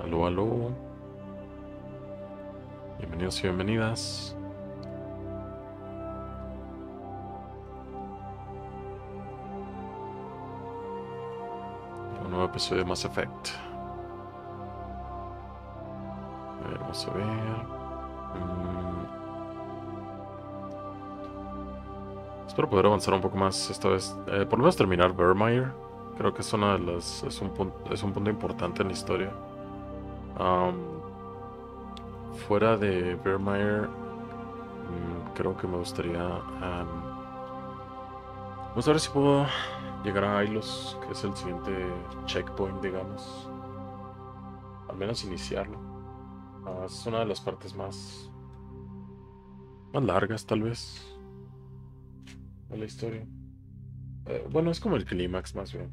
Aló, aló. Bienvenidos y bienvenidas. A un nuevo episodio de Mass Effect. A ver, vamos a ver. Espero poder avanzar un poco más esta vez. Por lo menos terminar Vermeer. Creo que es una de las. Es un punto importante en la historia. Fuera de Vermeer, creo que me gustaría. Vamos a ver si puedo llegar a Hylos, que es el siguiente checkpoint, digamos. Al menos iniciarlo. Es una de las partes más largas, tal vez, de la historia. Bueno, es como el clímax, más bien.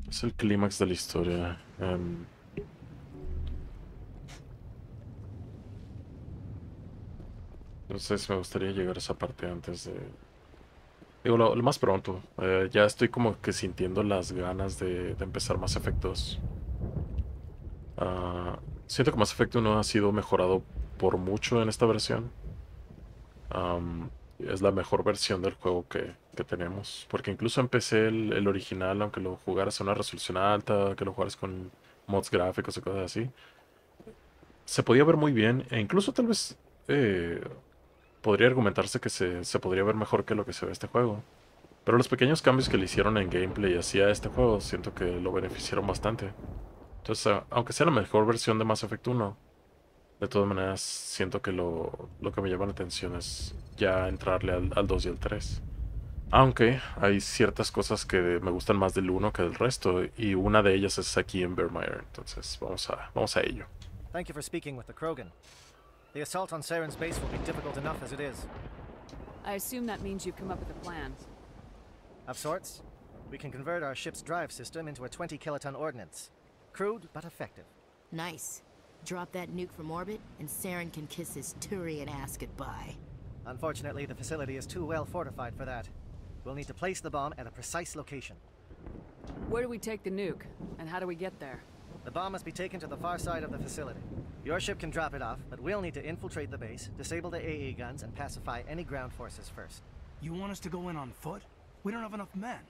Es el clímax de la historia. Entonces me gustaría llegar a esa parte antes de... Digo, lo más pronto. Ya estoy como que sintiendo las ganas de empezar Mass Effect 2. Siento que Mass Effect 1 ha sido mejorado por mucho en esta versión. Es la mejor versión del juego que tenemos. Porque incluso empecé el original, aunque lo jugaras a una resolución alta, que lo jugaras con mods gráficos y cosas así. Se podía ver muy bien. E incluso tal vez podría argumentarse que se podría ver mejor que lo que se ve este juego. Pero los pequeños cambios que le hicieron en gameplay hacia este juego, siento que lo beneficiaron bastante. Entonces, aunque sea la mejor versión de Mass Effect 1, de todas maneras siento que lo que me llama la atención es ya entrarle al 2 y al 3. Aunque hay ciertas cosas que me gustan más del 1 que del resto, y una de ellas es aquí en Vermeer. Entonces, vamos a ello. Thank you for speaking with the Krogan. The assault on Saren's base will be difficult enough as it is. I assume that means you've come up with a plan. Of sorts. We can convert our ship's drive system into a 20-kiloton ordnance. Crude, but effective. Nice. Drop that nuke from orbit, and Saren can kiss his Turian ass goodbye. Unfortunately, the facility is too well fortified for that. We'll need to place the bomb at a precise location. Where do we take the nuke, and how do we get there? The bomb must be taken to the far side of the facility. Your ship can drop it off, but we'll need to infiltrate the base, disable the AA guns, and pacify any ground forces first. You want us to go in on foot? We don't have enough men.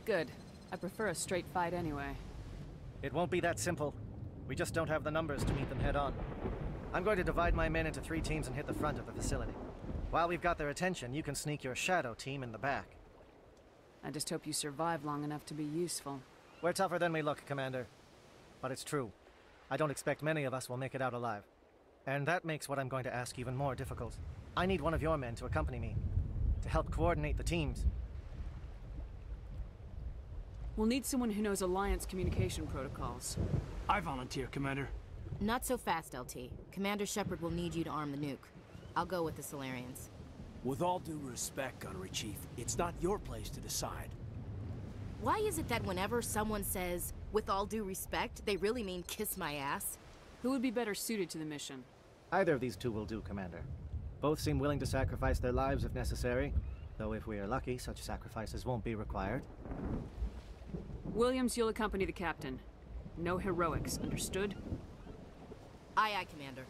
Good. I prefer a straight fight anyway. It won't be that simple. We just don't have the numbers to meet them head-on. I'm going to divide my men into 3 teams and hit the front of the facility. While we've got their attention, you can sneak your shadow team in the back. I just hope you survive long enough to be useful. We're tougher than we look, Commander. But it's true. I don't expect many of us will make it out alive. And that makes what I'm going to ask even more difficult. I need one of your men to accompany me, to help coordinate the teams. We'll need someone who knows Alliance communication protocols. I volunteer, Commander. Not so fast, LT. Commander Shepard will need you to arm the nuke. I'll go with the Solarians. With all due respect, Gunnery Chief, it's not your place to decide. Why is it that whenever someone says, with all due respect, they really mean kiss my ass? Who would be better suited to the mission? Either of these two will do, Commander. Both seem willing to sacrifice their lives if necessary, though if we are lucky, such sacrifices won't be required. Williams, you'll accompany the captain. No heroics, understood? Aye, aye, Commander.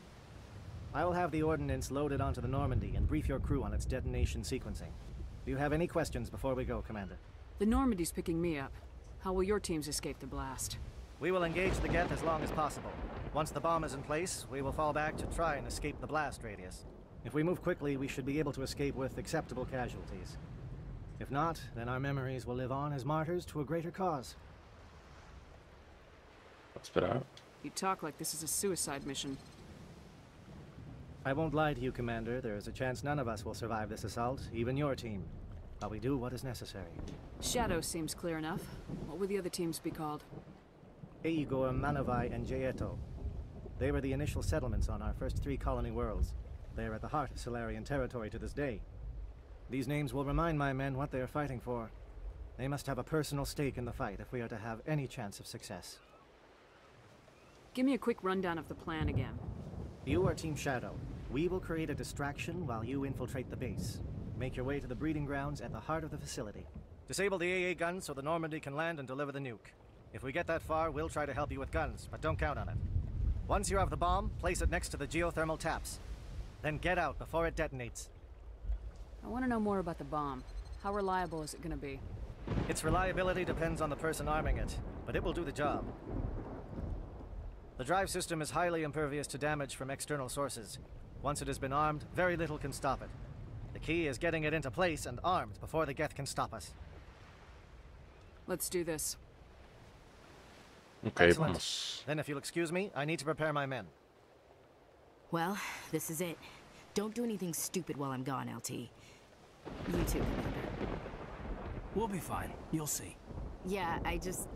I will have the ordnance loaded onto the Normandy and brief your crew on its detonation sequencing. Do you have any questions before we go, Commander? The Normandy's picking me up. How will your teams escape the blast? We will engage the Geth as long as possible. Once the bomb is in place, we will fall back to try and escape the blast radius. If we move quickly, we should be able to escape with acceptable casualties. If not, then our memories will live on as martyrs to a greater cause. Espera. You talk like this is a suicide mission. I won't lie to you, Commander. There is a chance none of us will survive this assault, even your team. But we do what is necessary. Shadow seems clear enough. What would the other teams be called? Igor, Manovai, and Jaeto. They were the initial settlements on our first 3 colony worlds. They are at the heart of Solarian territory to this day. These names will remind my men what they are fighting for. They must have a personal stake in the fight if we are to have any chance of success. Give me a quick rundown of the plan again. You are Team Shadow. We will create a distraction while you infiltrate the base. Make your way to the breeding grounds at the heart of the facility. Disable the AA guns so the Normandy can land and deliver the nuke. If we get that far, we'll try to help you with guns, but don't count on it. Once you have the bomb, place it next to the geothermal taps. Then get out before it detonates. I want to know more about the bomb. How reliable is it going to be? Its reliability depends on the person arming it, but it will do the job. The drive system is highly impervious to damage from external sources. Once it has been armed, very little can stop it. The key is getting it into place and armed before the Geth can stop us. Let's do this. Ok, Excellent. vamos. Then if you'll excuse me, I need to prepare my men. Well, this is it. Don't do anything stupid while I'm gone, LT. You too, Commander. We'll be fine. You'll see. Yeah, I just...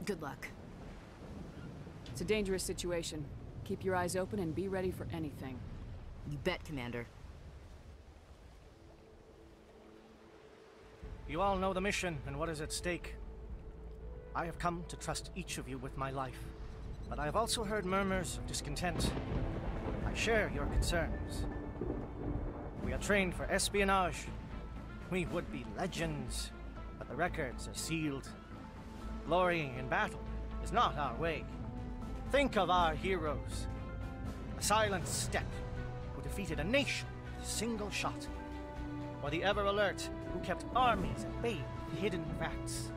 Good luck. It's a dangerous situation. Keep your eyes open and be ready for anything. You bet, Commander. You all know the mission and what is at stake. I have come to trust each of you with my life, but I have also heard murmurs of discontent. I share your concerns. We are trained for espionage. We would be legends, but the records are sealed. Glorying in battle is not our way. Think of our heroes. A silent step who defeated a nation with a single shot. Or the ever-alert who kept armies at bay with hidden facts.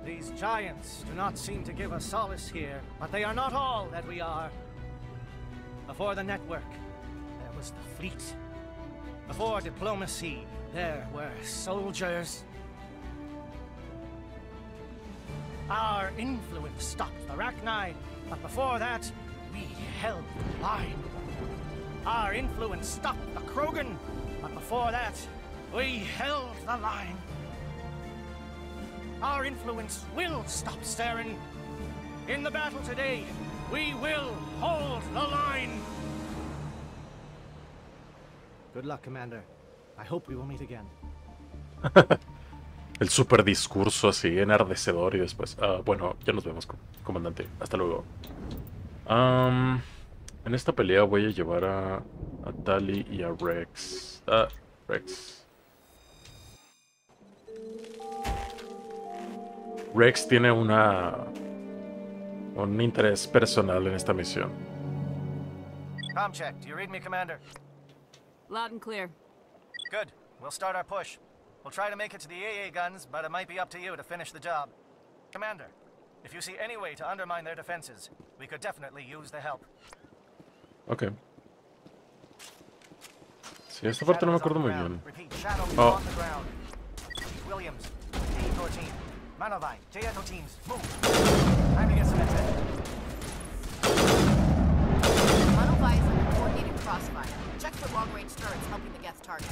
These giants do not seem to give us solace here, but they are not all that we are. Before the network, there was the fleet. Before diplomacy, there were soldiers. Our influence stopped the Rachni, but before that, we held the line. Our influence stopped the Krogan, but before that, we held the line. Our influence will stop Saren. In the battle today, we will hold the line. Good luck, Commander. I hope we will meet again. El super discurso así enardecedor y después... bueno, ya nos vemos, comandante. Hasta luego. En esta pelea voy a llevar a Tali y a Rex. Rex. Rex tiene un interés personal en esta misión. Com check. Do you read me, Commander? Loud and clear. Good. We'll start our push. We'll try to make it to the AA guns, but it might be up to you to finish the job. Commander, if you see any way to undermine their defenses, we could definitely use the help. Ok. Sí, esta parte no me acuerdo muy bien. Repeat, shadows Oh. on the ground. Williams, D4 team. Manovai, JSO teams, move. Time to get some intel. Manovai is under coordinated crossfire. Check for long-range turrets helping the Geth target.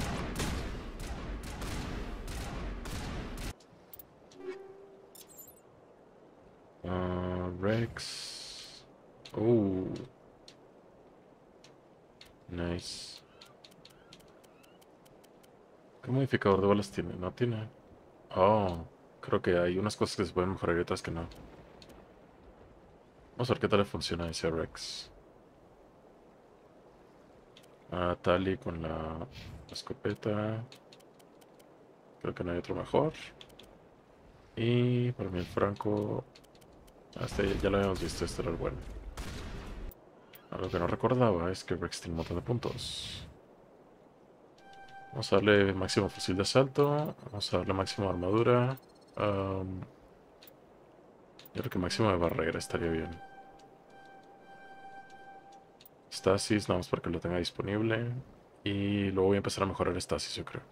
Rex. Oh. Nice. ¿Qué modificador de balas tiene? No tiene. Oh. Creo que hay unas cosas que se pueden mejorar y otras que no. Vamos a ver qué tal le funciona ese Rex. Tali con la escopeta. Creo que no hay otro mejor. Y para mí el Franco... Este ya lo habíamos visto, este era el bueno. Algo que no recordaba es que Rex tiene un montón de puntos. Vamos a darle máximo fusil de asalto. Vamos a darle máximo armadura. Yo creo que máximo de barrera estaría bien. Stasis, nada más para que lo tenga disponible. Y luego voy a empezar a mejorar Stasis, yo creo.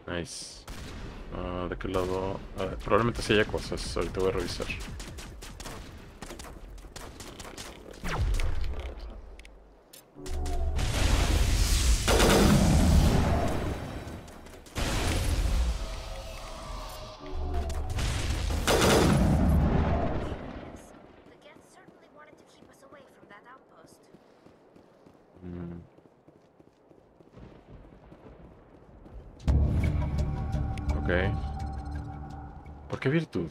Nice. ¿De qué lado? Probablemente sí haya cosas. Ahorita voy a revisar. The Geth certainly wanted to keep us away from that outpost. Ok. ¿Por qué virtud?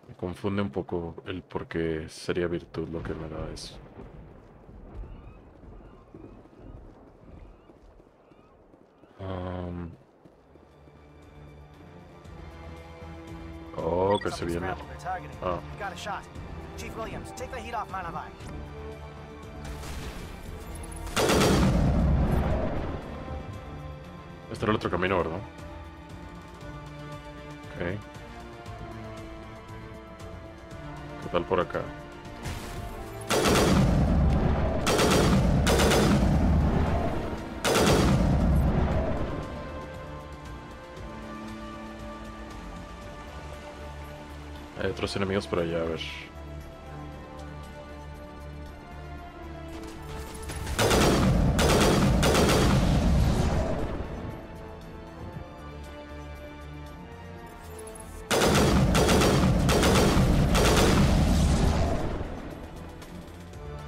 Me confunde un poco el por qué sería virtud lo que me da eso. Um, oh, que se Something viene. scrambled. They're targeting. Ah, You got a shot. Chief Williams, take the heat off Manavai. este era el otro camino, ¿verdad? Ok. ¿Qué tal por acá? Hay otros enemigos por allá, a ver.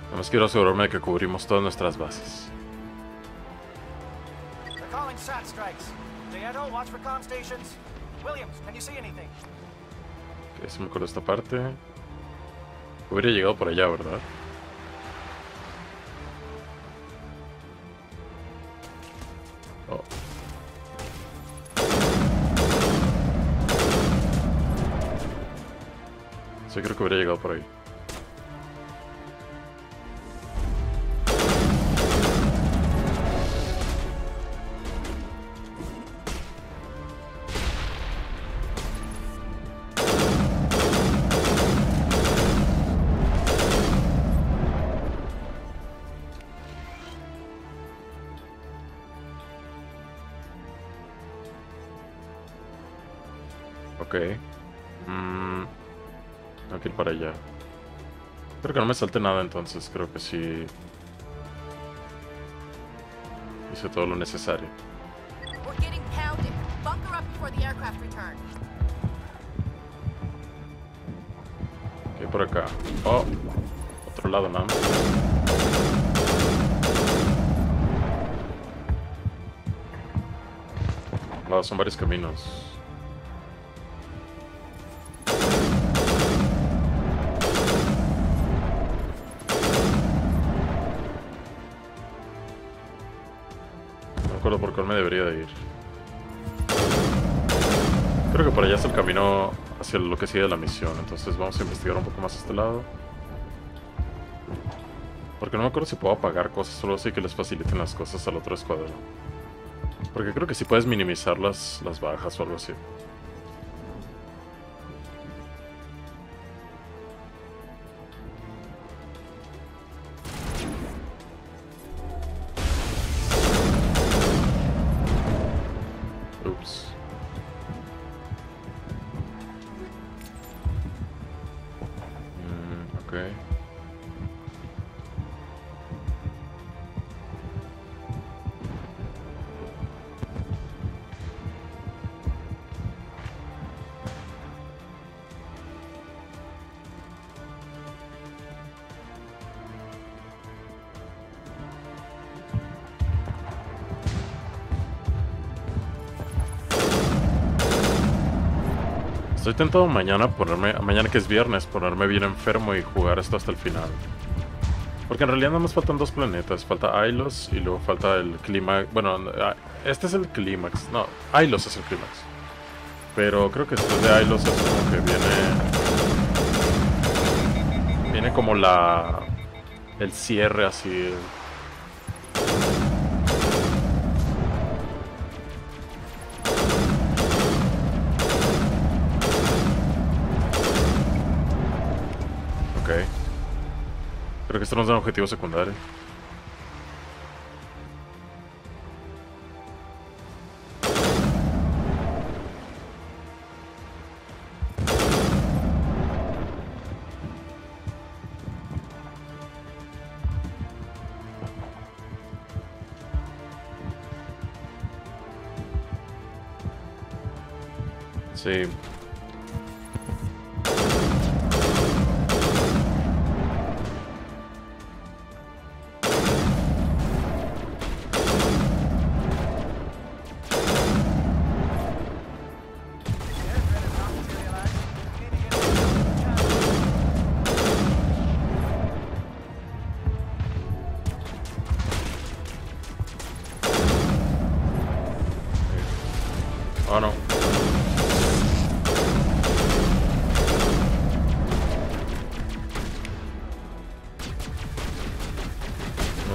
Nada más quiero asegurarme de que cubrimos todas nuestras bases. They're calling SAT strikes. Dieto, watch for comm stations. Williams, can you see anything? Ok, se me acuerdo esta parte. Hubiera llegado por allá, ¿verdad? Oh. Sí, creo que hubiera llegado por ahí. Ok. Tengo que ir para allá. Creo que no me salte nada entonces. Creo que sí hice todo lo necesario. We're getting pounded. Bunker up before the aircraft return. Ok, por acá. Oh, otro lado nada más. Wow, son varios caminos. No me acuerdo por cuál me debería de ir. Creo que por allá es el camino hacia lo que sigue de la misión. Entonces vamos a investigar un poco más este lado. Porque no me acuerdo si puedo apagar cosas, solo así que les faciliten las cosas al otro escuadrón. Porque creo que sí puedes minimizar las bajas o algo así. Ups. Ok. Estoy tentado mañana mañana que es viernes, ponerme bien enfermo y jugar esto hasta el final. Porque en realidad nada más faltan dos planetas, falta Ailos y luego falta el clímax. Bueno, este es el clímax, no, Ailos es el clímax. Pero creo que después de Ailos es como que viene como el cierre así. Creo que esto nos da un objetivo secundario. Sí.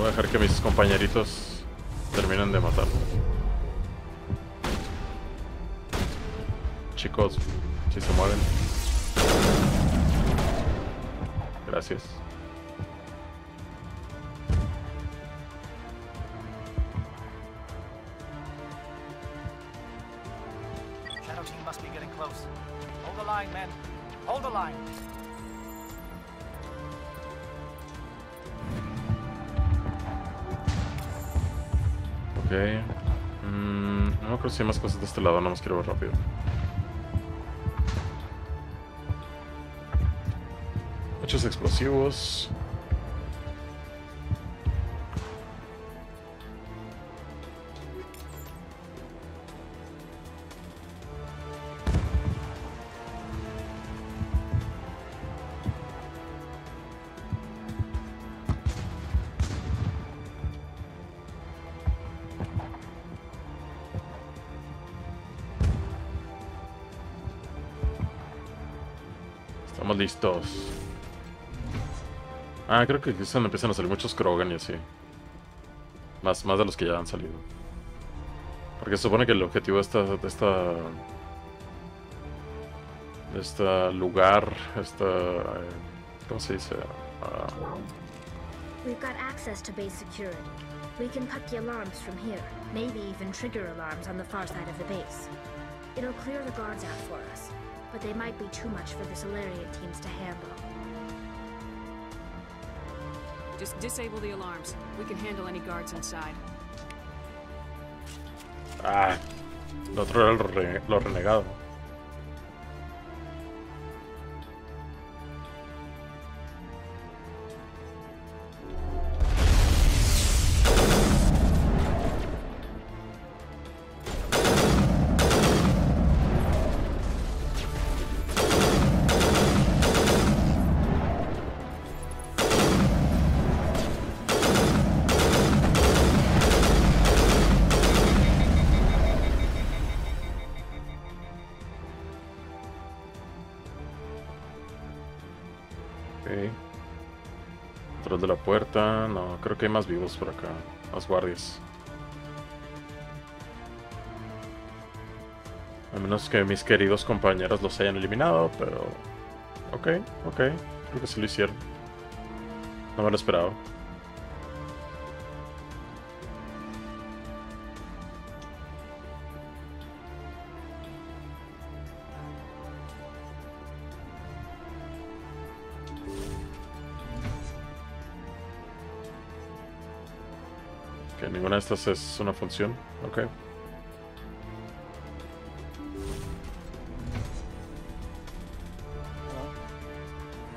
Voy a dejar que mis compañeritos terminen de matar. Chicos, si se mueven. Gracias. Shadow team must be getting close. Hold the line, men. Hold the line. Ok. No creo que sí hay más cosas de este lado, no más quiero ver rápido. Muchos explosivos. Estamos listos. Ah, creo que aquí es donde empiezan a salir muchos Krogan y así. Más de los que ya han salido. Porque se supone que el objetivo de esta lugar, ¿cómo se dice? We've got access to base security. We can cut the alarms from here, maybe even trigger alarms on the far side of the base. It'll clear the guards out for us, but they might be too much for the Solarian teams to handle. Just disable the alarms. We can handle any guards inside. Ah, lo otro era lo renegado. Detrás de la puerta. No, creo que hay más vivos por acá. Más guardias. A menos que mis queridos compañeros los hayan eliminado, pero... Ok. Creo que sí lo hicieron. No me lo esperaba. Ninguna de estas es una función. Ok.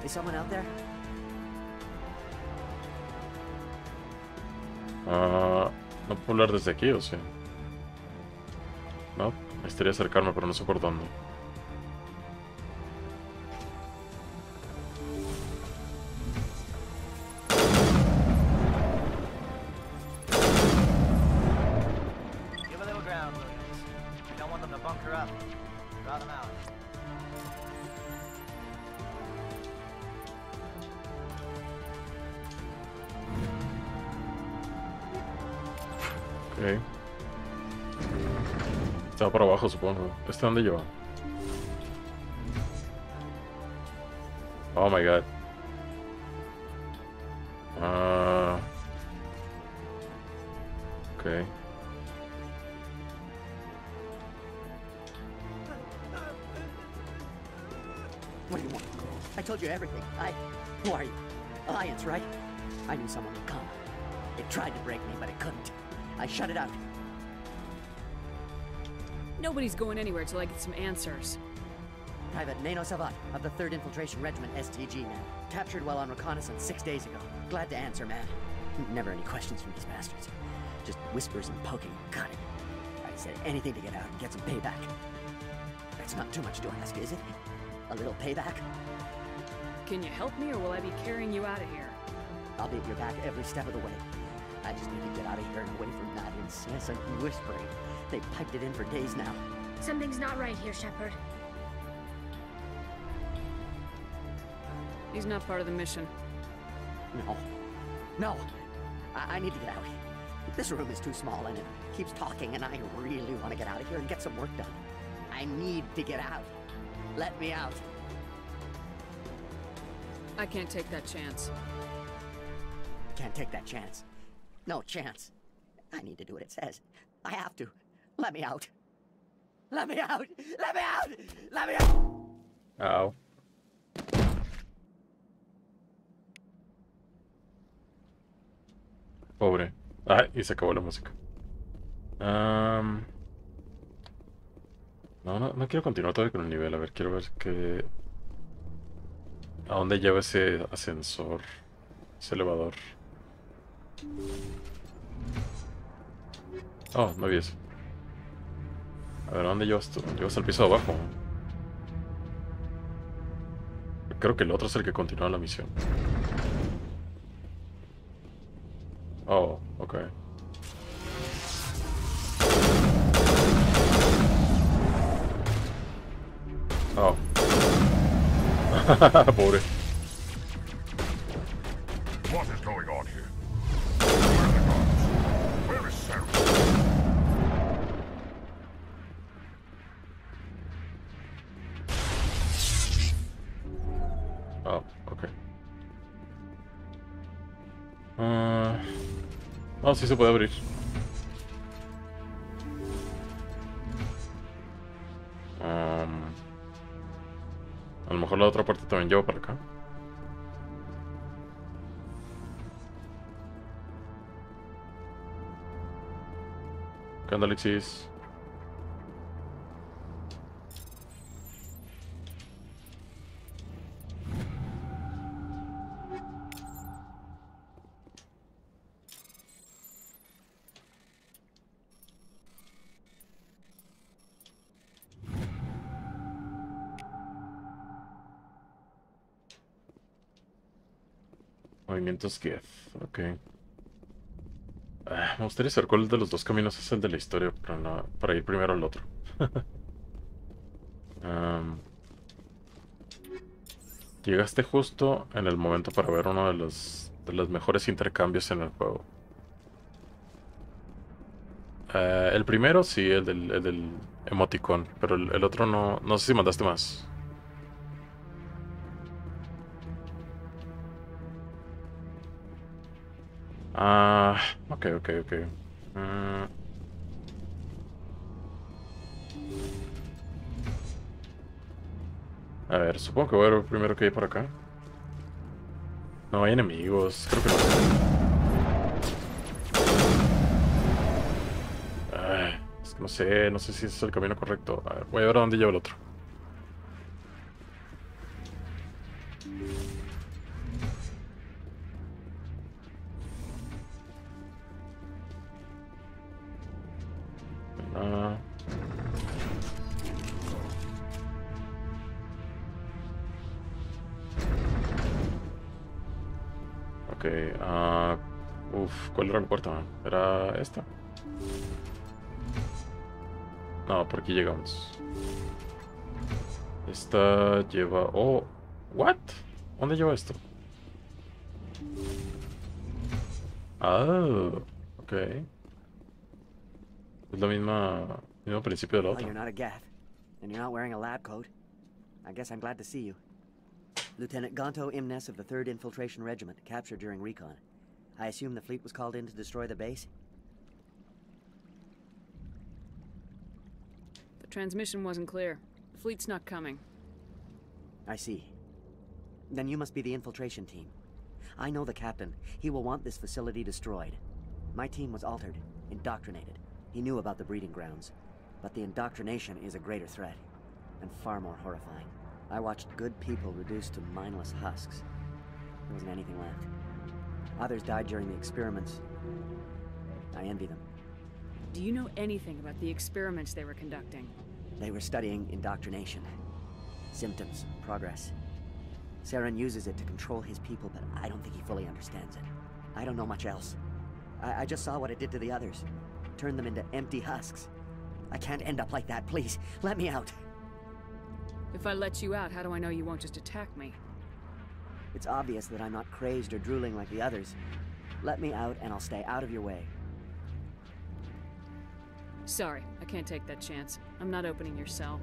Is someone out there? No puedo hablar desde aquí, ¿o sí? No, necesitaría acercarme, pero no sé por dónde. Ok. Estaba por abajo, supongo. ¿Este dónde lleva? Oh my god. Ok. What do you want? I told you everything. Who are you? Alliance, right? I knew someone would come. It tried to break me, but it couldn't. I shut it out. Nobody's going anywhere till I get some answers. Private Nano Savat of the 3rd Infiltration Regiment STG, man. Captured while on reconnaissance 6 days ago. Glad to answer, man. Never any questions from these bastards. Just whispers and poking. Got it. I said anything to get out and get some payback. That's not too much to ask, is it? A little payback? Can you help me, or will I be carrying you out of here? I'll be at your back every step of the way. I just need to get out of here and away from that incessant whispering. They've piped it in for days now. Something's not right here, Shepard. He's not part of the mission. No. I need to get out. This room is too small and it keeps talking, and I really want to get out of here and get some work done. I need to get out. Let me out. I can't take that chance. Can't take that chance. No chance. I need to do what it says. I have to. Let me out. Let me out. Let me out. Let me out. Ow. Pobre. Ay, y se acabó la música. No quiero continuar todavía con el nivel. A ver, quiero ver qué... ¿A dónde lleva ese ascensor? Ese elevador. Oh, no vi eso. A ver, ¿a dónde llevas tú? Llevas al piso de abajo. Creo que el otro es el que continúa la misión. Oh, ok. Oh. Pobre. What is going on here? Where are the guards? Where is Sarah? Oh, ok. Oh, sí se puede abrir. A lo mejor la otra parte también lleva para acá. ¿Qué onda, Alexis? Movimientos Geth, ok. Me gustaría saber cuál de los dos caminos es el de la historia para ir primero al otro. Llegaste justo en el momento para ver uno de los mejores intercambios en el juego. El primero sí, el del emoticón, pero el otro no sé si mandaste más. Ok. A ver, supongo que voy a ver primero que hay por acá. No hay enemigos, creo que no. Es que no sé si ese es el camino correcto. A ver, voy a ver a dónde lleva el otro. Ok, ¿cuál era la puerta? ¿Era esta? No, por aquí llegamos. Esta lleva... Oh, ¿what? ¿Dónde lleva esto? Ah, ok. Es la mismo principio de la Well, otra. you're not a Geth, and you're not wearing a lab coat. I guess I'm glad to see you. Lieutenant Gonto Imnes of the 3rd Infiltration Regiment, captured during recon. I assume the fleet was called in to destroy the base? The transmission wasn't clear. The fleet's not coming. I see. Then you must be the infiltration team. I know the captain. He will want this facility destroyed. My team was altered, indoctrinated. He knew about the breeding grounds. But the indoctrination is a greater threat, and far more horrifying. I watched good people reduced to mindless husks. There wasn't anything left. Others died during the experiments. I envy them. Do you know anything about the experiments they were conducting? They were studying indoctrination. Symptoms, progress. Saren uses it to control his people, but I don't think he fully understands it. I don't know much else. I just saw what it did to the others. Turned them into empty husks. I can't end up like that, please. Let me out. If I let you out, how do I know you won't just attack me? It's obvious that I'm not crazed or drooling like the others. Let me out and I'll stay out of your way. Sorry, I can't take that chance. I'm not opening your cell.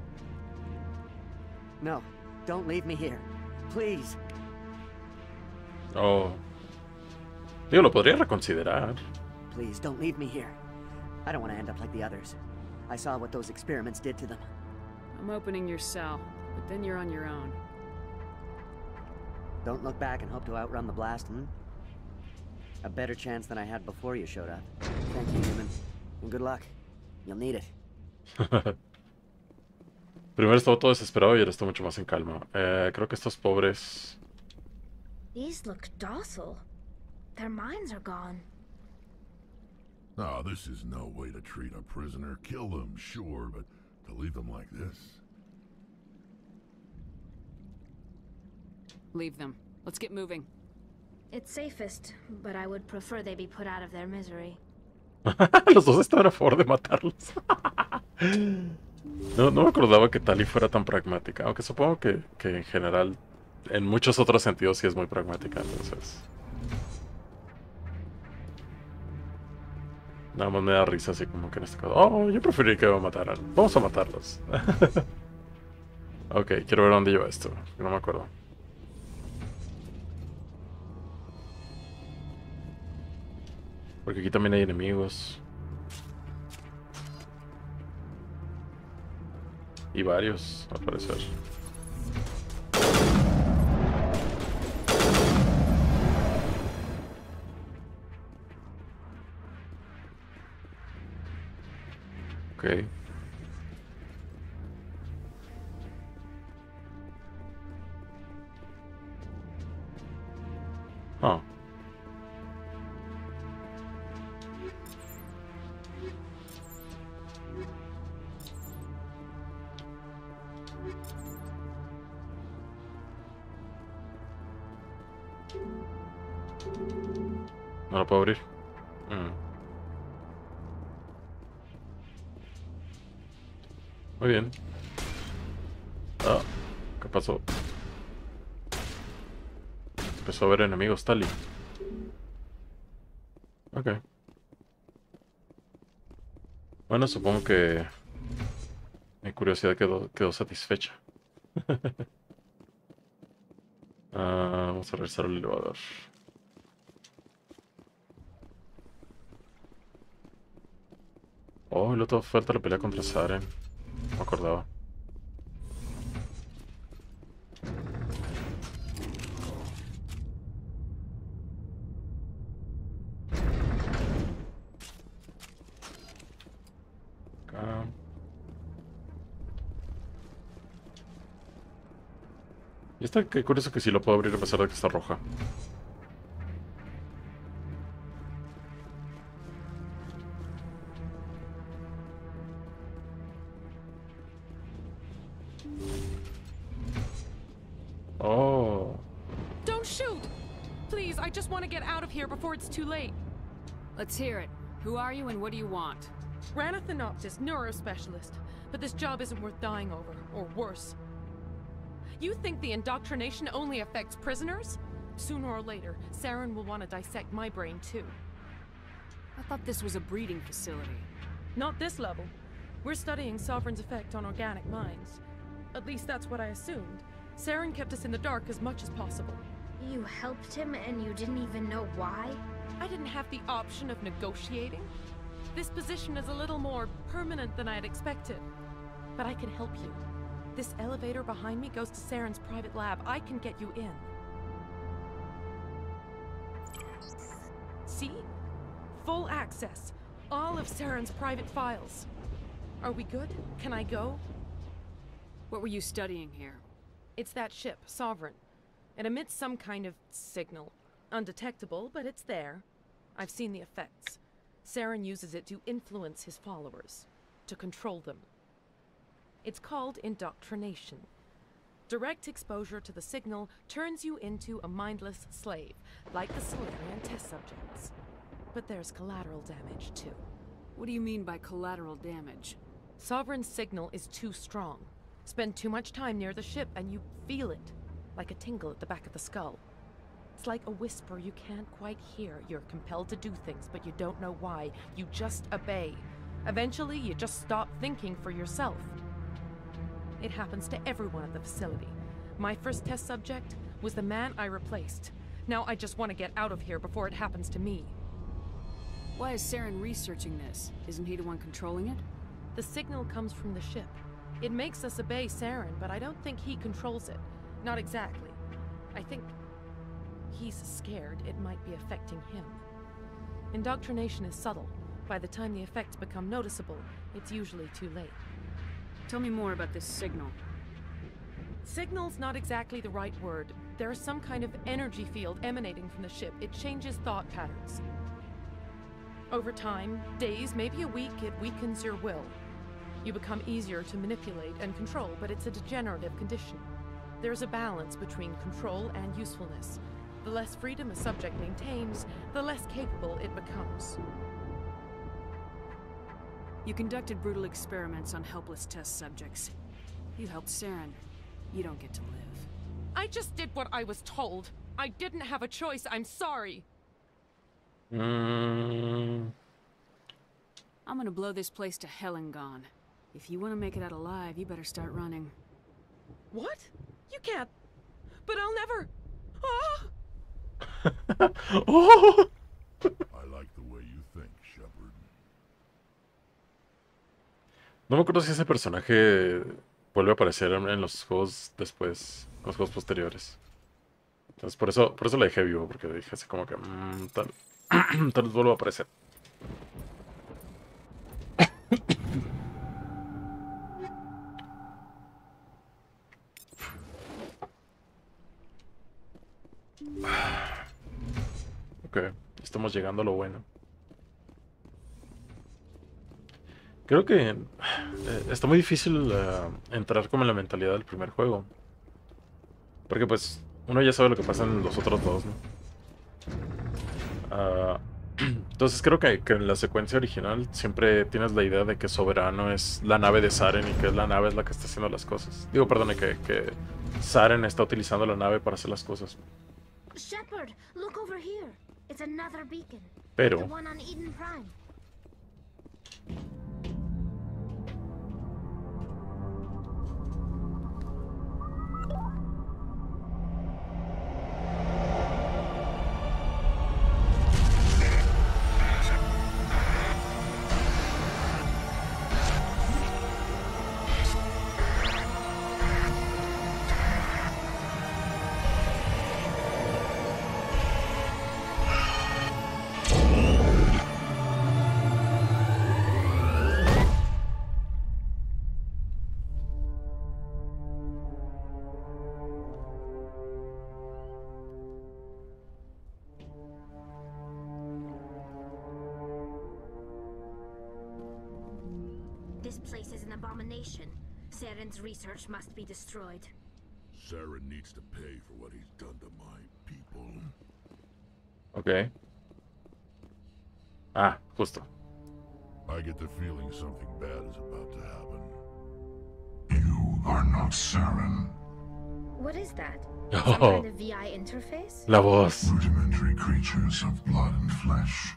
No, don't leave me here. Please. Oh. Digo, lo podría reconsiderar. Please, don't leave me here. I don't want to end up like the others. I saw what those experiments did to them. I'm opening your cell, but then you're on your own. Don't look back and hope to outrun the blast, hmm? A better chance than I had before you showed up. Thank you, human. And good luck. You'll need it. Primero estaba todo desesperado y ahora está mucho más en calma. Creo que estos pobres... These look docile. Their minds are gone. No, this is no way to treat a prisoner. Kill them, sure, but to leave them like this... Leave them. Let's get moving. It's safest, but I would prefer they be put out of their misery. Los dos estaban a favor de matarlos. No me acordaba que Tali fuera tan pragmática. Aunque supongo que en general, en muchos otros sentidos, sí es muy pragmática. Entonces, nada más me da risa así como que en este caso. Oh, yo preferiría que me mataran. Vamos a matarlos. Ok, quiero ver dónde lleva esto. No me acuerdo. Porque aquí también hay enemigos. Y varios, al parecer. Ok. Ah. No lo puedo abrir. Muy bien. Ah, ¿qué pasó? Empezó a ver enemigos, Tali. Ok. Bueno, supongo que mi curiosidad quedó satisfecha. Vamos a regresar al elevador. Oh, y luego falta la pelea contra Saren. No me acordaba. Acá. Y está, qué curioso que sí lo puedo abrir a pesar de que está roja. Oh. Don't shoot! Please, I just want to get out of here before it's too late. Let's hear it. Who are you and what do you want? Ranathanopsis, neurospecialist. But this job isn't worth dying over, or worse. You think the indoctrination only affects prisoners? Sooner or later, Saren will want to dissect my brain too. I thought this was a breeding facility. Not this level. We're studying Sovereign's effect on organic minds. At least that's what I assumed. Saren kept us in the dark as much as possible. You helped him and you didn't even know why? I didn't have the option of negotiating. This position is a little more permanent than I had expected. But I can help you. This elevator behind me goes to Saren's private lab. I can get you in. See? Full access. All of Saren's private files. Are we good? Can I go? What were you studying here? It's that ship, Sovereign. It emits some kind of signal. Undetectable, but it's there. I've seen the effects. Saren uses it to influence his followers. To control them. It's called indoctrination. Direct exposure to the signal turns you into a mindless slave, like the Solarian test subjects. But there's collateral damage, too. What do you mean by collateral damage? Sovereign's signal is too strong. Spend too much time near the ship and you feel it, like a tingle at the back of the skull. It's like a whisper you can't quite hear. You're compelled to do things, but you don't know why. You just obey. Eventually, you just stop thinking for yourself. It happens to everyone at the facility. My first test subject was the man I replaced. Now I just want to get out of here before it happens to me. Why is Saren researching this? Isn't he the one controlling it? The signal comes from the ship. It makes us obey Saren, but I don't think he controls it. Not exactly. I think he's scared it might be affecting him. Indoctrination is subtle. By the time the effects become noticeable, it's usually too late. Tell me more about this signal. Signal's not exactly the right word. There is some kind of energy field emanating from the ship. It changes thought patterns. Over time, days, maybe a week, it weakens your will. You become easier to manipulate and control, but it's a degenerative condition. There's a balance between control and usefulness. The less freedom a subject maintains, the less capable it becomes. You conducted brutal experiments on helpless test subjects. You helped Saren. You don't get to live. I just did what I was told. I didn't have a choice. I'm sorry. I'm gonna blow this place to hell and gone. If you want to make it out alive, you better start running. What? You can't. But I'll never. Ah! Oh! I like the way you think, Shepard. No me acuerdo si ese personaje vuelve a aparecer en los juegos después, en los juegos posteriores. Entonces por eso la dejé vivo, porque dije así como que tal vez vuelva a aparecer. Ok, estamos llegando a lo bueno. Creo que está muy difícil entrar como en la mentalidad del primer juego. Porque pues uno ya sabe lo que pasa en los otros dos, ¿no? Entonces creo que en la secuencia original siempre tienes la idea de que Soberano es la nave de Saren y que la nave es la que está haciendo las cosas. Digo, perdone, que Saren está utilizando la nave para hacer las cosas. Shepard, look over here. It's another beacon. Pero The one on Eden Prime. This place is an abomination. Saren's research must be destroyed. Saren needs to pay for what he's done to my people. Ok. Ah, justo. I get the feeling something bad is about to happen. You are not Saren. What is that? Oh. Some kind of VI interface? La voz. Rudimentary creatures of blood and flesh.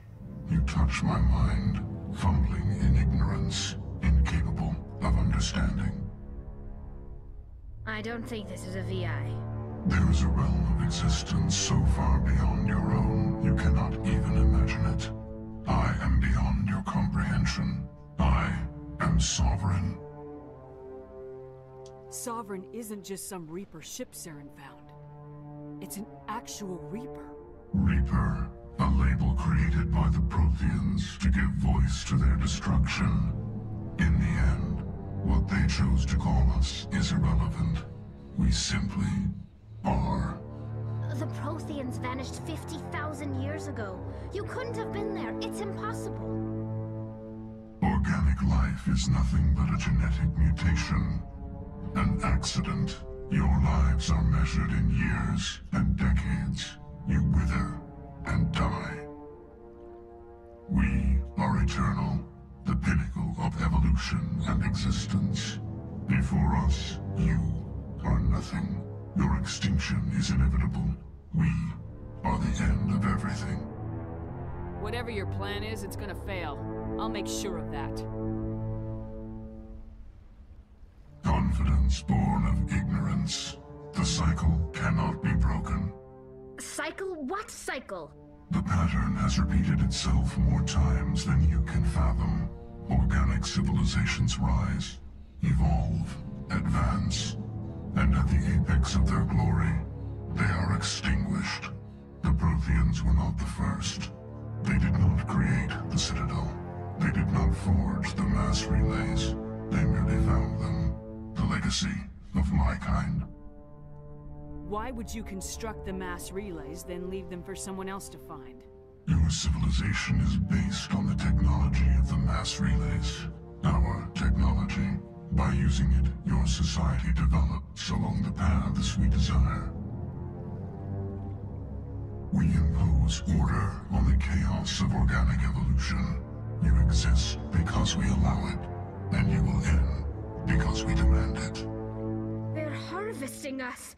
You touch my mind, fumbling in ignorance, incapable of understanding. I don't think this is a VI. There is a realm of existence so far beyond your own, you cannot even imagine it. I am beyond your comprehension. I am sovereign. Sovereign isn't just some Reaper ship Saren found. It's an actual Reaper. Reaper, a label created by the Protheans to give voice to their destruction. In the end, what they chose to call us is irrelevant. We simply are. The Protheans vanished 50,000 years ago. You couldn't have been there. It's impossible. Organic life is nothing but a genetic mutation. An accident. Your lives are measured in years and decades. You wither and die. We are eternal, the pinnacle of evolution and existence. Before us, you are nothing. Your extinction is inevitable. We Whatever your plan is, it's gonna fail. I'll make sure of that. Confidence born of ignorance. The cycle cannot be broken. Cycle? What cycle? The pattern has repeated itself more times than you can fathom. Organic civilizations rise, evolve, advance, and at the apex of their glory, they are extinguished. The Protheans were not the first. They did not create the Citadel. They did not forge the mass relays. They merely found them. The legacy of my kind. Why would you construct the mass relays, then leave them for someone else to find? Your civilization is based on the technology of the mass relays. Our technology. By using it, your society develops along the paths we desire. We impose order on the chaos of organic evolution. You exist because we allow it, and you will end because we demand it. They're harvesting us,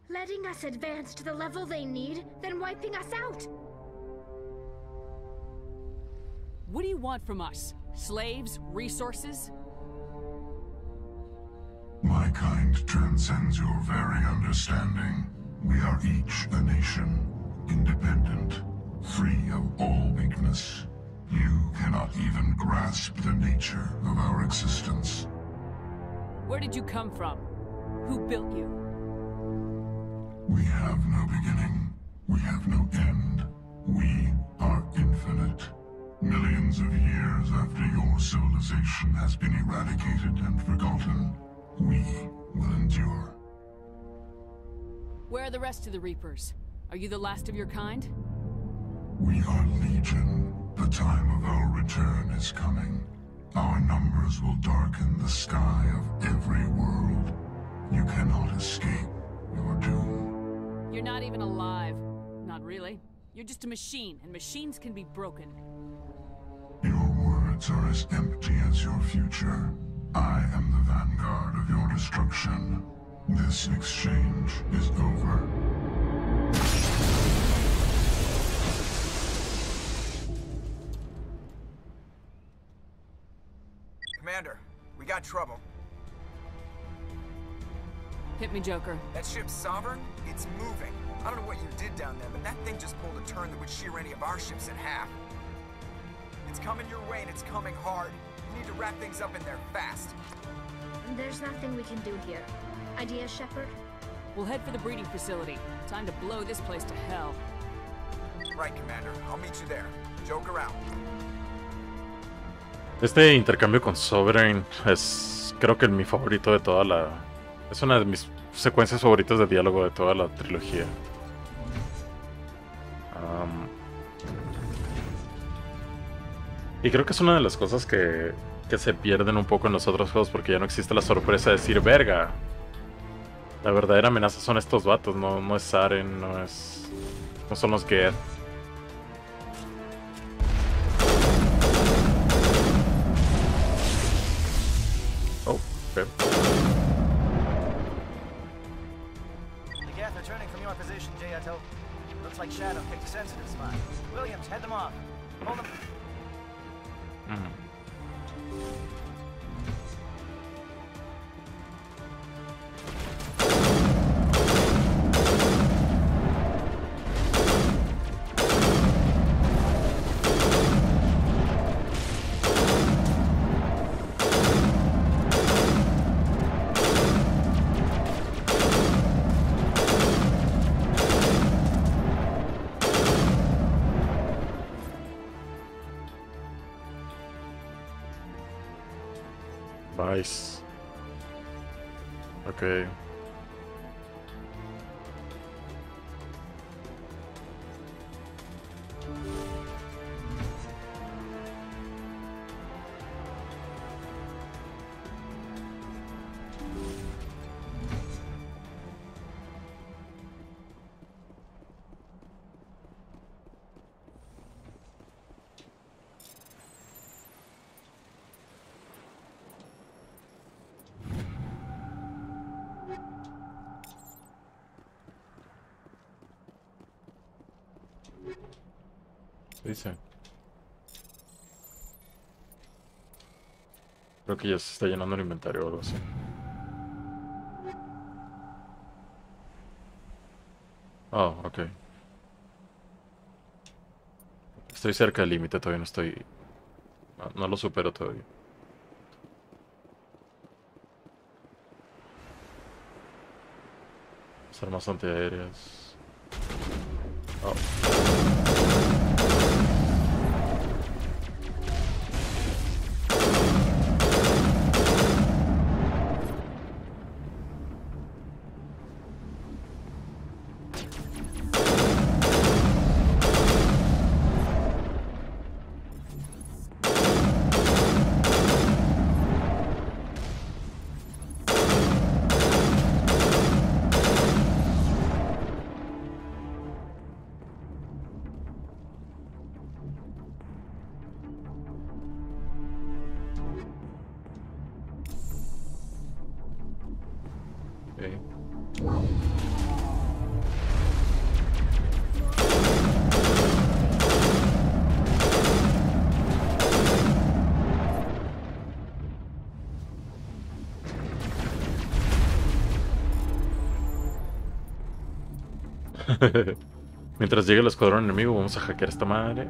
letting us advance to the level they need, then wiping us out. What do you want from us? Slaves? Resources? My kind transcends your very understanding. We are each a nation, independent, free of all weakness. You cannot even grasp the nature of our existence. Where did you come from? Who built you? We have no beginning. We have no end. We are infinite. Millions of years after your civilization has been eradicated and forgotten, we will endure. Where are the rest of the Reapers? Are you the last of your kind? We are Legion. The time of our return is coming. Our numbers will darken the sky of every world. You cannot escape your doom. You're not even alive. Not really. You're just a machine, and machines can be broken. Your words are as empty as your future. I am the vanguard of your destruction. This exchange is over. Commander, we got trouble. Hit me, Joker. That ship's Sovereign? It's moving. I don't know what you did down there, but that thing just pulled a turn that would shear any of our ships in half. It's coming your way, and it's coming hard. You need to wrap things up in there fast. There's nothing we can do here. Idea, Shepard? We'll head for the breeding facility. Time to blow this place to hell. Right, Commander. I'll meet you there. Joker out. Este intercambio con Sovereign es, creo que mi favorito de toda la... Es una de mis secuencias favoritas de diálogo de toda la trilogía. Y creo que es una de las cosas que se pierden un poco en los otros juegos porque ya no existe la sorpresa de decir, verga, la verdadera amenaza son estos vatos, no es Saren, no son los Geth. Oh, okay. The Geth are turning from your position, Jayato. Looks like Shadow picked a sensitive spot. Williams, head them off. Hold them. Nice. Okay. Dice. Creo que ya se está llenando el inventario o algo así. Oh, ok. Estoy cerca del límite, todavía no estoy... No lo supero todavía. Las armas antiaéreas. Oh. Mientras llegue el escuadrón enemigo, vamos a hackear esta madre.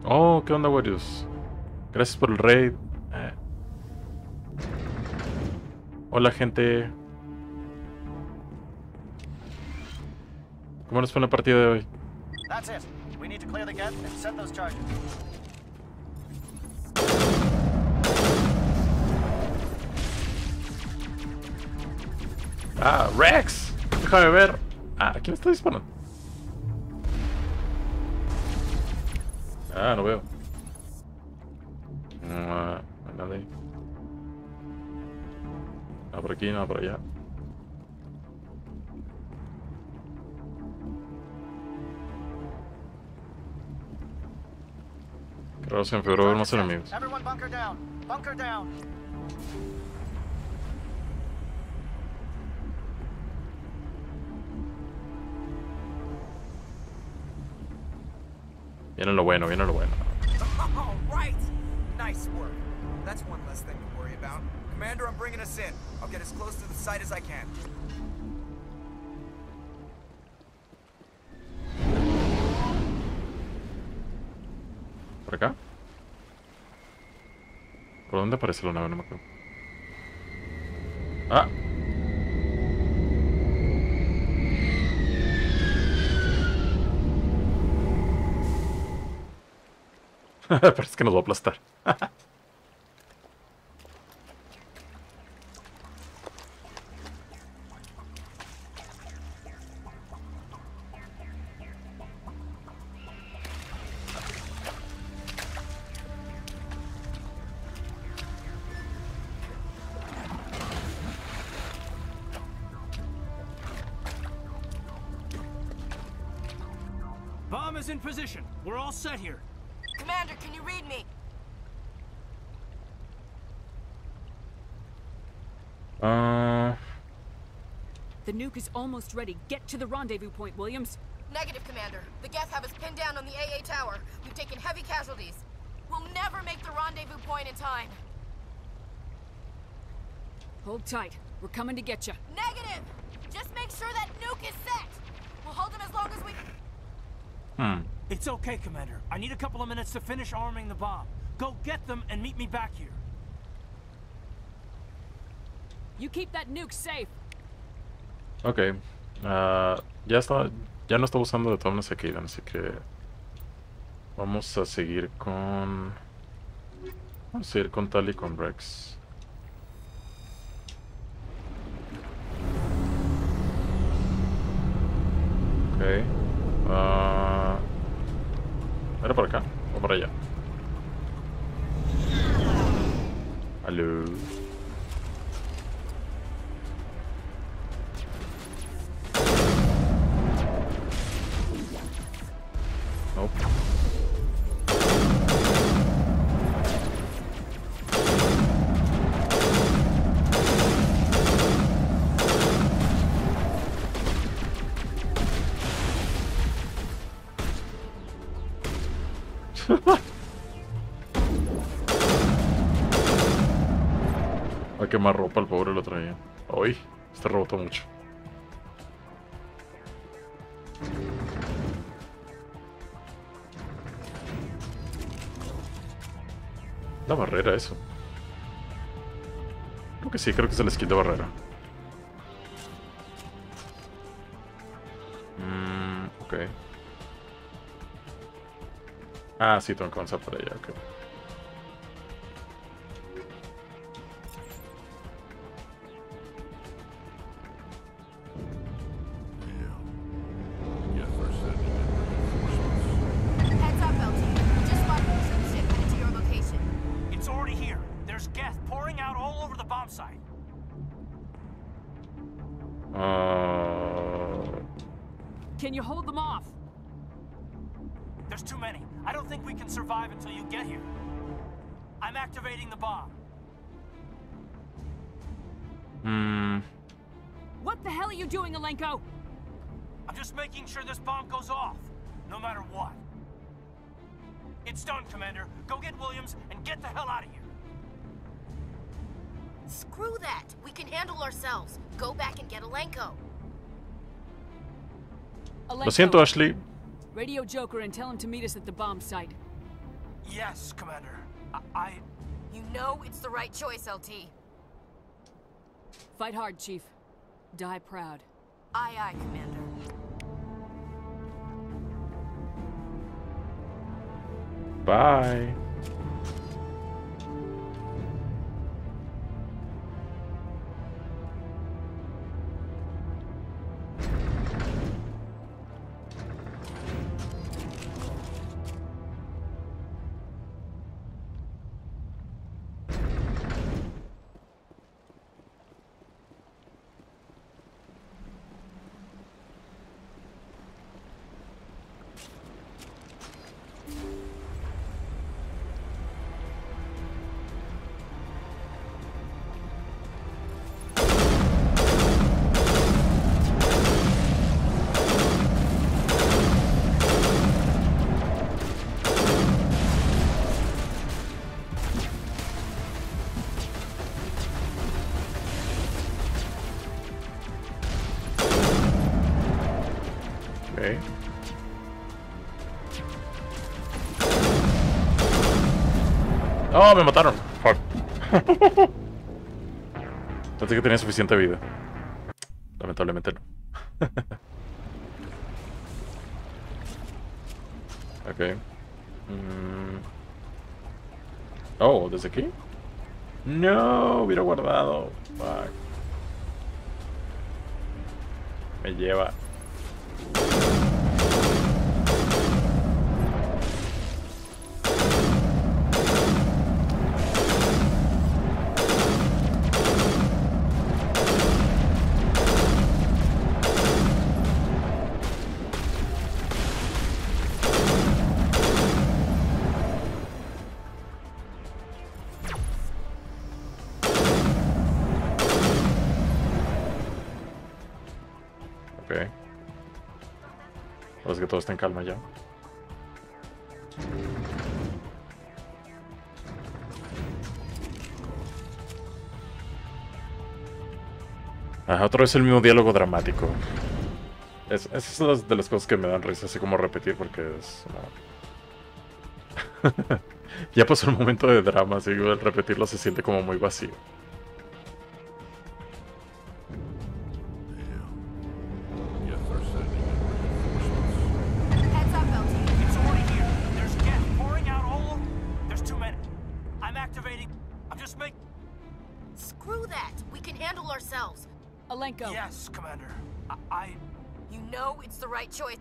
Oh, ¿qué onda, Warriors? Gracias por el raid. Hola, gente. ¿Cómo nos fue la partida de hoy? That's it. We need to clear the gate and set those charges. Ah, Rex. Déjame ver. Ah, ¿quién está disparando? Ah, no veo. Nada ahí. Nada por aquí, nada por allá. Qué raro, se me figuró ver más enemigos. Everyone bunker down. Bunker down. Viene lo bueno, viene lo bueno. All right. Nice work. That's one less thing to worry about. Commander, I'm bringing us in. I'll get as close to the site as I can. ¿Por acá? ¿Por dónde aparece la nave? No me acuerdo. ¡Ah! Parece que nos va a aplastar. Bomb is in position. We're all set here. Commander, can you read me? The nuke is almost ready. Get to the rendezvous point, Williams. Negative, Commander. The Geth have us pinned down on the AA tower. We've taken heavy casualties. We'll never make the rendezvous point in time. Hold tight. We're coming to get you. Negative! Just make sure that nuke is set. We'll hold them as long as we... It's okay, Commander. I need a couple of minutes to finish arming the bomb. Go get them and meet me back here. You keep that nuke safe. Ok. Ya no está usando de todas se quedan, así que vamos a seguir con... Vamos a ir con Tal y con Rex. Ok. ¿Era por acá o por allá? Aló. Nope. A quemar ropa, el pobre lo traía. Uy, este rebotó mucho. La barrera, eso. Creo que sí, creo que es el skill de barrera. Ok. Ah, sí, tengo que avanzar para allá, ok. Heads up, LT. Just spotted the ship headed to your location. It's already here. There's gas pouring out all over the bomb site. Can you hold them off? There's too many. I don't think we can survive until you get here. I'm activating the bomb. What the hell are you doing, Alenko? I'm just making sure this bomb goes off, no matter what. It's done, Commander. Go get Williams and get the hell out of here. Screw that. We can handle ourselves. Go back and get Alenko. Lo siento, Ashley. Radio Joker and tell him to meet us at the bomb site. Yes, Commander. You know it's the right choice, LT. Fight hard, Chief. Die proud. Aye, aye, Commander. Bye. Oh, me mataron. Fuck. Pensé que tenía suficiente vida. Lamentablemente no. Ok. Oh, ¿desde aquí? No, hubiera guardado. Fuck. Me lleva. Parece que todo está en calma ya. Otra vez el mismo diálogo dramático. Esas son de las cosas que me dan risa, así como repetir, porque es... No. Ya pasó el momento de drama, así que el repetirlo se siente como muy vacío. Screw that. We can handle ourselves. Alenko. Yes, Commander. You know it's the right choice.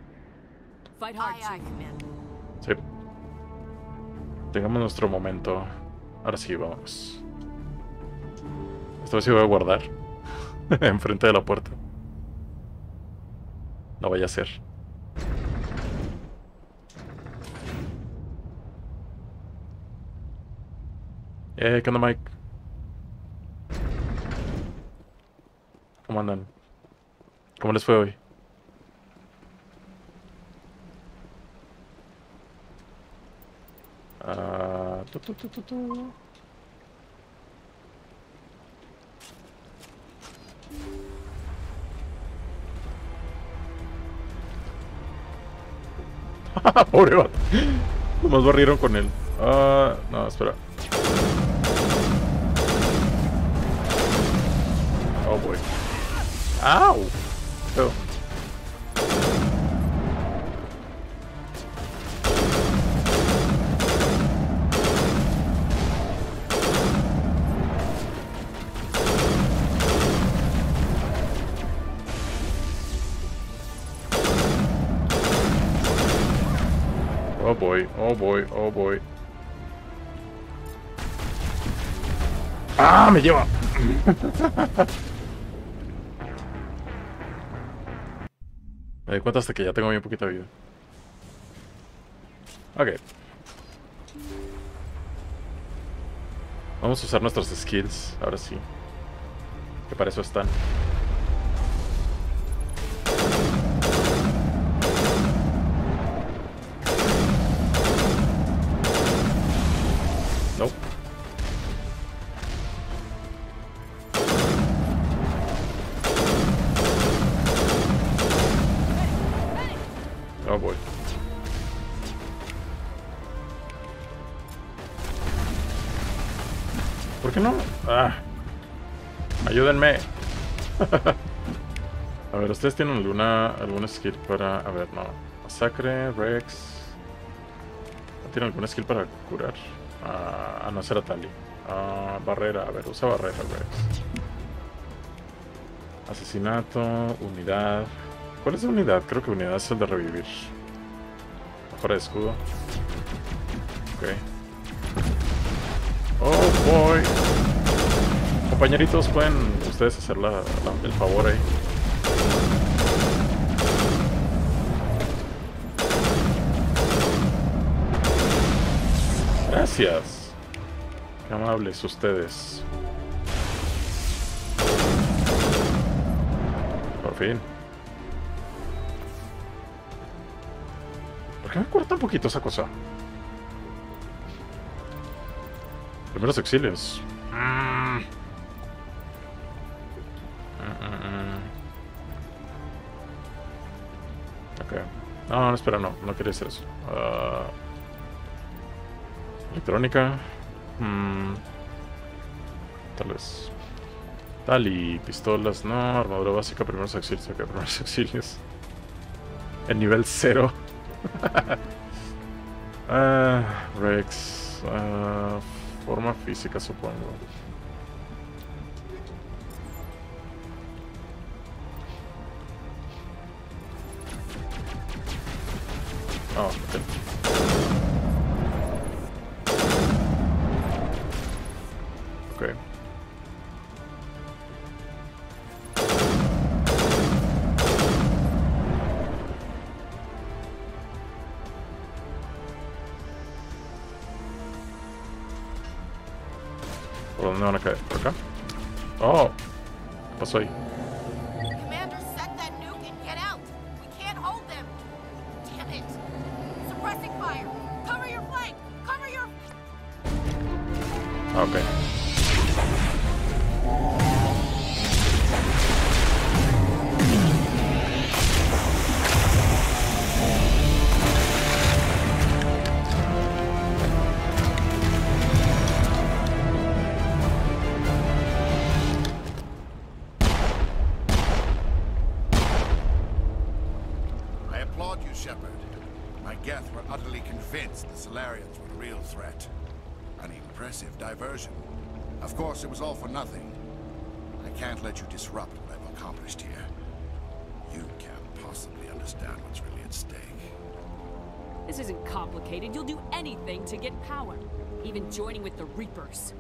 Fight hard, Aye, aye, Commander. Sí. Tengamos nuestro momento. Ahora sí, vamos. Esta vez sí voy a guardar. Enfrente de la puerta. No vaya a ser. ¿Qué onda, Mike? ¿Cómo andan? ¿Cómo les fue hoy? Tu. Pobre vato. Nomás barrieron con él. No, espera. Oh boy. ¡Au! Feo. Oh boy, oh boy, oh boy. ¡Ah! ¡Me lleva! Me di cuenta hasta que ya tengo bien poquita vida. Ok. Vamos a usar nuestros skills, ahora sí. Que para eso están. Nope. Oh boy. ¿Por qué no? Ah. Ayúdenme. A ver, ¿ustedes tienen alguna skill para... A ver, no. Masacre, Rex... ¿No tienen alguna skill para curar? No será Tali. Barrera, a ver, usa barrera, Rex. Asesinato, unidad... ¿Cuál es la unidad? Creo que unidad es el de revivir. Mejora de escudo. Ok. Oh boy. Compañeritos, pueden ustedes hacer el favor ahí. Gracias. Qué amables ustedes. Por fin. ¿Por qué me corta un poquito esa cosa? Primeros auxilios. Ok. No, espera, no quería hacer eso. Electrónica. Tal vez. Tal y pistolas. No, armadura básica, primeros auxilios. Ok, primeros auxilios. El nivel 0. Rex. Forma física, supongo. Oh, ok. Ok. ¿Por dónde van a caer? ¿Por acá? Oh, ¿qué pasó ahí? Commander, set that nuke and get out. We can't hold them. Damn it. Suppressing fire. Cover your flank. Cover your... Ok. I applaud you, Shepard. My Geth were utterly convinced the Solarians were a real threat. An impressive diversion. Of course, it was all for nothing. I can't let you disrupt what I've accomplished here. You can't possibly understand what's really at stake. This isn't complicated. You'll do anything to get power. Even joining with the Reapers.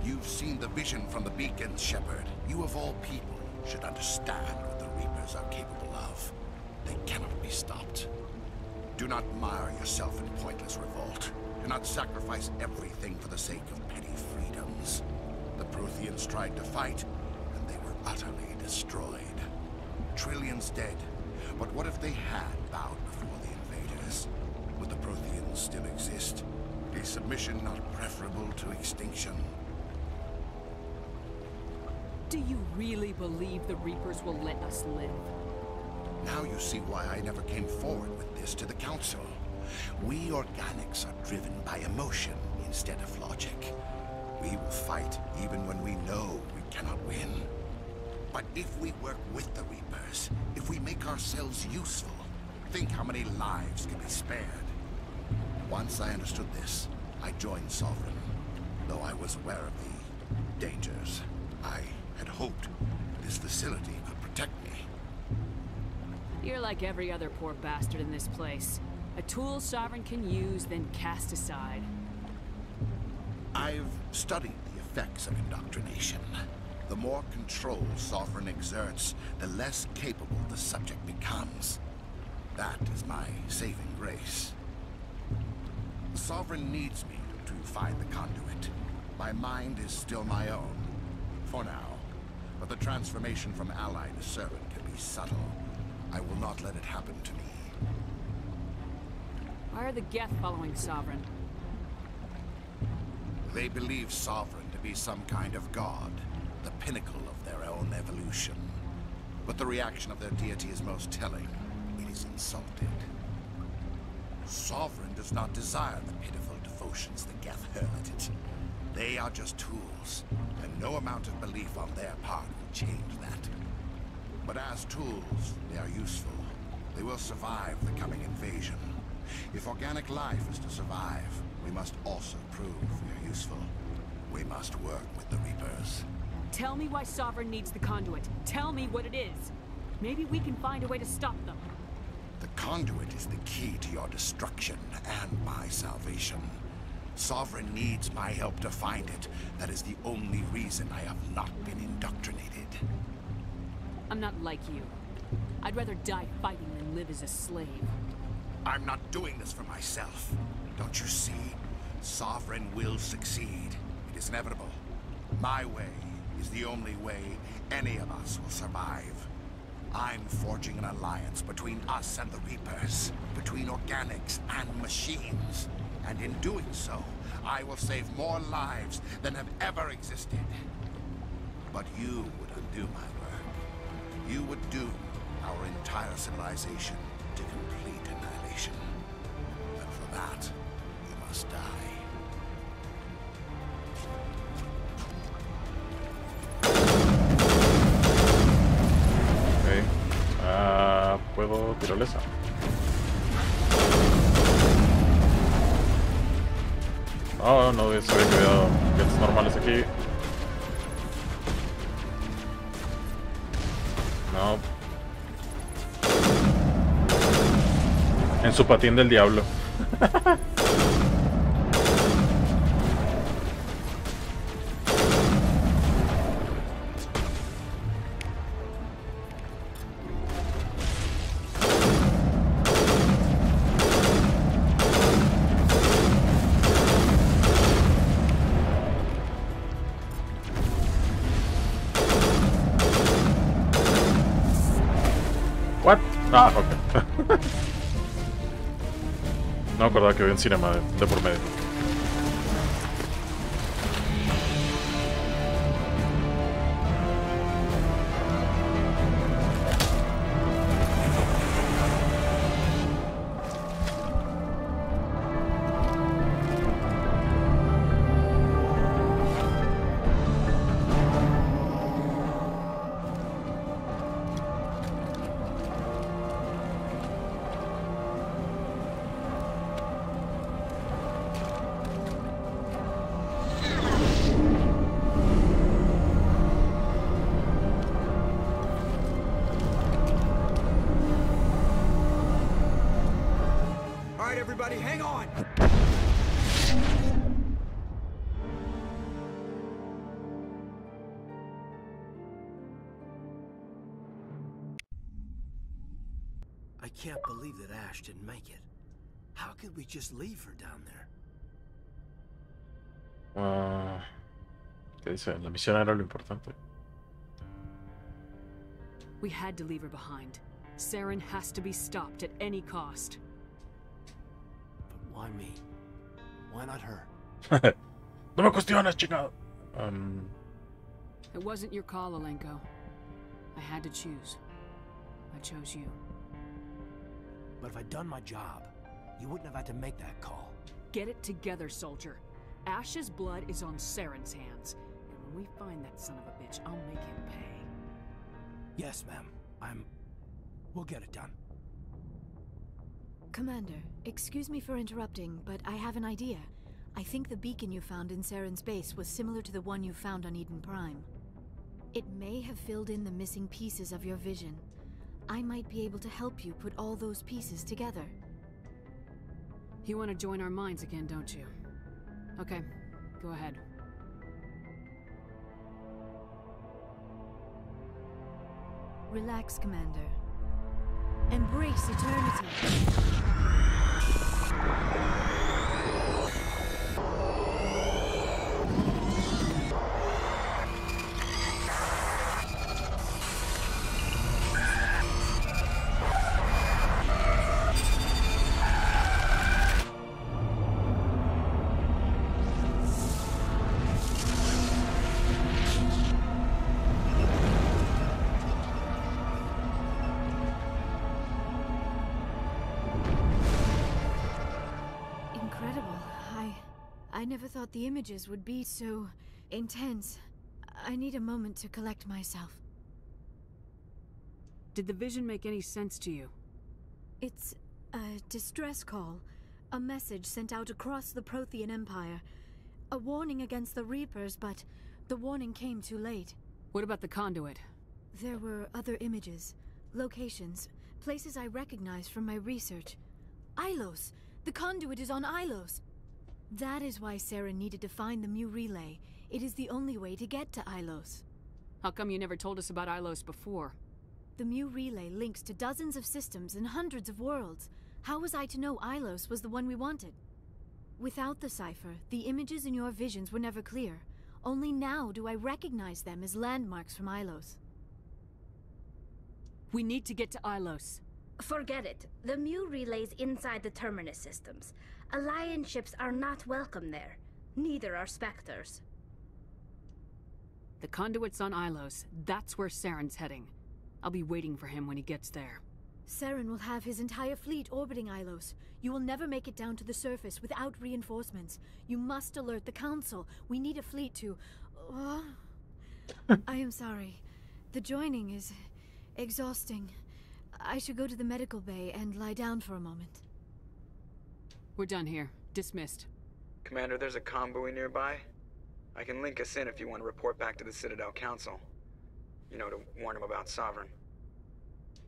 You've seen the vision from the beacons, Shepard. You of all people should understand what the Reapers are capable of. They cannot be stopped. Do not mire yourself in pointless revolt. Do not sacrifice everything for the sake of petty freedoms. The Protheans tried to fight, and they were utterly destroyed. Trillions dead. But what if they had bowed before the invaders? Would the Protheans still exist? A submission not preferable to extinction. Do you really believe the Reapers will let us live? Now you see why I never came forward with this to the Council. We organics are driven by emotion instead of logic. We will fight even when we know we cannot win. But if we work with the Reapers, if we make ourselves useful, think how many lives can be spared. Once I understood this, I joined Sovereign. Though I was aware of the dangers, I had hoped this facility could protect me. You're like every other poor bastard in this place. A tool Sovereign can use, then cast aside. I've studied the effects of indoctrination. The more control Sovereign exerts, the less capable the subject becomes. That is my saving grace. Sovereign needs me to find the conduit. My mind is still my own, for now. But the transformation from ally to servant can be subtle. I will not let it happen to me. Why are the Geth following Sovereign? They believe Sovereign to be some kind of god, the pinnacle of their own evolution. But the reaction of their deity is most telling. It is insulted. Sovereign does not desire the pitiful devotions the Geth hurl at it. They are just tools, and no amount of belief on their part will change that. But as tools, they are useful. They will survive the coming invasion. If organic life is to survive, we must also prove we are useful. We must work with the Reapers. Tell me why Sovereign needs the conduit. Tell me what it is. Maybe we can find a way to stop them. The conduit is the key to your destruction and my salvation. Sovereign needs my help to find it. That is the only reason I have not been indoctrinated. I'm not like you. I'd rather die fighting than live as a slave. I'm not doing this for myself. Don't you see? Sovereign will succeed. It is inevitable. My way is the only way any of us will survive. I'm forging an alliance between us and the Reapers, between organics and machines. And in doing so, I will save more lives than have ever existed. But you would undo my work. You would doom our entire civilization to complete annihilation. And for that, you must die. Puedo tirarle esa. Oh, no, se había quedado jets normales aquí. No. En su patín del diablo. What? Ah, ok. No me acordaba que había un cinema de por medio. Everybody, hang on! I can't believe that Ash didn't make it. How could we just leave her down there? ¿Qué dice? La misión era lo importante. We had to leave her behind. Saren has to be stopped at any cost. But why me? Why not her? No me cuestiones, chingado. It wasn't your call, Alenko. I had to choose. I chose you. But if I'd done my job, you wouldn't have had to make that call. Get it together, soldier. Ash's blood is on Saren's hands. And when we find that son of a bitch, I'll make him pay. Yes, ma'am. We'll get it done. Commander, excuse me for interrupting, but I have an idea. I think the beacon you found in Saren's base was similar to the one you found on Eden Prime. It may have filled in the missing pieces of your vision. I might be able to help you put all those pieces together. You want to join our minds again, don't you? Okay, go ahead. Relax, Commander. Embrace eternity. I never thought the images would be so intense. I need a moment to collect myself. Did the vision make any sense to you? It's a distress call. A message sent out across the Prothean Empire. A warning against the Reapers, but the warning came too late. What about the conduit? There were other images, locations, places I recognized from my research. Ilos! The conduit is on Ilos! That is why Saren needed to find the Mu Relay. It is the only way to get to Ilos. How come you never told us about Ilos before? The Mu Relay links to dozens of systems and hundreds of worlds. How was I to know Ilos was the one we wanted? Without the cipher, the images in your visions were never clear. Only now do I recognize them as landmarks from Ilos. We need to get to Ilos. Forget it. The Mu Relay's inside the Terminus systems. Alliance ships are not welcome there. Neither are Spectres. The conduit's on Ilos. That's where Saren's heading. I'll be waiting for him when he gets there. Saren will have his entire fleet orbiting Ilos. You will never make it down to the surface without reinforcements. You must alert the Council. We need a fleet to... I am sorry. The joining is exhausting. I should go to the medical bay and lie down for a moment. We're done here. Dismissed. Commander, there's a convoy nearby. I can link us in if you want to report back to the Citadel Council. You know, to warn them about Sovereign.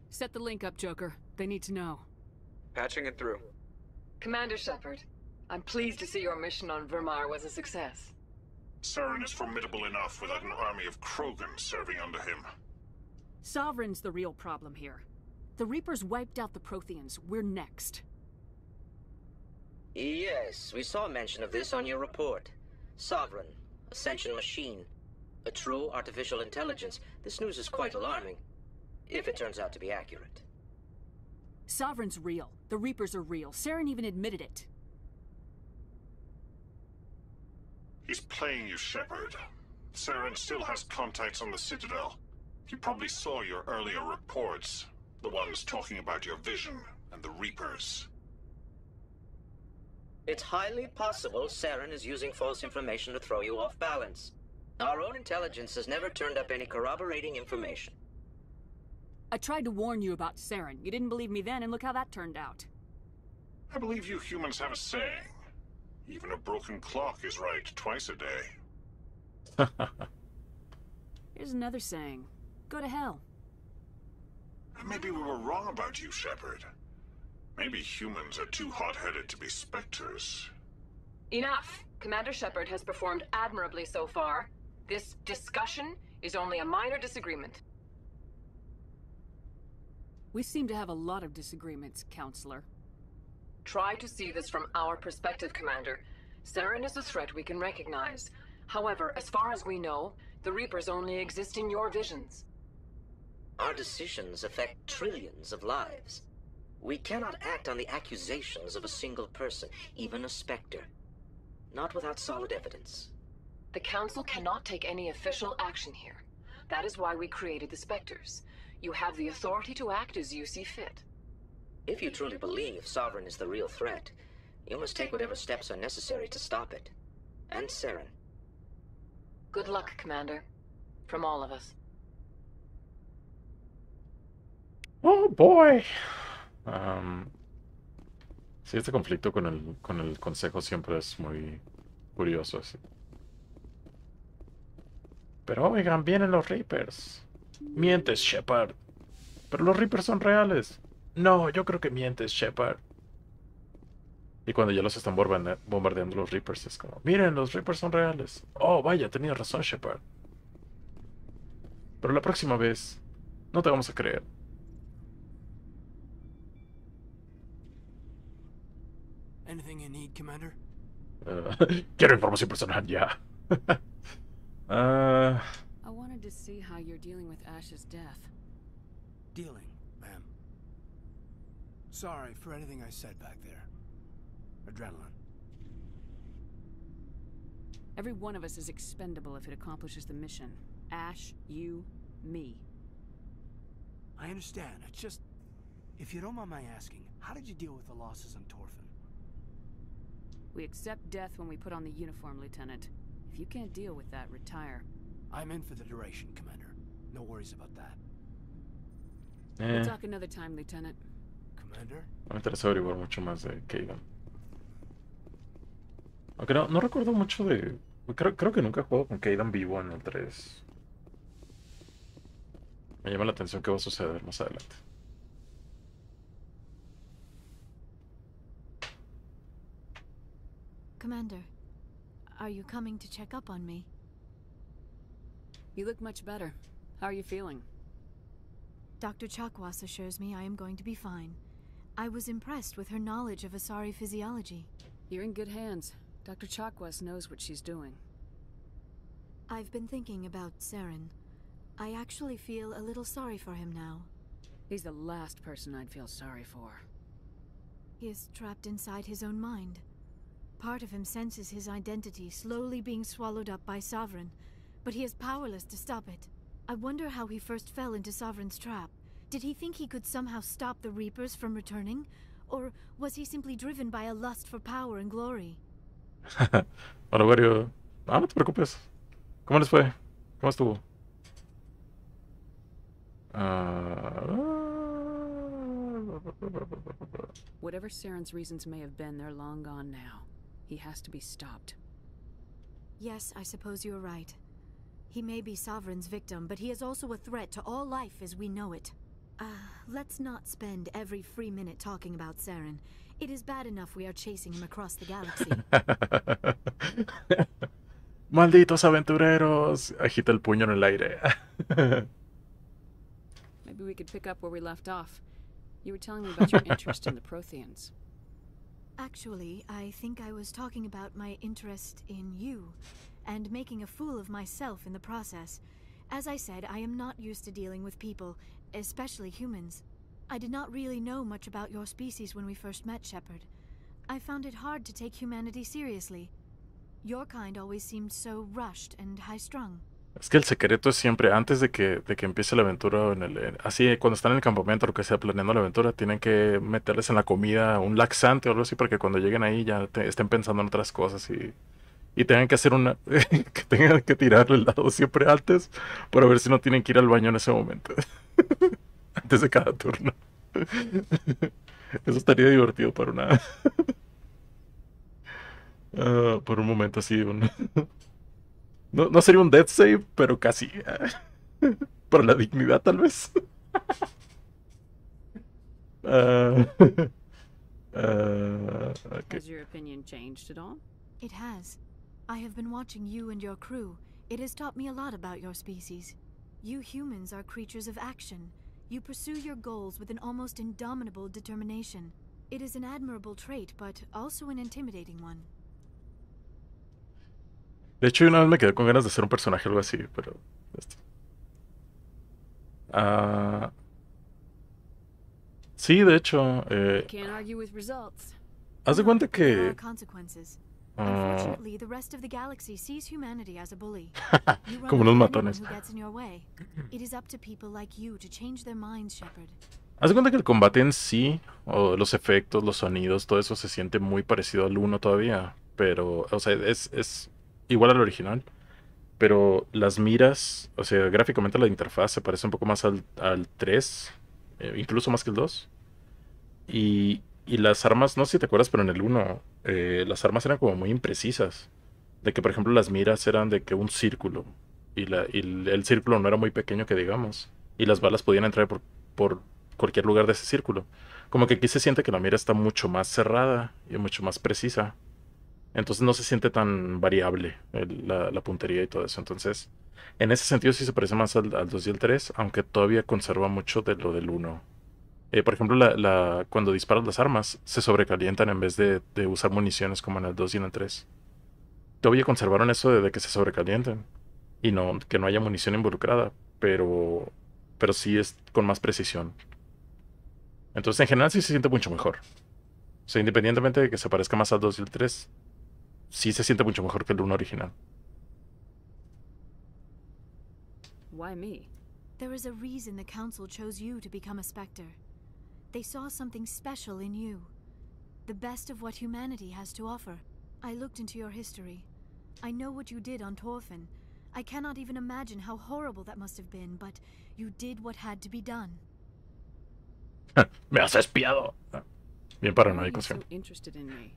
Set the link up, Joker. They need to know. Patching it through. Commander Shepard, I'm pleased to see your mission on Vermar was a success. Saren is formidable enough without an army of Krogan serving under him. Sovereign's the real problem here. The Reapers wiped out the Protheans. We're next. Yes, we saw mention of this on your report. Sovereign, Ascension machine, a true artificial intelligence. This news is quite alarming, if it turns out to be accurate. Sovereign's real. The Reapers are real. Saren even admitted it. He's playing you, Shepard. Saren still has contacts on the Citadel. He probably saw your earlier reports. The ones talking about your vision and the Reapers. It's highly possible Saren is using false information to throw you off balance. Our own intelligence has never turned up any corroborating information. I tried to warn you about Saren. You didn't believe me then, and look how that turned out. I believe you humans have a saying. Even a broken clock is right twice a day. Here's another saying. Go to hell. Maybe we were wrong about you, Shepard. Maybe humans are too hot-headed to be Spectres. Enough! Commander Shepard has performed admirably so far. This discussion is only a minor disagreement. We seem to have a lot of disagreements, Counselor. Try to see this from our perspective, Commander. Saren is a threat we can recognize. However, as far as we know, the Reapers only exist in your visions. Our decisions affect trillions of lives. We cannot act on the accusations of a single person, even a Spectre. Not without solid evidence. The Council cannot take any official action here. That is why we created the Spectres. You have the authority to act as you see fit. If you truly believe Sovereign is the real threat, you must take whatever steps are necessary to stop it. And Saren. Good luck, Commander. From all of us. Oh boy. Sí, este conflicto con el consejo siempre es muy curioso así. Pero oigan, vienen los Reapers. Mientes, Shepard. Pero los Reapers son reales. No, yo creo que mientes, Shepard. Y cuando ya los están bombardeando los Reapers es como, miren, los Reapers son reales. Oh, vaya, tenías razón, Shepard. Pero la próxima vez no te vamos a creer. Anything you need, Commander? Quiero información personal ya. I wanted to see how you're dealing with Ash's death. Dealing, ma'am. Sorry for anything I said back there. Adrenaline. Every one of us is expendable if it accomplishes the mission. Ash, you, me. I understand. It's just... If you don't mind my asking, how did you deal with the losses on Torfin? We accept death when we put on the uniform, Lieutenant. If you can't deal with that, retire. I'm in for the duration, Commander. No worries about that. We'll talk another time, Lieutenant. Commander? No me interesa averiguar mucho más de Kaidan. Aunque no recuerdo mucho de... Creo que nunca he jugado con Kaidan vivo en el 3. Me llama la atención qué va a suceder más adelante. Commander, are you coming to check up on me? You look much better. How are you feeling? Dr. Chakwas assures me I am going to be fine. I was impressed with her knowledge of Asari physiology. You're in good hands. Dr. Chakwas knows what she's doing. I've been thinking about Saren. I actually feel a little sorry for him now. He's the last person I'd feel sorry for. He is trapped inside his own mind. Part of him senses his identity slowly being swallowed up by Sovereign, but he is powerless to stop it. I wonder how he first fell into Sovereign's trap. Did he think he could somehow stop the Reapers from returning? Or was he simply driven by a lust for power and glory? Hola, Wario. No te preocupes. ¿Cómo les fue? ¿Cómo estuvo? Whatever Saren's reasons may have been, they're long gone now. He has to be stopped. Yes, I suppose you're right. He may be Sovereign's victim, but he is also a threat to all life as we know it. Let's not spend every free minute talking about Saren. It is bad enough we are chasing him across the galaxy. Malditos aventureros. Agita el puño en el aire. Maybe we could pick up where we left off. You were telling me about your interest in the Protheans. Actually, I think I was talking about my interest in you, and making a fool of myself in the process. As I said, I am not used to dealing with people, especially humans. I did not really know much about your species when we first met, Shepard. I found it hard to take humanity seriously. Your kind always seemed so rushed and high-strung. Es que el secreto es siempre, antes de que empiece la aventura, así cuando están en el campamento, lo que sea, planeando la aventura, tienen que meterles en la comida un laxante o algo así para que cuando lleguen ahí ya estén pensando en otras cosas y tengan que hacer que tengan que tirarle el dado siempre antes para ver si no tienen que ir al baño en ese momento. Antes de cada turno. Eso estaría divertido para por un momento así, no sería un death save, pero casi. Para la dignidad, tal vez. Okay. Has your opinion changed at all? It has. I have been watching you and your crew. It has taught me a lot about your species. You humans are creatures of action. You pursue your goals with an almost indomitable determination. It is an admirable trait, but also an intimidating one. De hecho, una vez me quedé con ganas de ser un personaje algo así, pero... sí, de hecho... Can't argue with results. haz de cuenta There que... are consequences. Unfortunately, the rest of the galaxy sees humanity as a bully. You run Como unos over anyone matones. who gets in your way. It is up to people like you to change their minds, Shepard. Haz de cuenta que el combate en sí, o los efectos, los sonidos, todo eso se siente muy parecido al uno todavía. Pero, o sea, es igual al original. Pero las miras, o sea, gráficamente la interfaz se parece un poco más al 3, incluso más que el 2. Y las armas, no sé si te acuerdas, pero en el uno las armas eran como muy imprecisas. De que, por ejemplo, las miras eran de que un círculo. Y el círculo no era muy pequeño que digamos. Y las balas podían entrar por cualquier lugar de ese círculo. Como que aquí se siente que la mira está mucho más cerrada y mucho más precisa. Entonces no se siente tan variable la puntería y todo eso. Entonces, en ese sentido sí se parece más al 2 y al 3, aunque todavía conserva mucho de lo del uno. Por ejemplo, cuando disparas las armas, se sobrecalientan en vez de usar municiones como en el 2 y en el 3. Todavía conservaron eso de que se sobrecalienten y no, que no haya munición involucrada, pero sí es con más precisión. Entonces, en general sí se siente mucho mejor. O sea, independientemente de que se parezca más al 2 y al 3, sí se siente mucho mejor que el uno original. Why me? There is a reason the Council chose you to become a Spectre. They saw something special in you. The best of what humanity has to offer. I looked into your history. I know what you did on Torfin. I cannot even imagine how horrible that must have been, but you did what had to be done. Me has espiado. Bien Why are paranoico you so siempre. interested in me?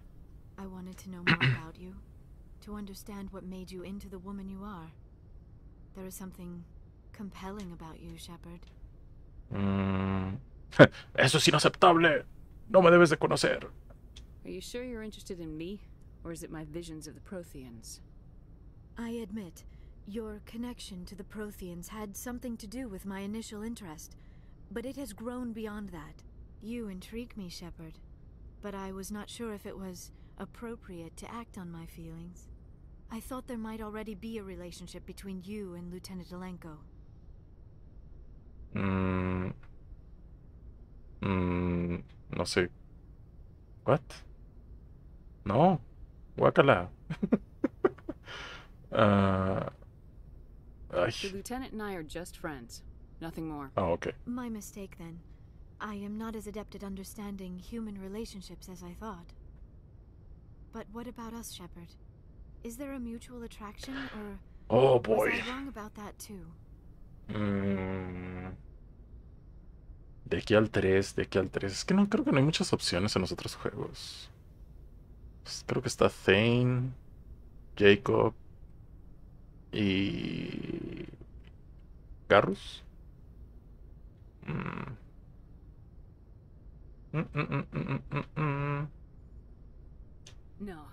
I wanted to know more about you. To understand what made you into the woman you are. There is something compelling about you, Shepard. Eso es inaceptable. No me debes de conocer. Are you sure you're interested in me? Or is it my visions of the Protheans? I admit, your connection to the Protheans had something to do with my initial interest, but it has grown beyond that. You intrigue me, Shepard, but I was not sure if it was appropriate to act on my feelings. I thought there might already be a relationship between you and Lieutenant Alenko. No sé. What? No. Guácala. Ay. The Lieutenant and I are just friends. Nothing more. Oh, okay. My mistake, then. I am not as adept at understanding human relationships as I thought. But what about us, Shepard? Is there a mutual attraction, or Oh, boy. was I wrong about that too? De aquí al 3, de aquí al 3. Es que no creo que no hay muchas opciones en los otros juegos. Pues creo que está Thane, Jacob y Garrus. No,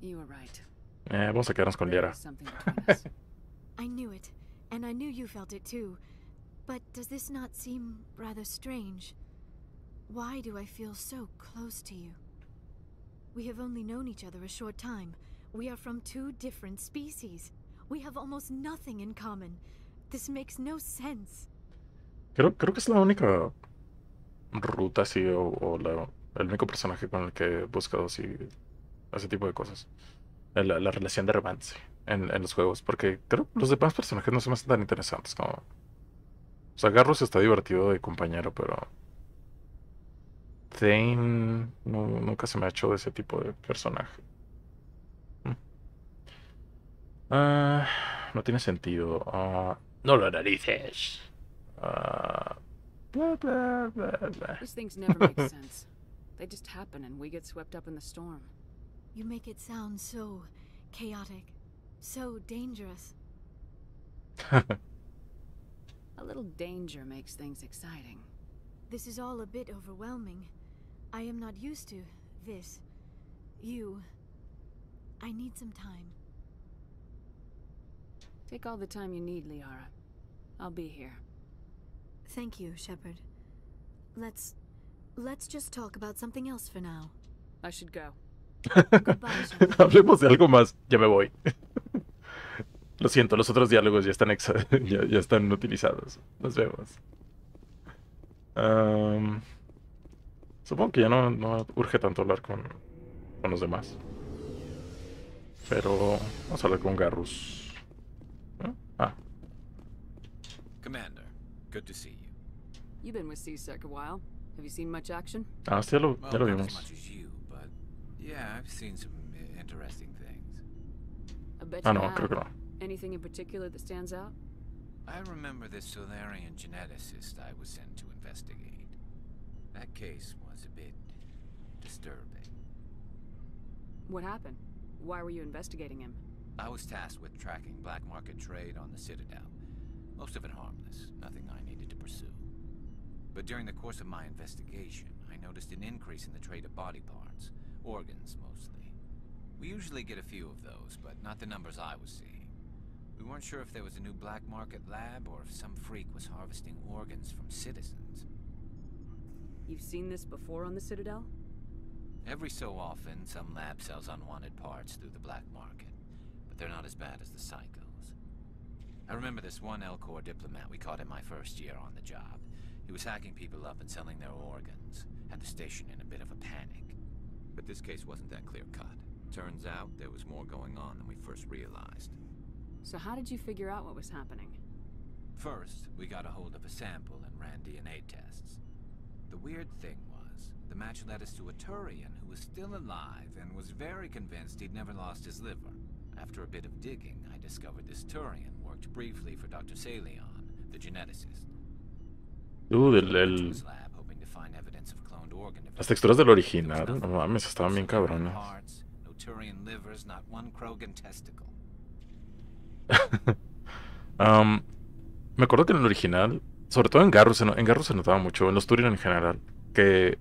you were right. Vamos a quedarnos con There Liara. is something between us. I knew it, and I knew you felt it too. But does this not seem rather strange? Why do I feel so close to you? We have only known each other a short time. We are from two different species. We have almost nothing in common. This makes no sense. Creo que es la única ruta así o el único personaje con el que he buscado así ese tipo de cosas. La relación de romance en los juegos. Porque creo que los demás personajes no se me hacen tan interesantes como... O sea, Garrus está divertido de compañero, pero... Thane nunca se me ha hecho de ese tipo de personaje. No tiene sentido. No lo analices. Blah, blah, blah, blah. These things never make sense. They just happen and we get swept up in the storm. You make it sound so chaotic, so dangerous. A little danger makes things exciting. This is all a bit overwhelming. I am not used to this. You. I need some time. Take all the time you need, Liara. I'll be here. Thank you, Shepard. Let's just talk about something else for now. I should go. Goodbye, Shepard. Hablemos de algo más. Ya me voy. Lo siento, los otros diálogos ya están, ya están utilizados. Nos vemos. Supongo que ya no urge tanto hablar con los demás. Pero vamos a hablar con Garrus. ¿Eh? Ah, Commander, good to see you. You've been with CSEC a while. Have you seen much action? sí, ya Well, lo not as vimos. much as you, but yeah, I've seen some interesting things. I bet Ah, you no, have. creo que no. Anything in particular that stands out? I remember this Solarian geneticist I was sent to investigate. That case was a bit disturbing. What happened? Why were you investigating him? I was tasked with tracking black market trade on the Citadel. Most of it harmless, nothing I needed to pursue. But during the course of my investigation, I noticed an increase in the trade of body parts, organs mostly. We usually get a few of those, but not the numbers I was seeing. We weren't sure if there was a new black market lab or if some freak was harvesting organs from citizens. You've seen this before on the Citadel? Every so often, some lab sells unwanted parts through the black market, but they're not as bad as the psychos. I remember this one Elcor diplomat we caught in my first year on the job. He was hacking people up and selling their organs, had the station in a bit of a panic. But this case wasn't that clear-cut. Turns out there was more going on than we first realized. So how did you figure out what was happening? First, we got a hold of a sample and ran DNA tests. The weird thing was, the match led us to a Turian who was still alive and was very convinced he'd never lost his liver. After a bit of digging, I discovered this Turian worked briefly for Dr. Salion, the geneticist. Las texturas del original, no mames, estaban bien cabronas. No Turian livers, not one Krogan testicle. Me acuerdo que en el original, sobre todo en Garrus se notaba mucho, en los Turian en general, que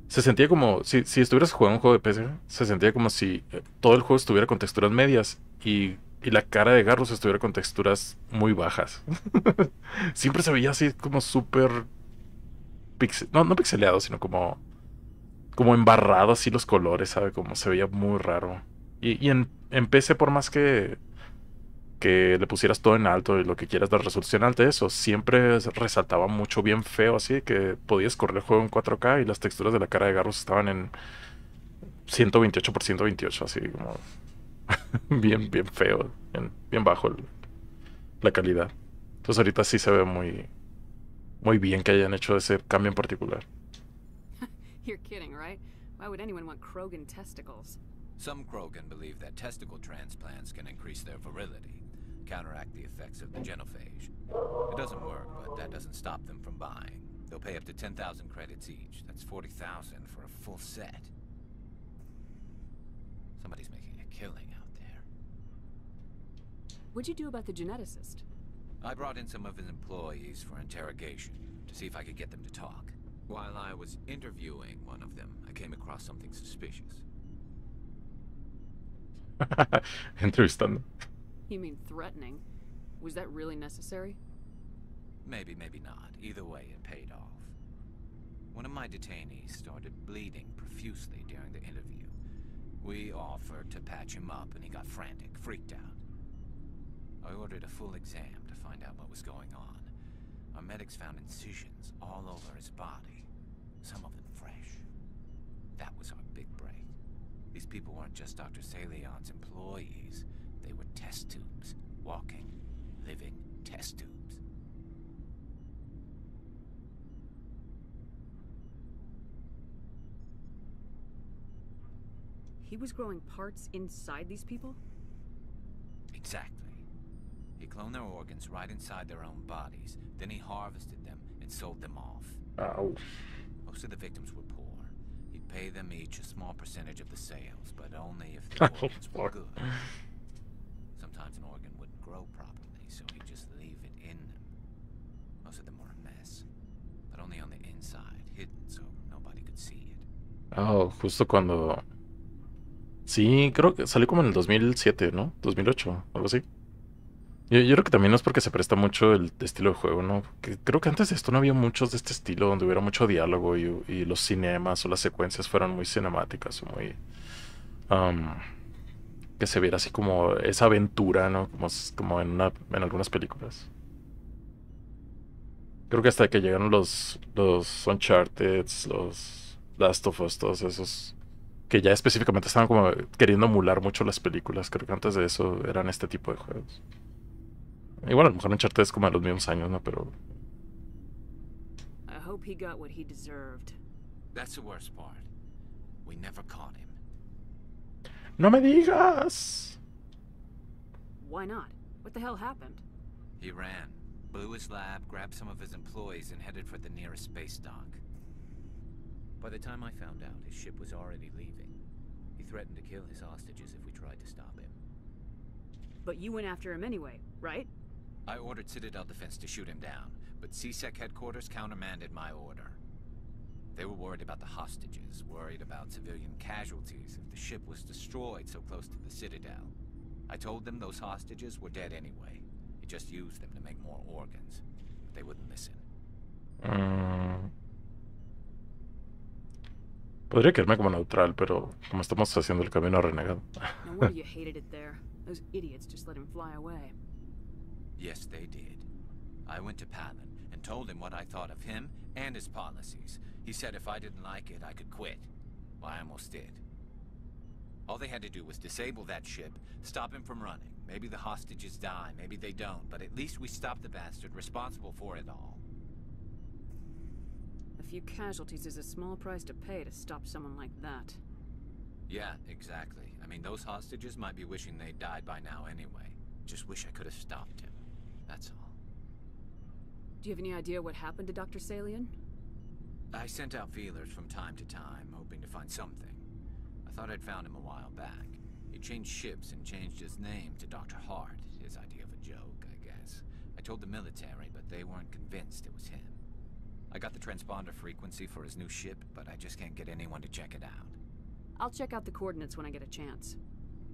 se sentía como, si estuvieras jugando un juego de PC, se sentía como si todo el juego estuviera con texturas medias y la cara de Garrus estuviera con texturas muy bajas. Siempre se veía así como súper no pixeleado, sino como embarrado así los colores, ¿sabe? Como se veía muy raro. Y en PC, por más que le pusieras todo en alto y lo que quieras de resolución alta, eso siempre resaltaba mucho, bien feo, así que podías correr el juego en 4K y las texturas de la cara de Garrus estaban en 128 por 128, así como bien feo, bien bajo la calidad. Entonces ahorita sí se ve muy bien que hayan hecho ese cambio en particular. You're kidding, right? Why would anyone want Krogan testicles? Some Krogan believe that testicle transplants can increase their virility, counteract the effects of the genophage. It doesn't work, but that doesn't stop them from buying. They'll pay up to 10,000 credits each. That's 40,000 for a full set. Somebody's making a killing out there. What'd you do about the geneticist? I brought in some of his employees for interrogation, to see if I could get them to talk. While I was interviewing one of them, I came across something suspicious. Entrevistando. You mean threatening? Was that really necessary? Maybe, maybe not. Either way, it paid off. One of my detainees started bleeding profusely during the interview. We offered to patch him up, and he got frantic, freaked out. I ordered a full exam to find out what was going on. Our medics found incisions all over his body, some of them fresh. That was our big break. These people weren't just Dr. Salion's employees. They were test tubes. Walking, living test tubes. He was growing parts inside these people? Exactly. He cloned their organs right inside their own bodies. Then he harvested them and sold them off. Ow. Most of the victims were poor. He'd pay them each a small percentage of the sales, but only if the organs were good. Sometimes an organ wouldn't grow properly, so he'd just leave it in them. Most of them were a mess, but only on the inside, hidden so nobody could see it. Oh, justo cuando... Sí, creo que salió como en el 2007, ¿no? 2008, algo así. Yo creo que también no es porque se presta mucho el estilo de juego, ¿no? Que creo que antes de esto no había muchos de este estilo donde hubiera mucho diálogo y los cinemas o las secuencias fueran muy cinemáticas o muy... que se viera así como esa aventura, ¿no? Como en algunas películas. Creo que hasta que llegaron los Uncharted, los Last of Us, todos esos que ya específicamente estaban como queriendo emular mucho las películas. Creo que antes de eso eran este tipo de juegos. Igual a lo mejor Uncharted es como de los mismos años, ¿no? Pero... I hope he got what he deserved. That's the worst part. We never caught him. ¡No me digas! Why not? What the hell happened? He ran, blew his lab, grabbed some of his employees, and headed for the nearest space dock. By the time I found out, his ship was already leaving. He threatened to kill his hostages if we tried to stop him. But you went after him anyway, right? I ordered Citadel Defense to shoot him down, but CSEC headquarters countermanded my order. They were worried about the hostages, worried about civilian casualties if the ship was destroyed so close to the Citadel. I told them those hostages were dead anyway. He just used them to make more organs. But they wouldn't listen. Podría quedarme como neutral, pero como estamos haciendo el camino renegado. No wonder you hated it there. Those idiots just let him fly away. Yes, they did. I went to Palin and told him what I thought of him and his policies. He said if I didn't like it, I could quit. Well, I almost did. All they had to do was disable that ship, stop him from running. Maybe the hostages die, maybe they don't, but at least we stopped the bastard responsible for it all. A few casualties is a small price to pay to stop someone like that. Yeah, exactly. I mean, those hostages might be wishing they'd died by now anyway. Just wish I could have stopped him. That's all. Do you have any idea what happened to Dr. Salian? I sent out feelers from time to time, hoping to find something. I thought I'd found him a while back. He changed ships and changed his name to Dr. Hart, his idea of a joke, I guess. I told the military, but they weren't convinced it was him. I got the transponder frequency for his new ship, but I just can't get anyone to check it out. I'll check out the coordinates when I get a chance.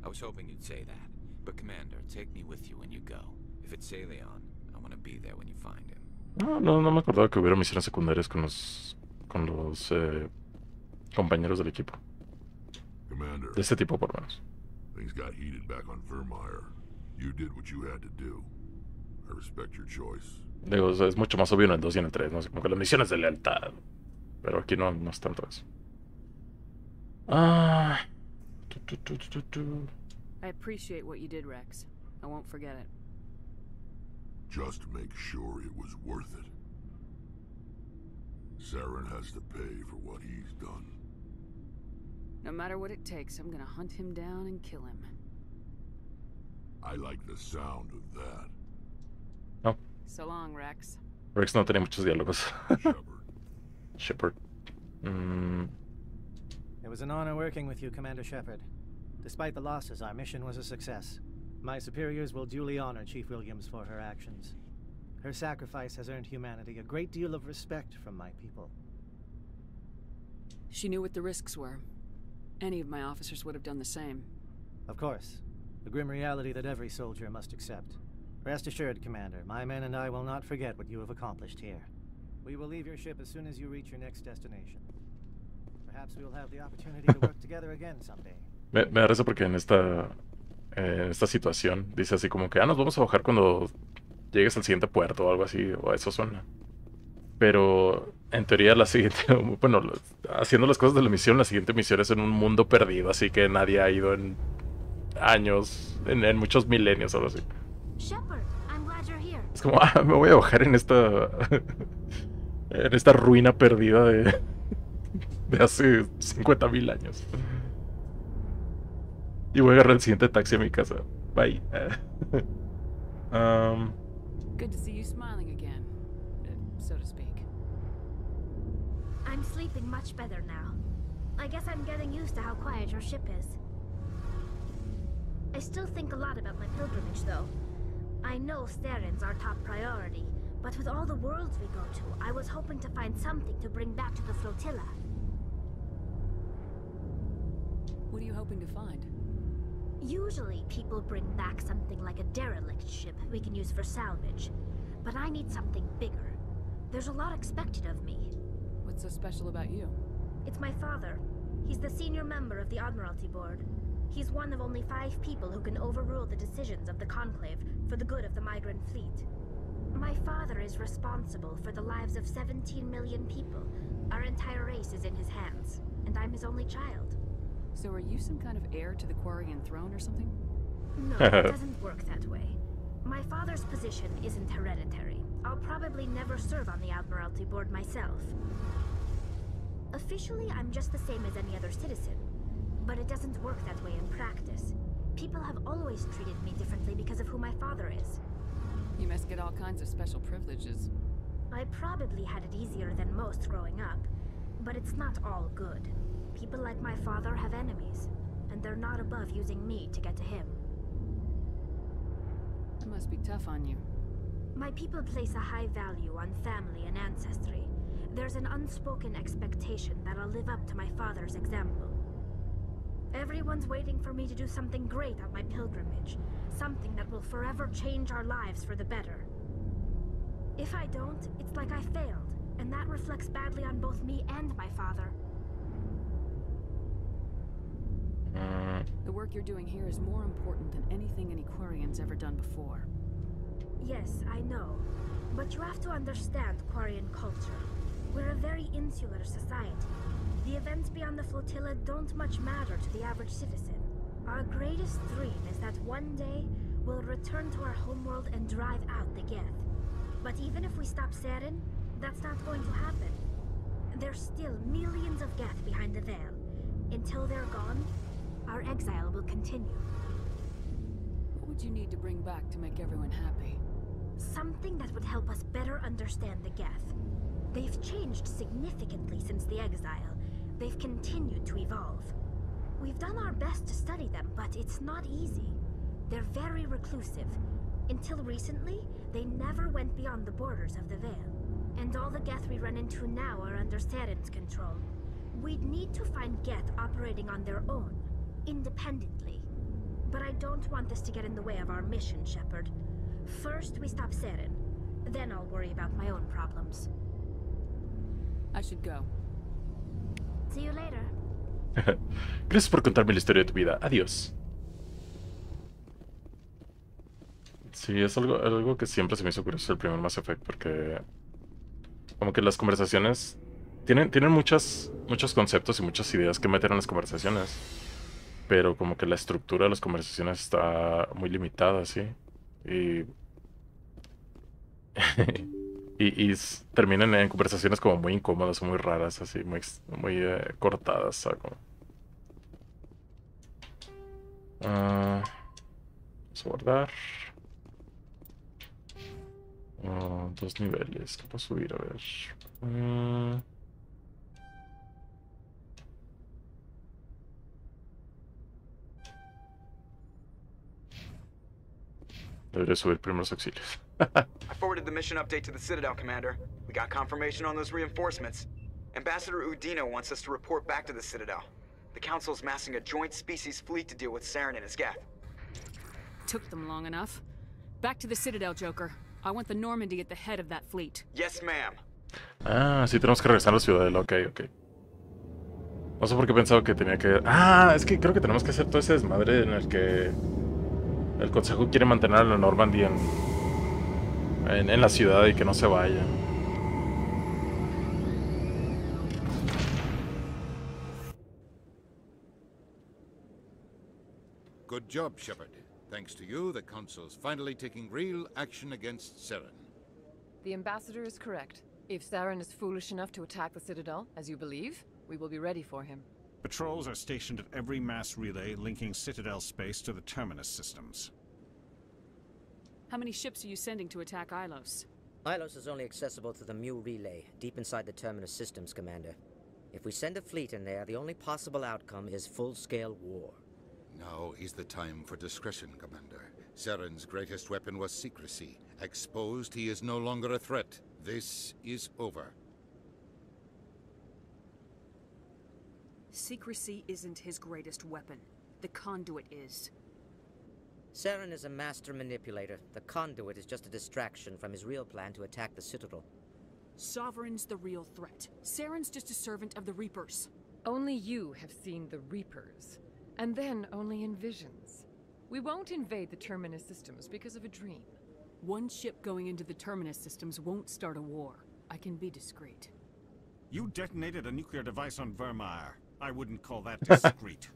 I was hoping you'd say that. But Commander, take me with you when you go. If it's Salion, I want to be there when you find him. No me acordaba que hubiera misiones secundarias con los compañeros del equipo. Commander. De este tipo, por lo menos. Things got heated back on Vermeer. You did what you had to do. I respect your choice. Digo, es mucho más obvio en el 2 y en el 3, ¿no? Como que las misiones de lealtad. Pero aquí no es tanto eso. I appreciate what you did, Rex. I won't forget it. Just make sure it was worth it. Saren has to pay for what he's done. No matter what it takes, I'm gonna hunt him down and kill him. I like the sound of that. No. So long, Rex. Rex no tenía muchos diálogos. Shepard. It was an honor working with you, Commander Shepard. Despite the losses, our mission was a success. My superiors will duly honor Chief Williams for her actions. Her sacrifice has earned humanity a great deal of respect from my people. She knew what the risks were. Any of my officers would have done the same. Of course. The grim reality that every soldier must accept. Rest assured, Commander, my men and I will not forget what you have accomplished here. We will leave your ship as soon as you reach your next destination. Perhaps we will have the opportunity to work together again someday. Me da risa porque en esta situación dice así como que nos vamos a bajar cuando llegues al siguiente puerto o algo así, o eso suena. Pero en teoría la siguiente, bueno, haciendo las cosas de la misión, la siguiente misión es en un mundo perdido, así que nadie ha ido en años, en muchos milenios o algo así. Shepard, I'm glad you're here. Es como, me voy a bajar en esta ruina perdida de hace 50,000 años. Y voy a agarrar el siguiente taxi a mi casa. Bye. Good to see you smiling again, so to speak. I'm sleeping much better now. I guess I'm getting used to how quiet your ship is. I still think a lot about my pilgrimage, though. I know Starin's our top priority, but with all the worlds we go to, I was hoping to find something to bring back to the flotilla. What are you hoping to find? Usually, people bring back something like a derelict ship we can use for salvage. But I need something bigger. There's a lot expected of me. What's so special about you? It's my father. He's the senior member of the Admiralty Board. He's one of only 5 people who can overrule the decisions of the Conclave for the good of the migrant fleet. My father is responsible for the lives of 17 million people. Our entire race is in his hands, and I'm his only child. So are you some kind of heir to the Quarian throne or something? No, it doesn't work that way. My father's position isn't hereditary. I'll probably never serve on the Admiralty Board myself. Officially, I'm just the same as any other citizen. But it doesn't work that way in practice. People have always treated me differently because of who my father is. You must get all kinds of special privileges. I probably had it easier than most growing up, but it's not all good. People like my father have enemies, and they're not above using me to get to him. It must be tough on you. My people place a high value on family and ancestry. There's an unspoken expectation that I'll live up to my father's example. Everyone's waiting for me to do something great on my pilgrimage, something that will forever change our lives for the better. If I don't, it's like I failed, and that reflects badly on both me and my father. The work you're doing here is more important than anything any Quarian's ever done before. Yes, I know. But you have to understand Quarian culture. We're a very insular society. The events beyond the flotilla don't much matter to the average citizen. Our greatest dream is that one day we'll return to our homeworld and drive out the Geth. But even if we stop Saren, that's not going to happen. There's still millions of Geth behind the veil. Until they're gone, our exile will continue. What would you need to bring back to make everyone happy? Something that would help us better understand the Geth. They've changed significantly since the exile. They've continued to evolve. We've done our best to study them, but it's not easy. They're very reclusive. Until recently, they never went beyond the borders of the Veil. And all the Geth we run into now are under Saren's control. We'd need to find Geth operating on their own, independently. But I don't want this to get in the way of our mission, Shepard. First, we stop Saren. Then I'll worry about my own problems. I should go. See you later. Gracias por contarme la historia de tu vida. Adiós. Sí, es algo que siempre se me hizo curioso el primer Mass Effect, porque como que las conversaciones tienen muchos conceptos y muchas ideas que meter en las conversaciones, pero como que la estructura de las conversaciones está muy limitada, ¿sí? Y terminan en conversaciones como muy incómodas o muy raras, así, muy cortadas, ¿sabes? Vamos a guardar. 2 niveles, ¿qué puedo subir? A ver. Debería subir primeros auxilios. I forwarded the mission update to the Citadel, Commander. We got confirmation on those reinforcements. Ambassador Udina wants us to report back to the Citadel. The Council's massing a joint species fleet to deal with Saren and his Geth. Took them long enough. Back to the Citadel, Joker. I want the Normandy at the head of that fleet. Yes, ma'am. Ah, sí, tenemos que regresar a la ciudadela. Ok. No sé por qué pensaba que tenía que... Ah, es que creo que tenemos que hacer todo ese desmadre en el que el Consejo quiere mantener a la Normandy en la ciudad y que no se vaya. Good job, Shepard. Thanks to you, the Council's finally taking real action against Saren. The Ambassador is correct. If Saren is foolish enough to attack the Citadel, as you believe, we will be ready for him. Patrols are stationed at every mass relay linking Citadel space to the Terminus systems. How many ships are you sending to attack Ilos? Ilos is only accessible to the Mu relay, deep inside the Terminus systems, Commander. If we send a fleet in there, the only possible outcome is full-scale war. Now is the time for discretion, Commander. Saren's greatest weapon was secrecy. Exposed, he is no longer a threat. This is over. Secrecy isn't his greatest weapon. The conduit is. Saren is a master manipulator. The conduit is just a distraction from his real plan to attack the Citadel. Sovereign's the real threat. Saren's just a servant of the Reapers. Only you have seen the Reapers. And then only in visions. We won't invade the Terminus systems because of a dream. One ship going into the Terminus systems won't start a war. I can be discreet. You detonated a nuclear device on Vermeer. I wouldn't call that discreet.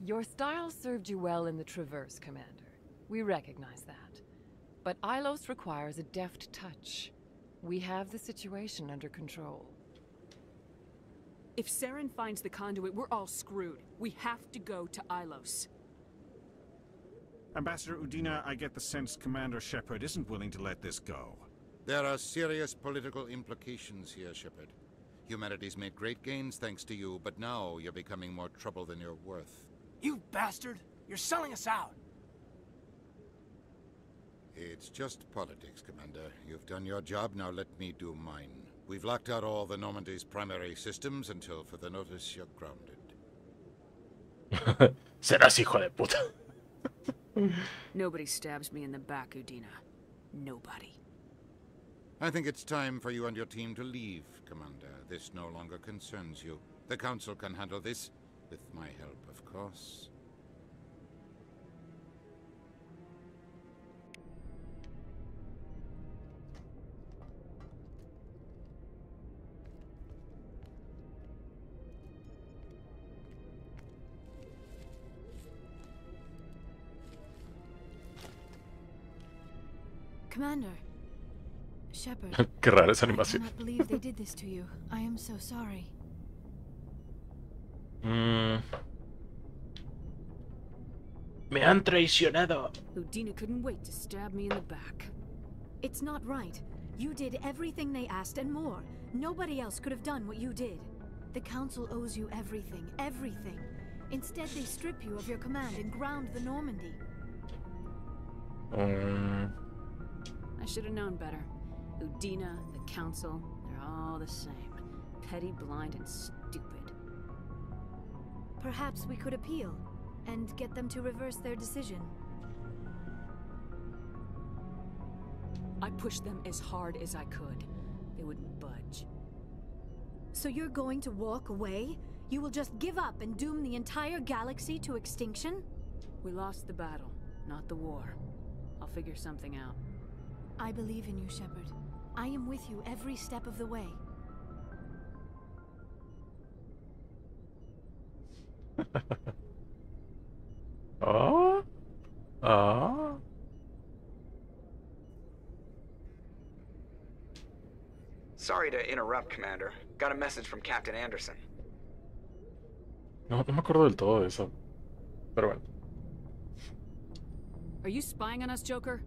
Your style served you well in the Traverse, Commander. We recognize that. But Ilos requires a deft touch. We have the situation under control. If Saren finds the conduit, we're all screwed. We have to go to Ilos. Ambassador Udina, I get the sense Commander Shepard isn't willing to let this go. There are serious political implications here, Shepard. Humanity's made great gains thanks to you, but now you're becoming more trouble than you're worth. You bastard! You're selling us out! It's just politics, Commander. You've done your job, now let me do mine. We've locked out all the Normandy's primary systems until further notice you're grounded. Serás hijo de puta. Nobody stabs me in the back, Udina. Nobody. I think it's time for you and your team to leave, Commander. This no longer concerns you. The Council can handle this, with my help, of course. Commander. Shepard. Qué rara esa I animación. cannot believe they did this to you. I am so sorry. Me han traicionado. Udina couldn't wait to stab me in the back. It's not right. You did everything they asked and more. Nobody else could have done what you did. The Council owes you everything, everything. Instead, they strip you of your command and ground the Normandy. I should have known better. Udina, the Council, they're all the same. Petty, blind, and stupid. Perhaps we could appeal and get them to reverse their decision. I pushed them as hard as I could. They wouldn't budge. So you're going to walk away? You will just give up and doom the entire galaxy to extinction? We lost the battle, not the war. I'll figure something out. I believe in you, Shepard. I am with you every step of the way. Oh? Oh? Sorry to interrupt, Commander. Got a message from Captain Anderson. No me acuerdo del todo de eso. Pero bueno. Are you spying on us, Joker?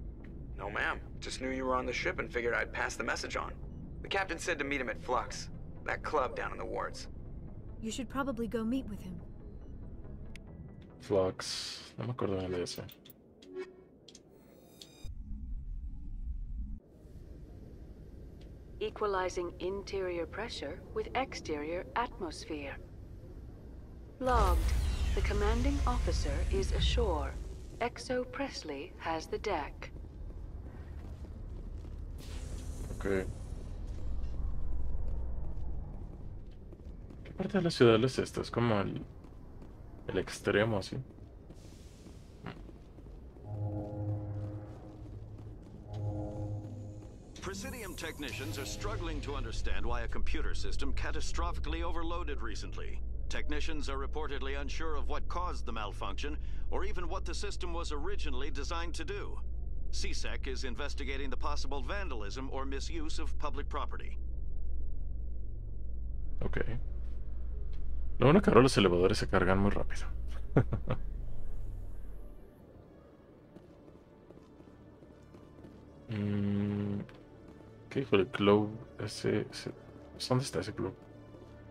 No, ma'am. Just knew you were on the ship and figured I'd pass the message on. The captain said to meet him at Flux, that club down in the wards. You should probably go meet with him. Flux. No me acuerdo de eso. Equalizing interior pressure with exterior atmosphere. Logged. The commanding officer is ashore. Exo Presley has the deck. Ok. ¿Qué parte de la ciudad es esta? Es como el extremo, así. Presidium technicians are struggling to understand why a computer system catastrophically overloaded recently. Technicians are reportedly unsure of what caused the malfunction, or even what the system was originally designed to do. CSEC is investigating the possible vandalism or misuse of public property. Ok. Lo bueno que ahora los elevadores se cargan muy rápido. ¿Qué dijo el club? ¿Dónde está ese club?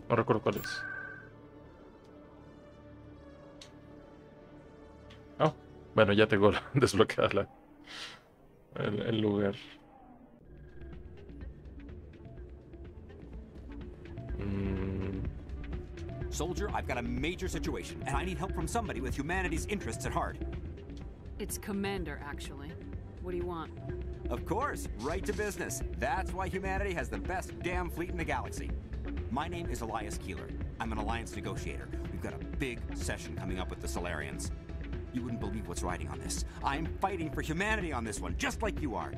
No recuerdo cuál es. Oh, bueno, ya tengo desbloqueada el lugar. Soldier, I've got a major situation, and I need help from somebody with humanity's interests at heart. It's Commander, actually. What do you want? Of course, right to business. That's why humanity has the best damn fleet in the galaxy. My name is Elias Keeler. I'm an alliance negotiator. We've got a big session coming up with the Solarians. You wouldn't believe what's riding on this. I'm fighting for humanity on this one, just like you are.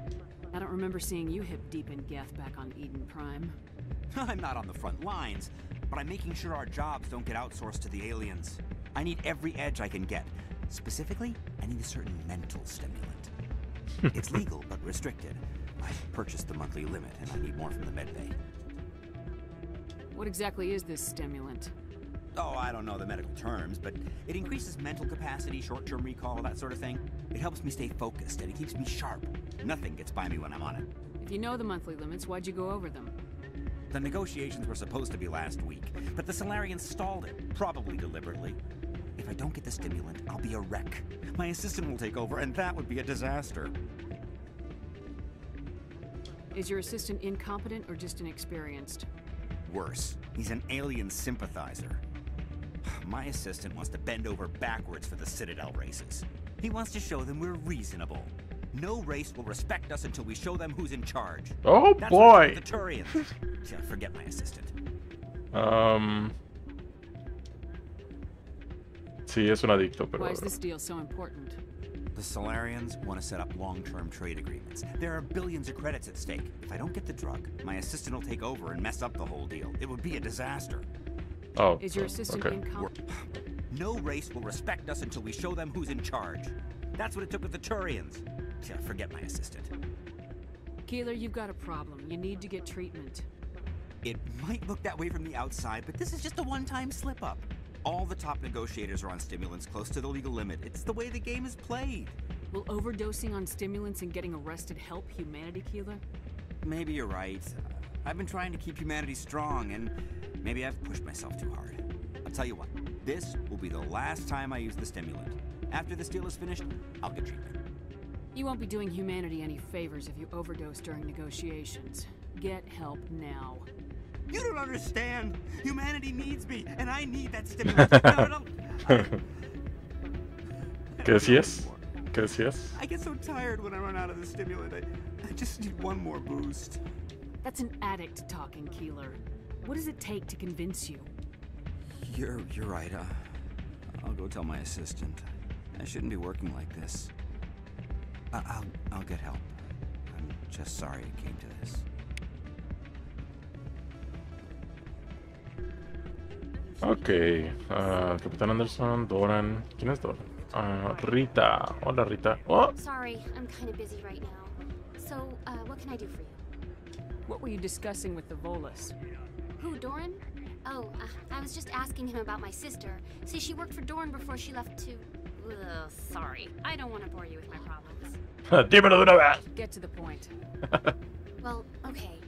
I don't remember seeing you hip deep in Geth back on Eden Prime. I'm not on the front lines, but I'm making sure our jobs don't get outsourced to the aliens. I need every edge I can get. Specifically, I need a certain mental stimulant. It's legal, but restricted. I've purchased the monthly limit, and I need more from the medbay. What exactly is this stimulant? Oh, I don't know the medical terms, but it increases mental capacity, short-term recall, that sort of thing. It helps me stay focused, and it keeps me sharp. Nothing gets by me when I'm on it. If you know the monthly limits, why'd you go over them? The negotiations were supposed to be last week, but the Solarians stalled it, probably deliberately. If I don't get the stimulant, I'll be a wreck. My assistant will take over, and that would be a disaster. Is your assistant incompetent or just inexperienced? Worse, he's an alien sympathizer. My assistant wants to bend over backwards for the Citadel races. He wants to show them we're reasonable. No race will respect us until we show them who's in charge. Oh That's boy! The Turians. Yeah, forget my assistant. Sí, es un adicto, pero... Why is this deal so important? The Solarians want to set up long-term trade agreements. There are billions of credits at stake. If I don't get the drug, my assistant will take over and mess up the whole deal. It would be a disaster. Oh, is your assistant incompetent? No race will respect us until we show them who's in charge. That's what it took with the Turians. Yeah, forget my assistant. Keeler, you've got a problem. You need to get treatment. It might look that way from the outside, but this is just a one-time slip-up. All the top negotiators are on stimulants close to the legal limit. It's the way the game is played. Will overdosing on stimulants and getting arrested help humanity, Keeler? Maybe you're right. I've been trying to keep humanity strong, and maybe I've pushed myself too hard. I'll tell you what, this will be the last time I use the stimulant. After this deal is finished, I'll get treatment. You won't be doing humanity any favors if you overdose during negotiations. Get help now. You don't understand. Humanity needs me, and I need that stimulant. ¿Qué decías? ¿Qué decías? I get so tired when I run out of the stimulant. I just need one more boost. That's an addict talking, Keeler. What does it take to convince you? You're right. I'll go tell my assistant. I shouldn't be working like this. I'll get help. I'm just sorry it came to this. Ok, Capitán Anderson, Doran. ¿Quién es Doran? Rita. Hola, Rita. Oh. Sorry, I'm kind of busy right now. So, what can I do for you? What were you discussing with the Volus? Who, Doran? Oh, I was just asking him about my sister. See, she worked for Doran before she left to... Ugh, sorry. I don't want to bore you with my problems. Dímelo de una vez. Get to the point. Well, okay.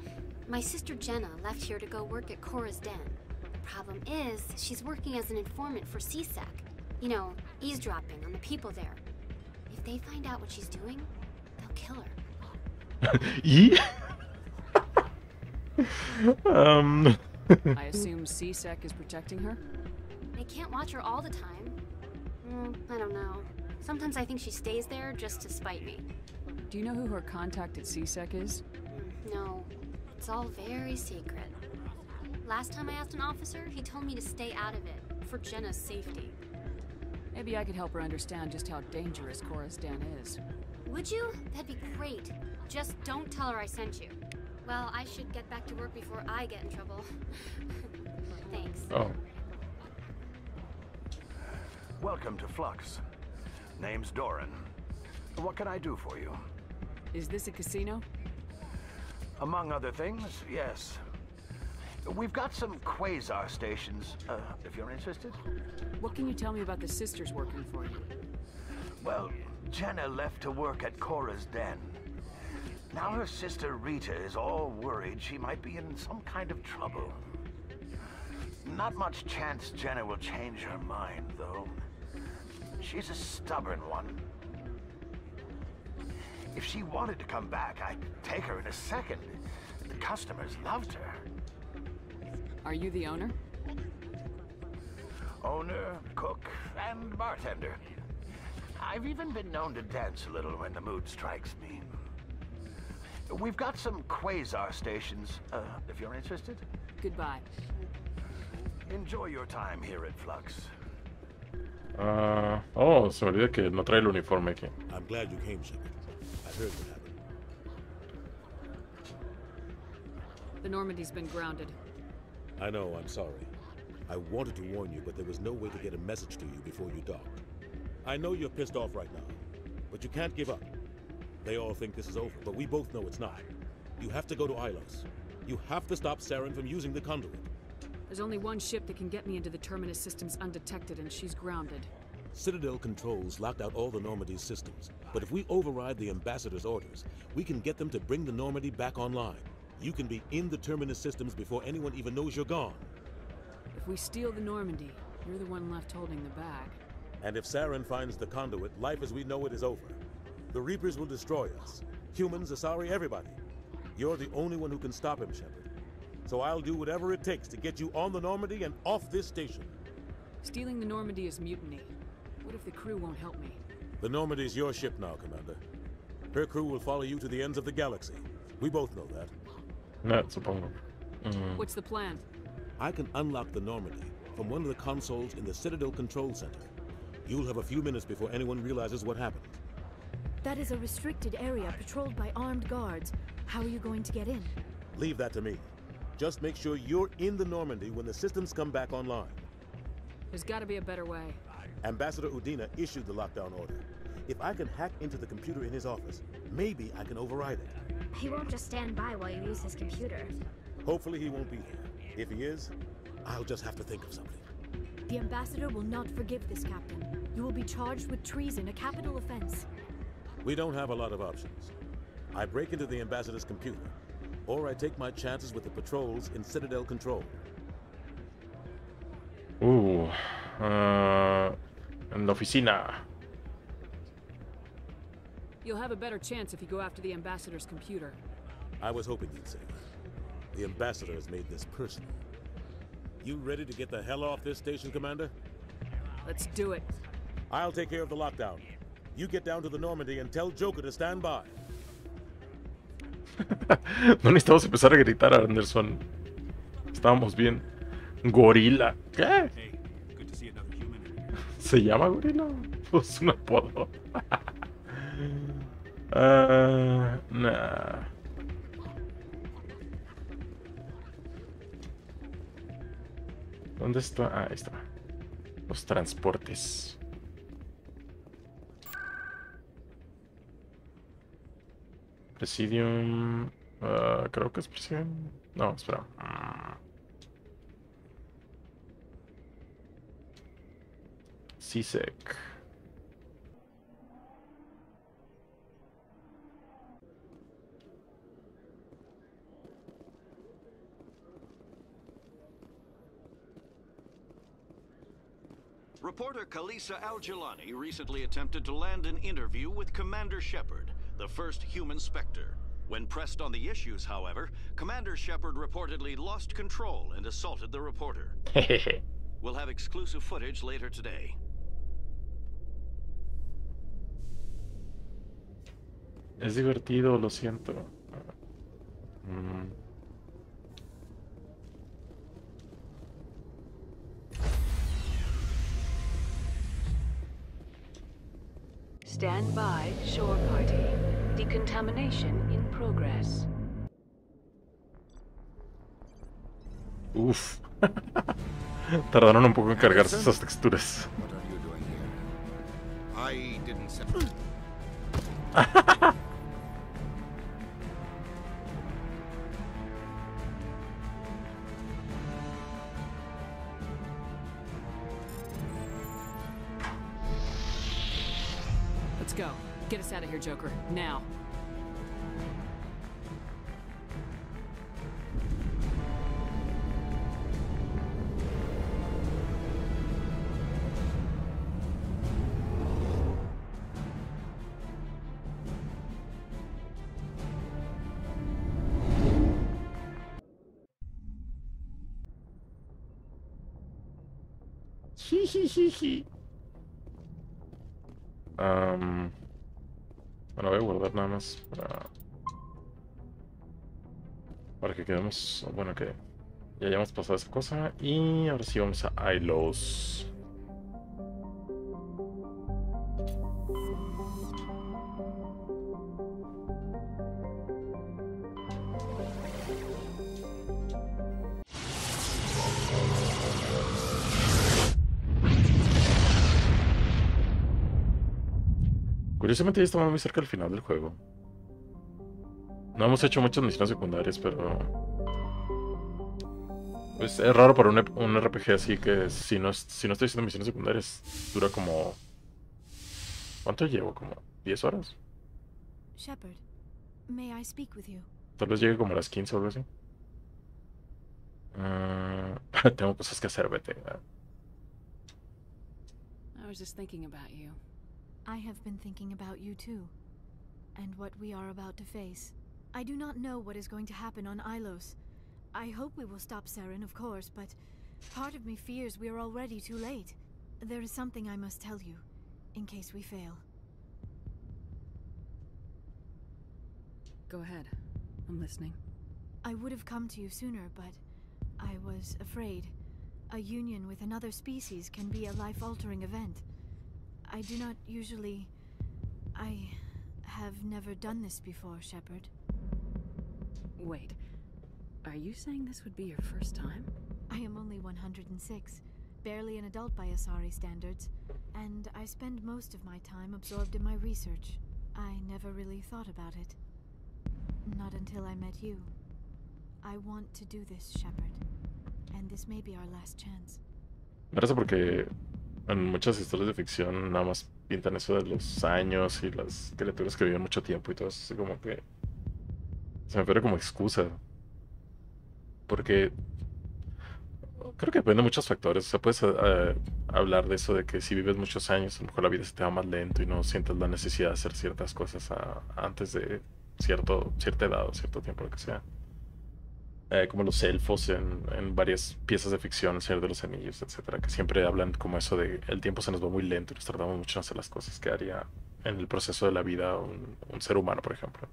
My sister Jenna left here to go work at Cora's Den. The problem is, she's working as an informant for CSEC. You know, eavesdropping on the people there. If they find out what she's doing, they'll kill her. I assume CSEC is protecting her? They can't watch her all the time. I don't know. Sometimes I think she stays there just to spite me. Do you know who her contact at CSEC is? No. It's all very secret. Last time I asked an officer, he told me to stay out of it, for Jenna's safety. Maybe I could help her understand just how dangerous Cora's Den is. Would you? That'd be great. Just don't tell her I sent you. Well, I should get back to work before I get in trouble. Thanks. Oh. Welcome to Flux. Name's Doran. What can I do for you? Is this a casino? Among other things, yes. We've got some quasar stations, if you're interested. What can you tell me about the sisters working for you? Well, Jenna left to work at Cora's Den. Now her sister Rita is all worried she might be in some kind of trouble. Not much chance Jenna will change her mind, though. She's a stubborn one. If she wanted to come back, I'd take her in a second. The customers loved her. Are you the owner? Owner, cook, and bartender. I've even been known to dance a little when the mood strikes me. We've got some quasar stations, if you're interested. Goodbye. Enjoy your time here at Flux. Oh, se me olvida que no trae el uniforme aquí. I'm glad you came, Shepard. I heard what happened. The Normandy's been grounded. I know, I'm sorry. I wanted to warn you, but there was no way to get a message to you before you docked. I know you're pissed off right now, but you can't give up. They all think this is over, but we both know it's not. You have to go to Ilos. You have to stop Saren from using the conduit. There's only one ship that can get me into the Terminus systems undetected, and she's grounded. Citadel controls locked out all the Normandy's systems, but if we override the Ambassador's orders, we can get them to bring the Normandy back online. You can be in the Terminus systems before anyone even knows you're gone. If we steal the Normandy, you're the one left holding the bag. And if Saren finds the conduit, life as we know it is over. The Reapers will destroy us. Humans, Asari, everybody. You're the only one who can stop him, Shepard. So I'll do whatever it takes to get you on the Normandy and off this station. Stealing the Normandy is mutiny. What if the crew won't help me? The Normandy's your ship now, Commander. Her crew will follow you to the ends of the galaxy. We both know that. No, supongo. What's the plan? I can unlock the Normandy from one of the consoles in the Citadel Control Center. You'll have a few minutes before anyone realizes what happened. That is a restricted area patrolled by armed guards. How are you going to get in? Leave that to me. Just make sure you're in the Normandy when the systems come back online. There's got to be a better way. Ambassador Udina issued the lockdown order. If I can hack into the computer in his office, maybe I can override it. He won't just stand by while you use his computer. Hopefully he won't be there. If he is, I'll just have to think of something. The Ambassador will not forgive this, Captain. You will be charged with treason, a capital offense. We don't have a lot of options. I break into the Ambassador's computer, or I take my chances with the patrols in Citadel Control. En la oficina. You'll have a better chance if you go after the Ambassador's computer. I was hoping you'd say that. The Ambassador has made this personal. You ready to get the hell off this station, Commander? Let's do it. I'll take care of the lockdown. You get down to the Normandy and tell Joker to stand by. No necesitamos empezar a gritar, Anderson. Estábamos bien. Gorila. ¿Qué? ¿Se llama Gorila? Pues un apodo. Nah. ¿Dónde está? Ah, ahí está. Los transportes. Presidium. Creo que es Presidium. No, espera. CSEC. Reporter Kalisa Al-Jilani recently attempted to land an interview with Commander Shepard, the first human Spectre. When pressed on the issues, however, Commander Shepard reportedly lost control and assaulted the reporter. We'll have exclusive footage later today. Es divertido, lo siento. Stand by, shore party. Decontamination in progress. Uf. Tardaron un poco en cargarse esas texturas. What are you doing here? I didn't say... Let's go. Get us out of here, Joker. Now. Bueno, voy a guardar nada más para que quedemos, bueno, que ya hayamos pasado esa cosa. Y ahora sí vamos a Ilos. Curiosamente ya estamos muy cerca del final del juego. No hemos hecho muchas misiones secundarias, pero... Pues es raro para un RPG así que si no estoy haciendo misiones secundarias, dura como... ¿Cuánto llevo? ¿Como 10 horas? Shepard, may I speak with you? Tal vez llegue como a las 15 o algo así. Tengo cosas que hacer, vete. I was just thinking about you. I have been thinking about you too, and what we are about to face. I do not know what is going to happen on Ilos. I hope we will stop Saren, of course, but part of me fears we are already too late. There is something I must tell you, in case we fail. Go ahead. I'm listening. I would have come to you sooner, but I was afraid. A union with another species can be a life-altering event. I do not usually... I have never done this before, Shepard. Wait. Are you saying this would be your first time? I am only 106, barely an adult by Asari standards, and I spend most of my time absorbed in my research. I never really thought about it. Not until I met you. I want to do this, Shepard, and this may be our last chance. Me parece porque en muchas historias de ficción nada más pintan eso de los años y las criaturas que viven mucho tiempo y todo eso, así como que se me pone como excusa. Porque creo que depende de muchos factores. O sea, puedes hablar de eso de que si vives muchos años, a lo mejor la vida se te va más lento y no sientes la necesidad de hacer ciertas cosas antes de cierta edad o cierto tiempo, lo que sea. Como los elfos en varias piezas de ficción, El Señor de los Anillos, etcétera, que siempre hablan como eso de el tiempo se nos va muy lento y nos tardamos mucho en hacer las cosas que haría en el proceso de la vida un ser humano, por ejemplo.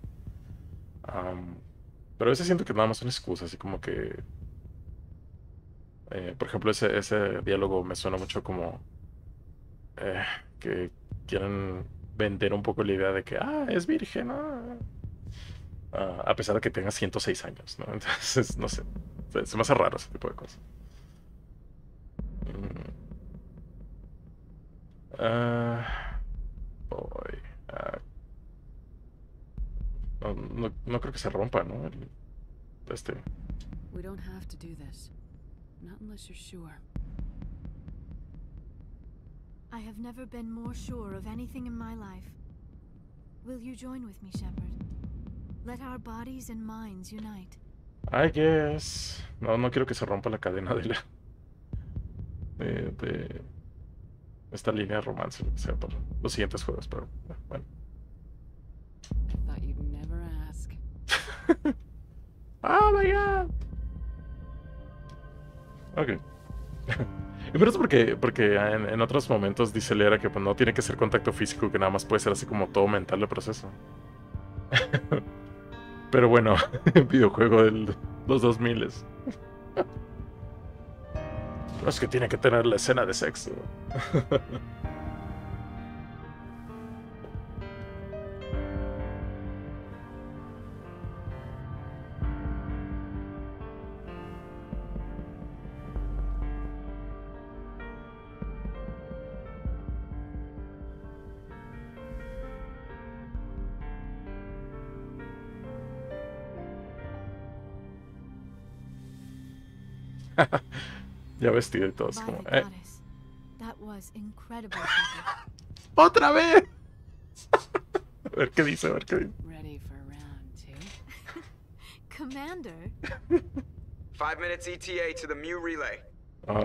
Pero a veces siento que nada más son excusas, así como que... por ejemplo, ese diálogo me suena mucho como... que quieren vender un poco la idea de que, es virgen, a pesar de que tenga 106 años, ¿no? Entonces, no sé. Se me hace raro ese tipo de cosas. No creo que se rompa, ¿no? We don't have to do this. Not unless you're sure. I have never been more sure of anything in my life. Will you join with me, Shepard? Let our bodies and minds unite. I guess. No quiero que se rompa la cadena de esta línea de romance, lo que sea, para los siguientes juegos, pero bueno. I thought you'd never ask. Oh my god. Ok. Pero es porque en otros momentos dice Lera que pues, no tiene que ser contacto físico, que nada más puede ser así como todo mental el proceso. Pero bueno, videojuego de los 2000. No es que tiene que tener la escena de sexo. Ya vestido y todo, es como, That was incredible. ¡Otra vez! A ver qué dice, Ready for round 2? Commander? 5 minutes ETA to the Mu relay.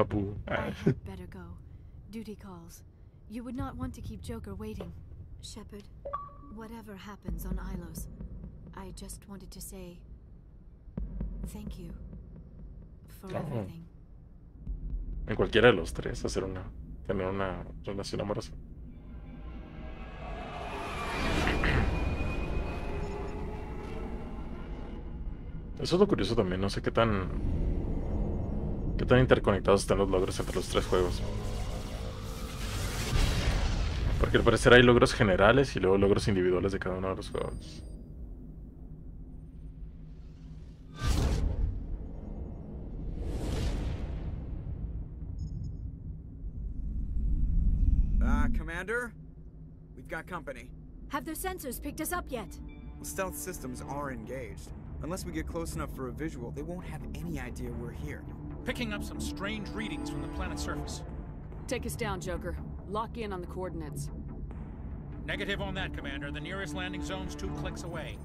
Boo. I had better go. Duty calls. You would not want to keep Joker waiting. Shepard, whatever happens on Ilos, I just wanted to say thank you for everything. En cualquiera de los tres, tener una relación amorosa. Eso es lo curioso también, no sé qué tan interconectados están los logros entre los tres juegos. Porque al parecer hay logros generales y luego logros individuales de cada uno de los juegos. Commander? We've got company. Have their sensors picked us up yet? Well, stealth systems are engaged. Unless we get close enough for a visual, they won't have any idea we're here. Picking up some strange readings from the planet's surface. Take us down, Joker. Lock in on the coordinates. Negative on that, Commander. The nearest landing zone's 2 clicks away.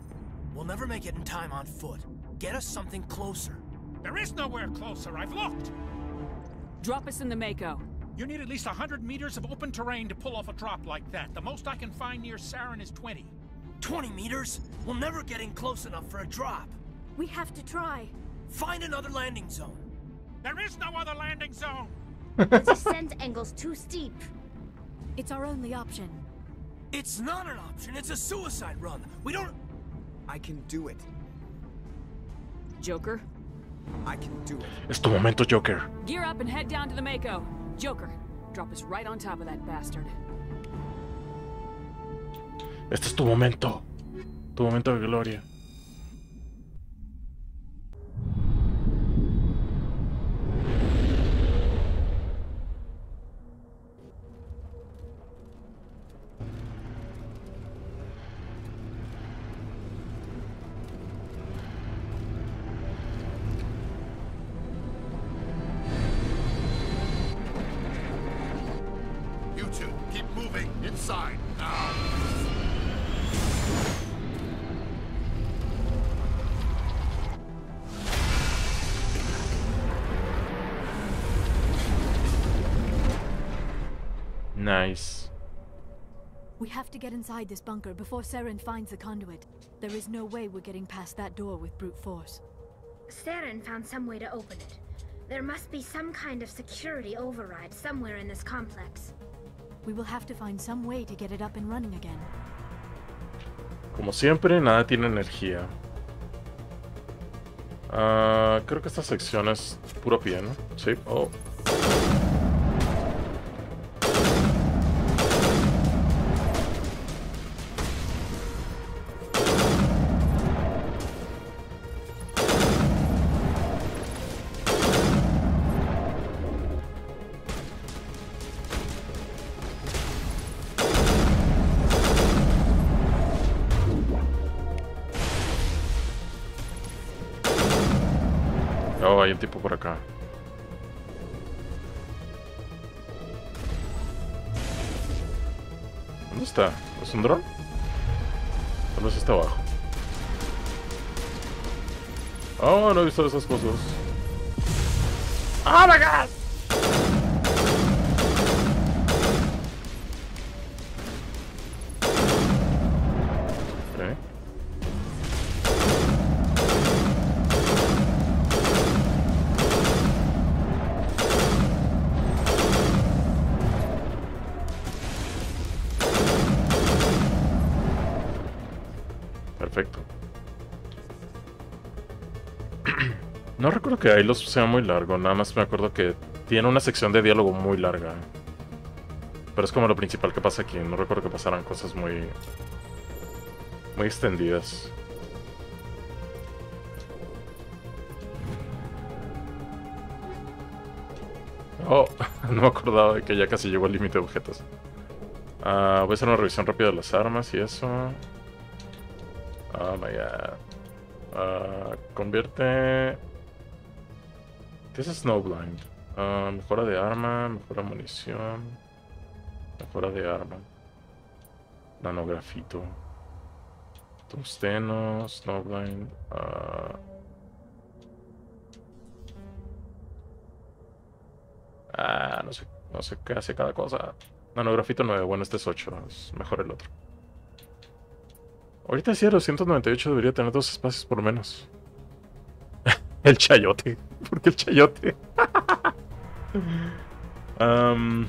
We'll never make it in time on foot. Get us something closer. There is nowhere closer. I've looked. Drop us in the Mako. You need at least 100 meters of open terrain to pull off a drop like that. The most I can find near Saren is 20. 20 meters? We'll never get in close enough for a drop. We have to try. Find another landing zone. There is no other landing zone. The descent angle's too steep. It's our only option. It's not an option. It's a suicide run. We don't... I can do it. Joker? I can do it. Es tu momento, Joker. Gear up and head down to the Mako. Joker, drop us right on top of that bastard. Este es tu momento. Tu momento de gloria. You two, keep moving. Inside, now. Nice. We have to get inside this bunker before Saren finds the conduit. There is no way we're getting past that door with brute force. Saren found some way to open it. There must be some kind of security override somewhere in this complex. We will have to find some way to get it up and running again. Como siempre, nada tiene energía. Creo que esta sección es puro pie, ¿no? Sí. Oh. Oh, hay un tipo por acá. ¿Dónde está? ¿Es un dron? Tal vez está abajo. Oh, no he visto esas cosas. ¡Oh, my God! Okay. Perfecto. No recuerdo que Ailos sea muy largo, nada más me acuerdo que tiene una sección de diálogo muy larga. Pero es como lo principal que pasa aquí, no recuerdo que pasaran cosas muy extendidas. Oh, no me acordaba de que ya casi llegó al límite de objetos. Voy a hacer una revisión rápida de las armas y eso. Oh my God. Convierte... ¿Qué es Snowblind? Mejora de arma, mejora de munición, mejora de arma, nanografito, tungsteno, Snowblind. No sé qué hace cada cosa. Nanografito 9, bueno, este es 8, es mejor el otro. Ahorita sí, 298 debería tener 2 espacios por lo menos. El chayote. ¿Por qué el chayote? Voy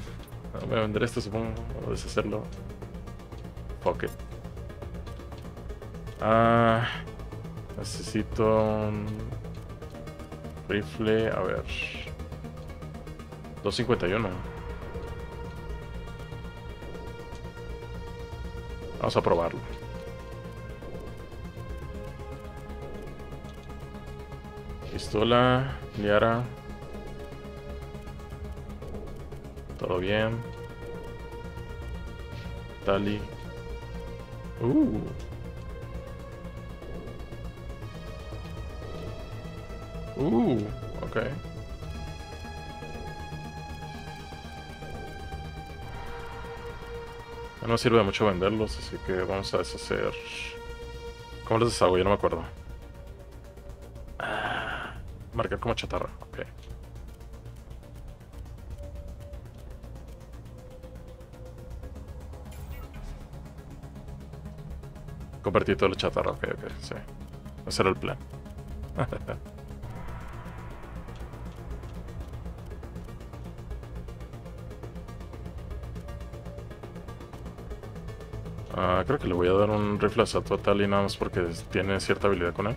a vender esto, supongo. O deshacerlo. Fuck it. Necesito un rifle. A ver. 251. Vamos a probarlo. Pistola, Liara. Todo bien. Tali. Ok. No sirve de mucho venderlos, así que vamos a deshacer. ¿Cómo los deshago? Yo no me acuerdo. Marcar como chatarra, ok. Convertir todo el chatarra, ok, sí. Ese era el plan. Creo que le voy a dar un rifle de asalto a Tali nada más porque tiene cierta habilidad con él.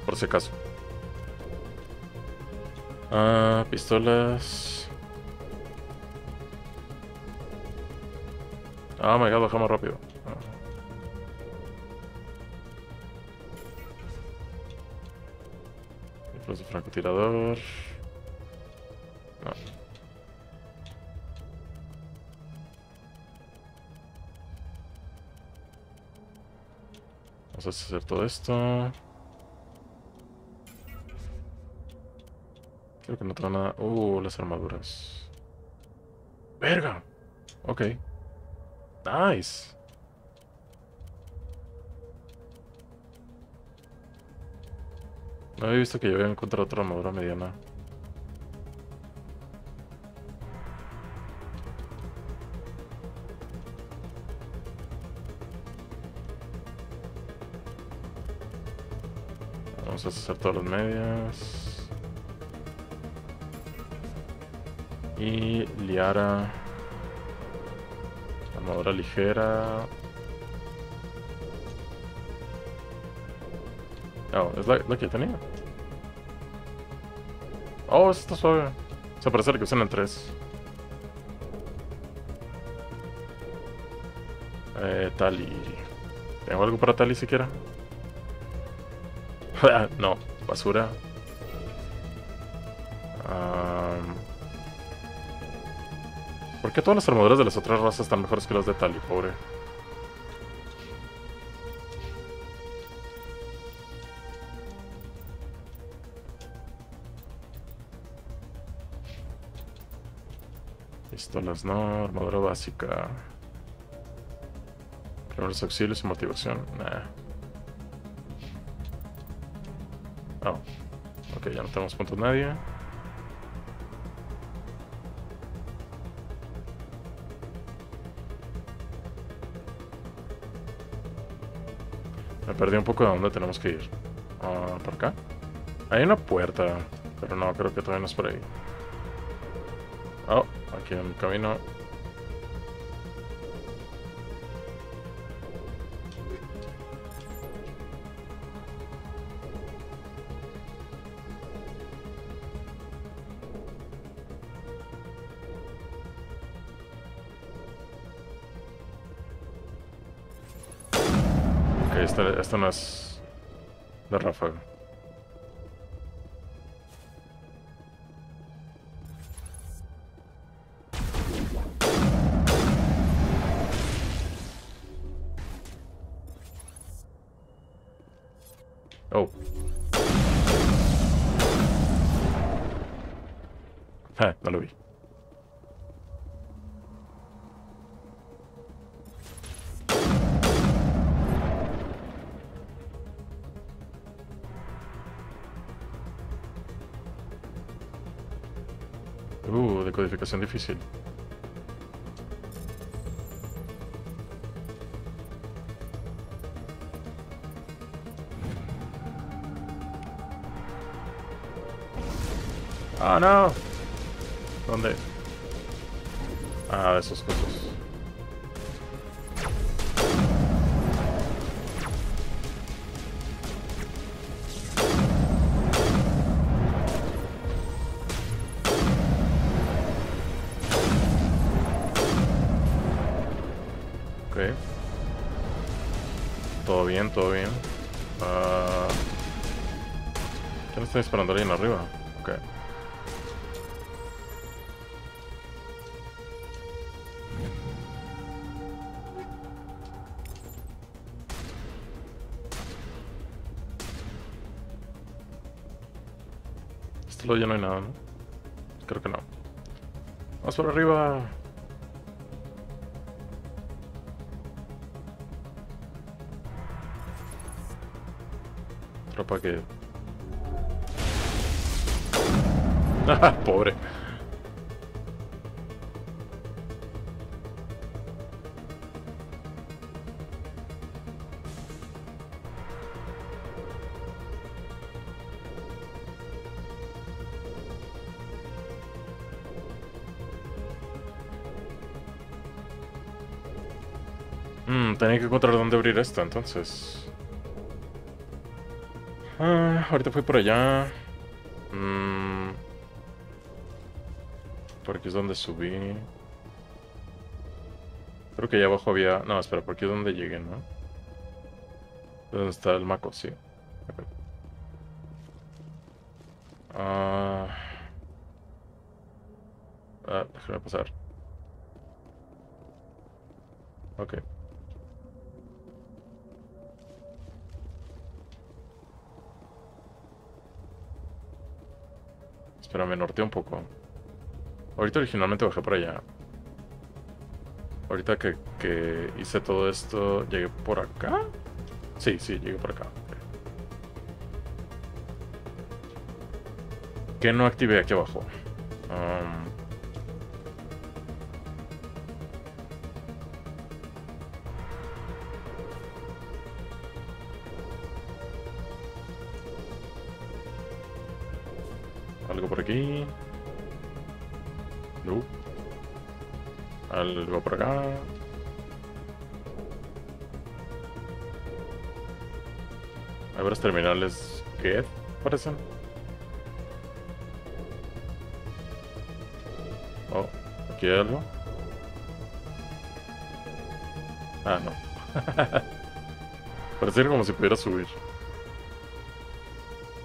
Por si acaso. Pistolas. Oh my god, baja más rápido. Rifles de francotirador. No. Vamos a hacer todo esto. Creo que no tengo nada. Las armaduras. ¡Verga! Ok. Nice. No había visto que yo había encontrado otra armadura mediana. Vamos a hacer todas las medias. Y Liara. Armadura ligera. Oh, es la que tenía. Oh, esta está suave. Se parece a la que usan en 3. Tali. ¿Tengo algo para Tali siquiera? No, basura. ¿Por qué todas las armaduras de las otras razas están mejores que las de Tali, pobre? Pistolas no, armadura básica. Primeros auxilios y motivación. Nah. Oh. Ok, ya no tenemos puntos nadie. Me perdí un poco de dónde tenemos que ir. ¿Por acá? Hay una puerta, pero no, creo que todavía no es por ahí. Oh, aquí en el camino. Ok, esta no es de ráfaga. Oh. No lo vi. Decodificación difícil. Ah, no. ¿Dónde? Esos cosas. Ok. Todo bien, todo bien. ¿Quién está disparando ahí en arriba? Ok. este lado ya no hay nada, ¿no? Creo que no. Vamos por arriba. Tropa que... Pobre. Tenía que encontrar dónde abrir esto, entonces. Ahorita fui por allá. Por aquí es donde subí. Creo que allá abajo había... No, espera, por aquí es donde llegué, ¿no? ¿Dónde está el maco? Sí. Okay. Déjame pasar. Ok. Espera, me norteé un poco. Ahorita originalmente bajé por allá. Ahorita que hice todo esto, ¿llegué por acá? Sí, llegué por acá. Okay. ¿Qué no activé aquí abajo? Algo por aquí. No. Algo por acá. Hay varios terminales que parecen. Oh, aquí hay algo. Ah, no. Parece como si pudiera subir.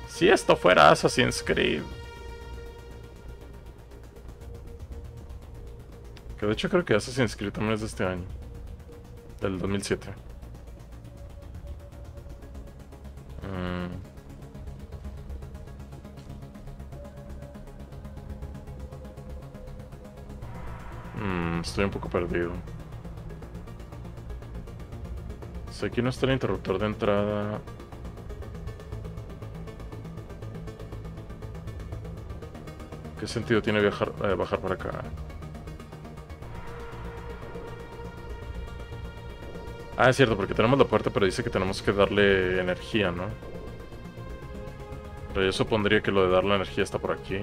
Si esto fuera Assassin's Creed. Que de hecho creo que Assassin's Creed también es de este año. Del 2007. Estoy un poco perdido. Si aquí no está el interruptor de entrada. ¿Qué sentido tiene bajar para acá? Ah, es cierto, porque tenemos la puerta, pero dice que tenemos que darle energía, ¿no? Pero yo supondría que lo de dar la energía está por aquí.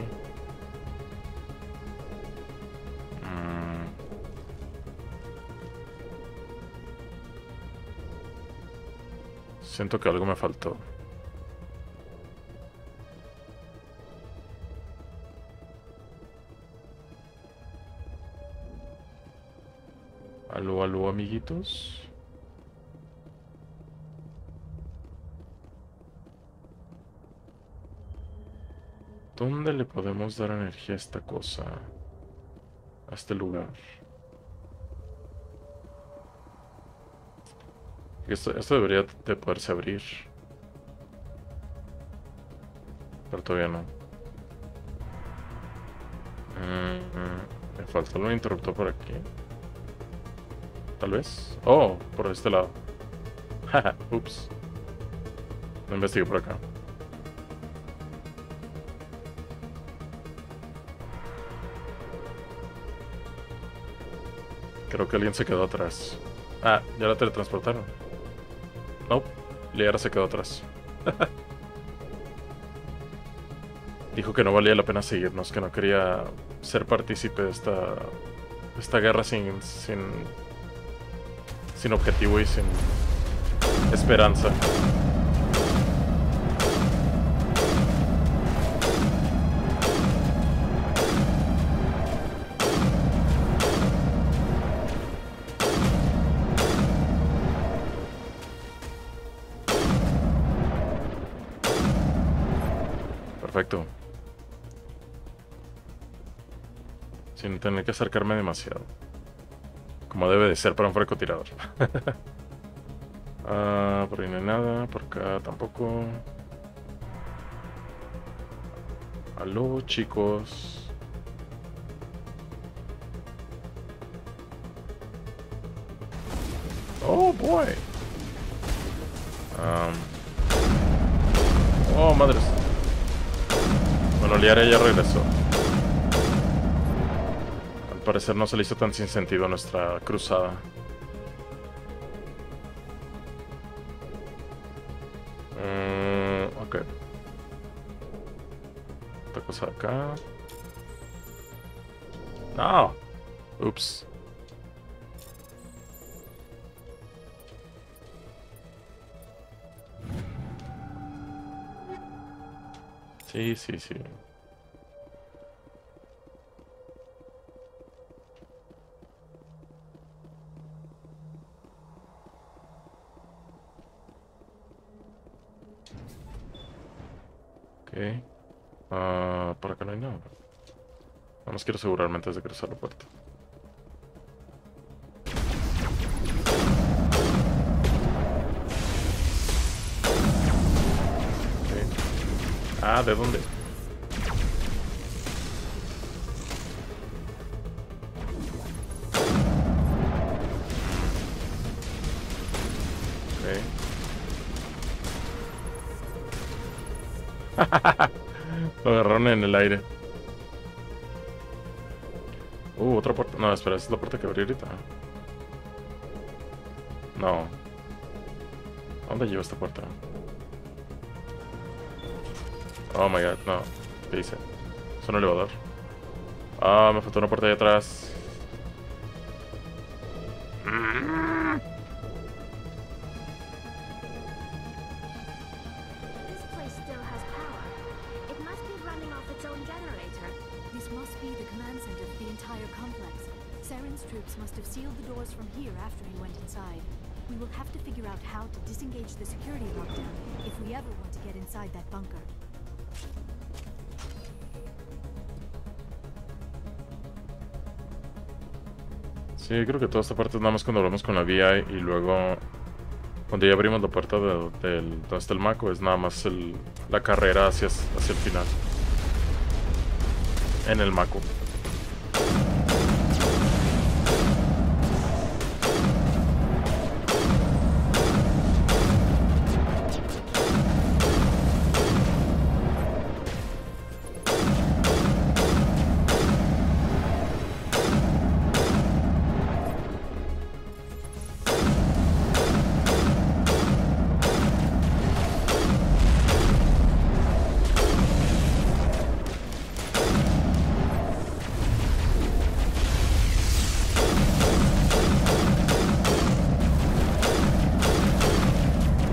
Siento que algo me faltó. Aló, aló, amiguitos. ¿Dónde le podemos dar energía a esta cosa? A este lugar. Esto debería de poderse abrir. Pero todavía no. Me falta un interruptor por aquí. Tal vez. Oh, por este lado. Haha, ups. No investigué por acá. Creo que alguien se quedó atrás. Ah, ya la teletransportaron. Nope, Liara se quedó atrás. Dijo que no valía la pena seguirnos, que no quería ser partícipe de esta guerra sin objetivo y sin esperanza. Perfecto. Sin tener que acercarme demasiado. Como debe de ser para un francotirador. Por ahí no hay nada. Por acá tampoco. Aló, chicos. Oh, boy. Oh, madres. Bueno, Liara ya regresó. Al parecer no se le hizo tan sin sentido nuestra cruzada. Ok. Esta cosa acá. No. Ups. Sí, sí, sí. Ok. Por acá no hay nada. Nada más quiero asegurarme antes de cruzar la puerta. Okay. Ah, ¿de dónde? Lo agarraron en el aire. Otra puerta. No, espera, ¿esa es la puerta que abrí ahorita? No. ¿A dónde lleva esta puerta? Oh my god, no. ¿Qué hice? Es un elevador. Ah, me faltó una puerta ahí atrás. This place still has power. It must be running off its own generator. This must be the command center for the entire complex. Saren's troops must have sealed the doors from here after he went inside. We will have to figure out how to disengage the security lockdown if we ever want to get inside that bunker. Sí, creo que toda esta parte es nada más cuando hablamos con la VI y luego cuando ya abrimos la puerta donde está el Mako es nada más la carrera hacia el final. En el Mako.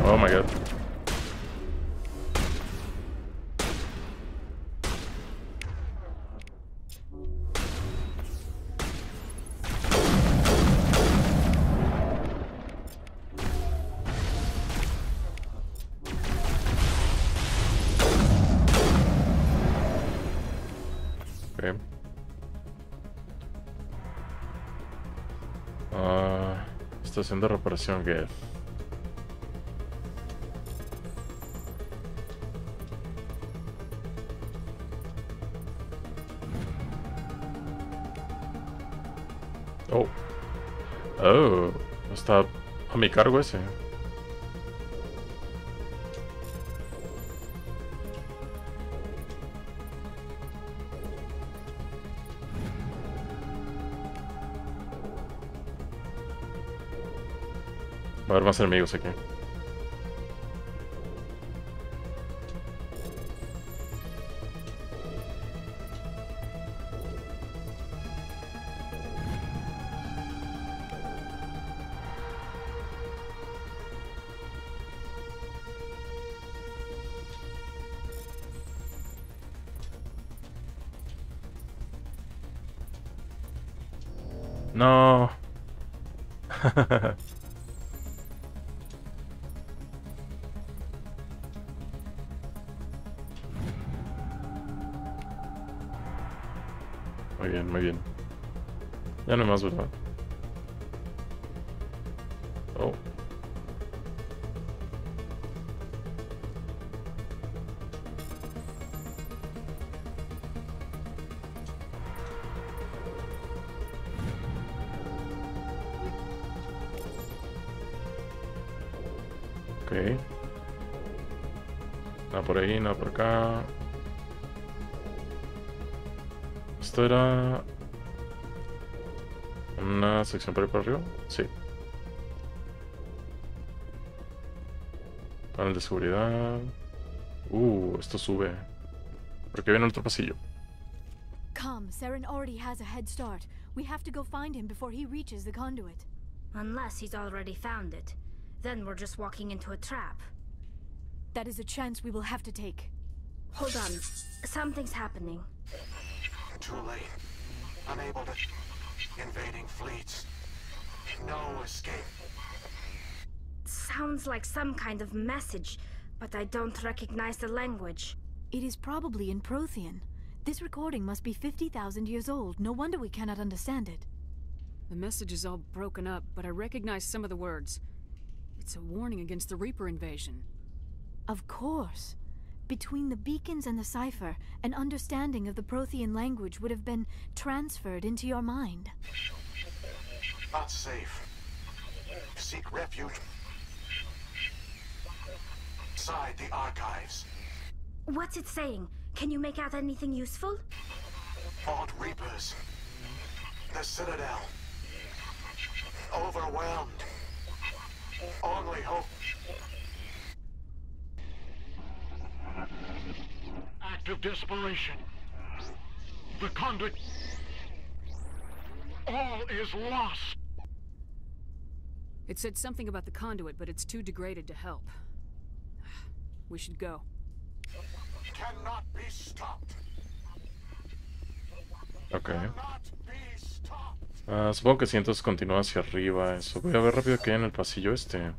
Oh my god. Okay. Estación de reparación que Oh, está a mi cargo ese. Va a haber más enemigos aquí. No. Muy bien, muy bien. Ya no hay más, ¿verdad? Oh. Ok. Nada por ahí, nada por acá. Esto era... una sección por ahí por arriba. Sí. Panel de seguridad. Esto sube. Porque viene otro pasillo. Come, Saren already has a head start. We have to go find him before he reaches the conduit. Unless he's already found it. Then we're just walking into a trap. That is a chance we will have to take. Hold on. Something's happening. Too late. Unable to... Invading fleets. No escape. Sounds like some kind of message, but I don't recognize the language. It is probably in Prothean. This recording must be 50,000 years old. No wonder we cannot understand it. The message is all broken up, but I recognize some of the words. It's a warning against the Reaper invasion. Of course. Between the beacons and the cipher, an understanding of the Prothean language would have been transferred into your mind. Not safe. Seek refuge inside the archives. What's it saying? Can you make out anything useful? Fought Reapers. The Citadel. Overwhelmed. Only hope. Act of desperation. The conduit. All is lost. It said something about the conduit, but it's too degraded to help. We should go. Cannot be stopped. Ok. Supongo que si entonces continúa hacia arriba eso. Voy a ver rápido qué hay en el pasillo este.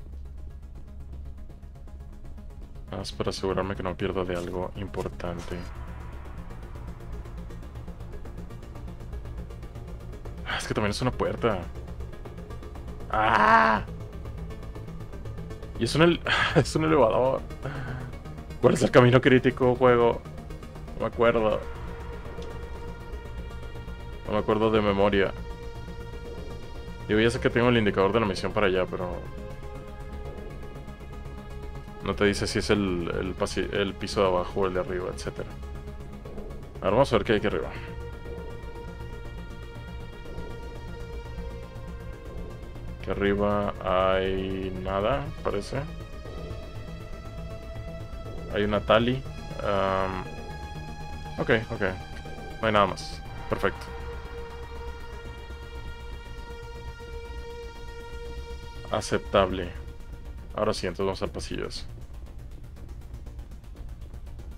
Es para asegurarme que no pierdo de algo importante. Es que también es una puerta. ¡Ah! Y es es un elevador. ¿Cuál es el camino crítico, juego? No me acuerdo. No me acuerdo de memoria. Digo, ya sé que tengo el indicador de la misión para allá, pero... no te dice si es el piso de abajo o el de arriba, etc. Ahora vamos a ver qué hay aquí arriba. Aquí arriba hay nada, parece. Hay una tali. Ok. No hay nada más. Perfecto. Aceptable. Ahora sí, entonces vamos al pasillo ese.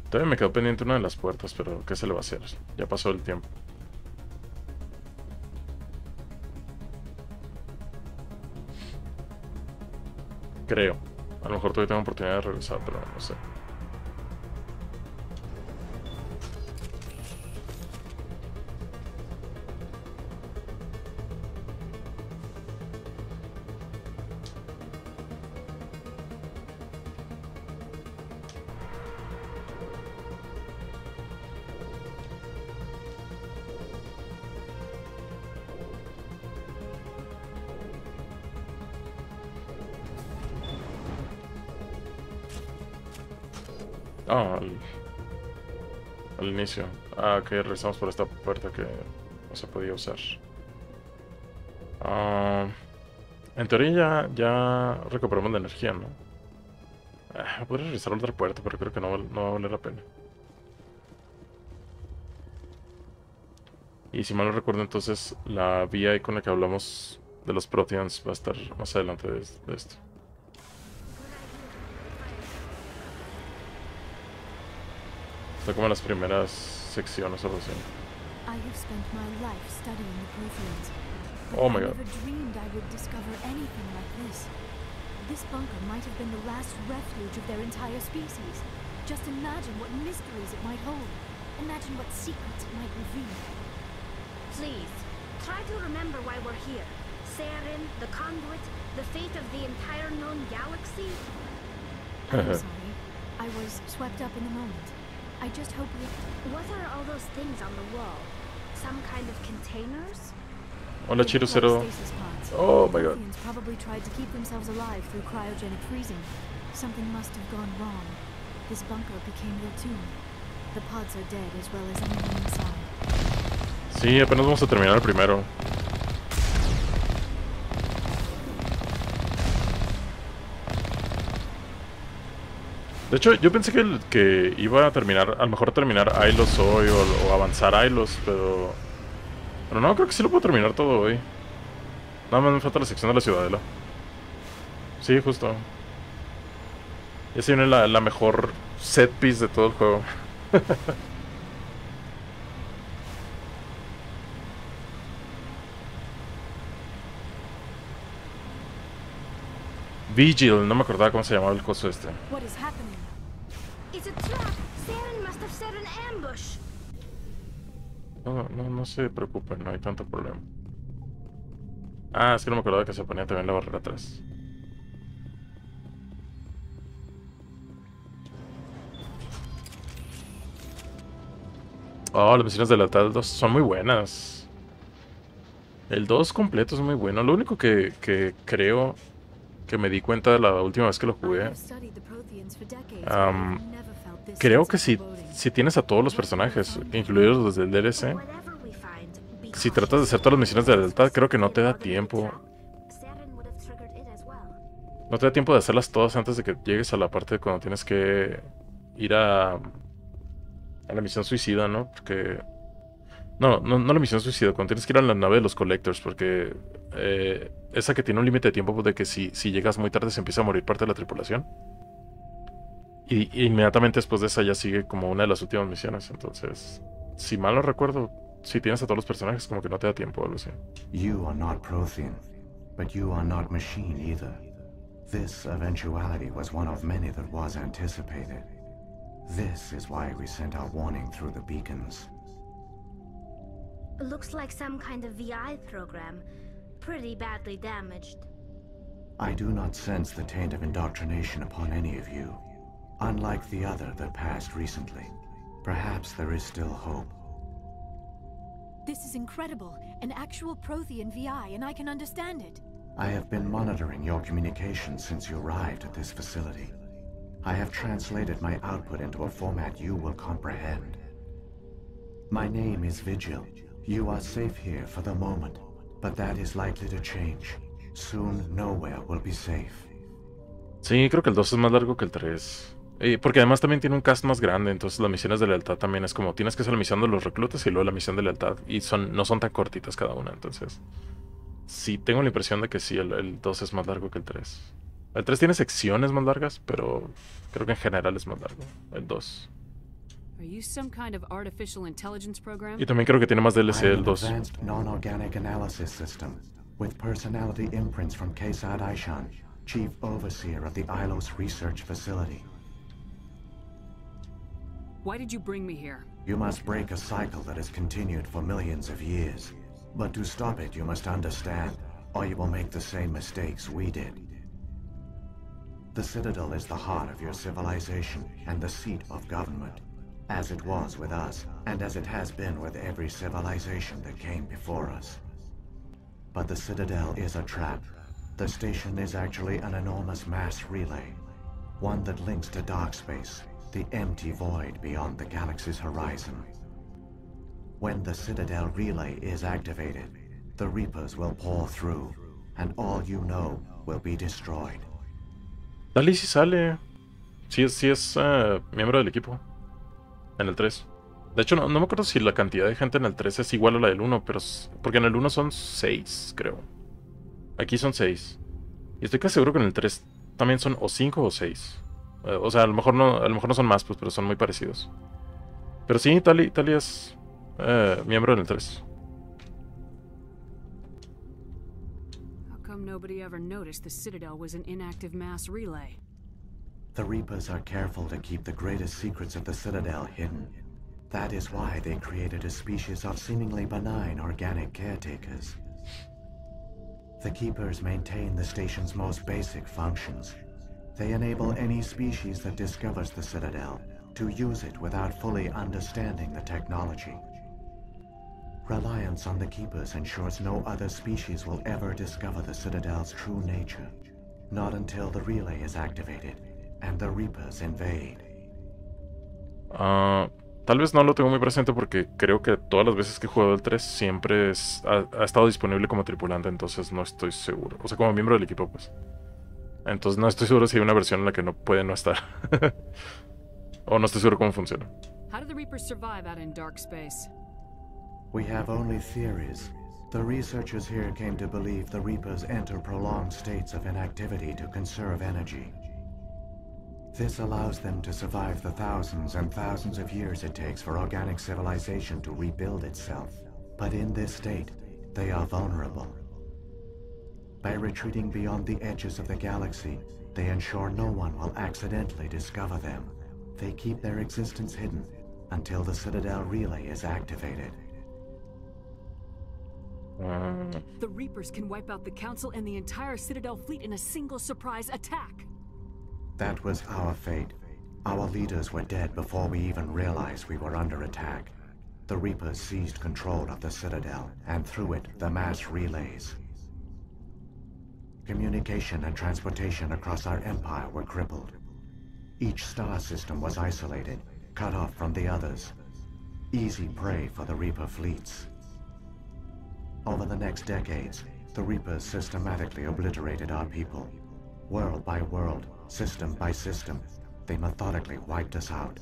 Todavía me quedó pendiente una de las puertas, pero ¿qué se le va a hacer? Ya pasó el tiempo. Creo. A lo mejor todavía tengo oportunidad de regresar, pero no sé. Al inicio. Ok, regresamos por esta puerta que no se podía usar. En teoría ya recuperamos la energía, ¿no? Podría regresar a otra puerta, pero creo que no va a valer la pena. Y si mal no recuerdo, entonces la vía con la que hablamos de los Protheans va a estar más adelante de esto. Está como en las primeras secciones o algo así. I have spent my life studying the Protheans. Oh my god. I never dreamed I would discover anything like this. This bunker might have been the last refuge of their entire species. Just imagine what mysteries it might hold. Imagine what secrets it might reveal. Please, try to remember why we're here. Saren, the conduit, the fate of the entire known galaxy. I'm sorry. I was swept up in the moment. I just hope we... What are all those things on the wall? Some kind of containers? Hola, Chirusero. Oh my god. Probably tried to keep themselves alive through cryogenic freezing. Something must have gone wrong. This bunker became their tomb. The pods are dead as well as anyone inside. Sí, apenas vamos a terminar el primero. De hecho, yo pensé que iba a terminar, a lo mejor terminar Ilos hoy o avanzar Ilos, pero no, creo que sí lo puedo terminar todo hoy. Nada más me falta la sección de la ciudadela. Sí, justo. Y así viene la mejor set piece de todo el juego. Vigil, no me acordaba cómo se llamaba el coso este. What is happening? It's a trap. Saren must have set an ambush. No se preocupen, no hay tanto problema. Ah, es que no me acordaba que se ponía también la barrera atrás. Oh, las misiones de la TAL 2 son muy buenas. El 2 completo es muy bueno. Lo único que creo que me di cuenta de la última vez que lo jugué, creo que si tienes a todos los personajes, incluidos desde el DLC, si tratas de hacer todas las misiones de la lealtad, creo que no te da tiempo. No te da tiempo de hacerlas todas antes de que llegues a la parte de cuando tienes que ir a la misión suicida, ¿no? Porque... No la misión suicida, cuando tienes que ir a la nave de los Collectors, porque esa que tiene un límite de tiempo de que si llegas muy tarde se empieza a morir parte de la tripulación. Y inmediatamente después de esa ya sigue como una de las últimas misiones. Entonces, si mal no recuerdo, si tienes a todos los personajes, como que no te da tiempo o algo así. You are not Prothean, but you are not machine either. This eventuality was one of many that was anticipated. This is why we sent our warning through the beacons. Looks like some kind of VI program. Pretty badly damaged. I do not sense the taint of indoctrination upon any of you. Unlike the other that passed recently. Perhaps there is still hope. This is incredible. An actual Prothean VI, and I can understand it. I have been monitoring your communications since you arrived at this facility. I have translated my output into a format you will comprehend. My name is Vigil. You are safe here for the moment, but that is likely to change. Soon, nowhere will be safe. Sí, creo que el 2 es más largo que el 3. Porque además también tiene un cast más grande, entonces las misiones de lealtad también es como tienes que hacer la misión de los reclutas y luego la misión de lealtad. Y no son tan cortitas cada una, entonces... Sí, tengo la impresión de que sí, el 2 es más largo que el 3. El 3 tiene secciones más largas, pero creo que en general es más largo, el 2. Y también creo que tiene más DLC el 2. Advanced non-organic analysis system with personality imprints from Kesad Aishan, chief overseer of the Ilos research facility. Why did you bring me here? You must break a cycle that has continued for millions of years. But to stop it, you must understand, or you will make the same mistakes we did. The Citadel is the heart of your civilization and the seat of government, as it was with us, and as it has been with every civilization that came before us. But the Citadel is a trap. The station is actually an enormous mass relay, one that links to dark space, the empty void beyond the galaxy's horizon. When the Citadel relay is activated, the Reapers will pour through, and all you know will be destroyed. Dale, si sale. Sí es miembro del equipo. En el 3. De hecho, no me acuerdo si la cantidad de gente en el 3 es igual a la del 1, pero... Porque en el 1 son 6, creo. Aquí son 6. Y estoy casi seguro que en el 3 también son o 5 o 6. O sea, a lo mejor no son más, pues, pero son muy parecidos. Pero sí, Tali es... miembro en el 3. How come nobody ever noticed the Citadel was an inactive mass relay? The Reapers are careful to keep the greatest secrets of the Citadel hidden. That is why they created a species of seemingly benign organic caretakers. The Keepers maintain the station's most basic functions. They enable any species that discovers the Citadel to use it without fully understanding the technology. Reliance on the Keepers ensures no other species will ever discover the Citadel's true nature. Not until the relay is activated, and the Reapers invade. Tal vez no lo tengo muy presente porque creo que todas las veces que he jugado el 3 siempre ha estado disponible como tripulante, entonces no estoy seguro. O sea, como miembro del equipo, pues. Entonces no estoy seguro si hay una versión en la que no puede no estar. O no estoy seguro cómo funciona. How do the Reapers survive out in dark space? We have only theories. The researchers here came to believe the Reapers enter prolonged states of inactivity to conserve energy. This allows them to survive the thousands and thousands of years it takes for organic civilization to rebuild itself. But in this state, they are vulnerable. By retreating beyond the edges of the galaxy, they ensure no one will accidentally discover them. They keep their existence hidden until the Citadel relay is activated. The Reapers can wipe out the Council and the entire Citadel fleet in a single surprise attack. That was our fate. Our leaders were dead before we even realized we were under attack. The Reapers seized control of the Citadel, and through it, the mass relays. Communication and transportation across our empire were crippled. Each star system was isolated, cut off from the others. Easy prey for the Reaper fleets. Over the next decades, the Reapers systematically obliterated our people. World by world, system by system, they methodically wiped us out.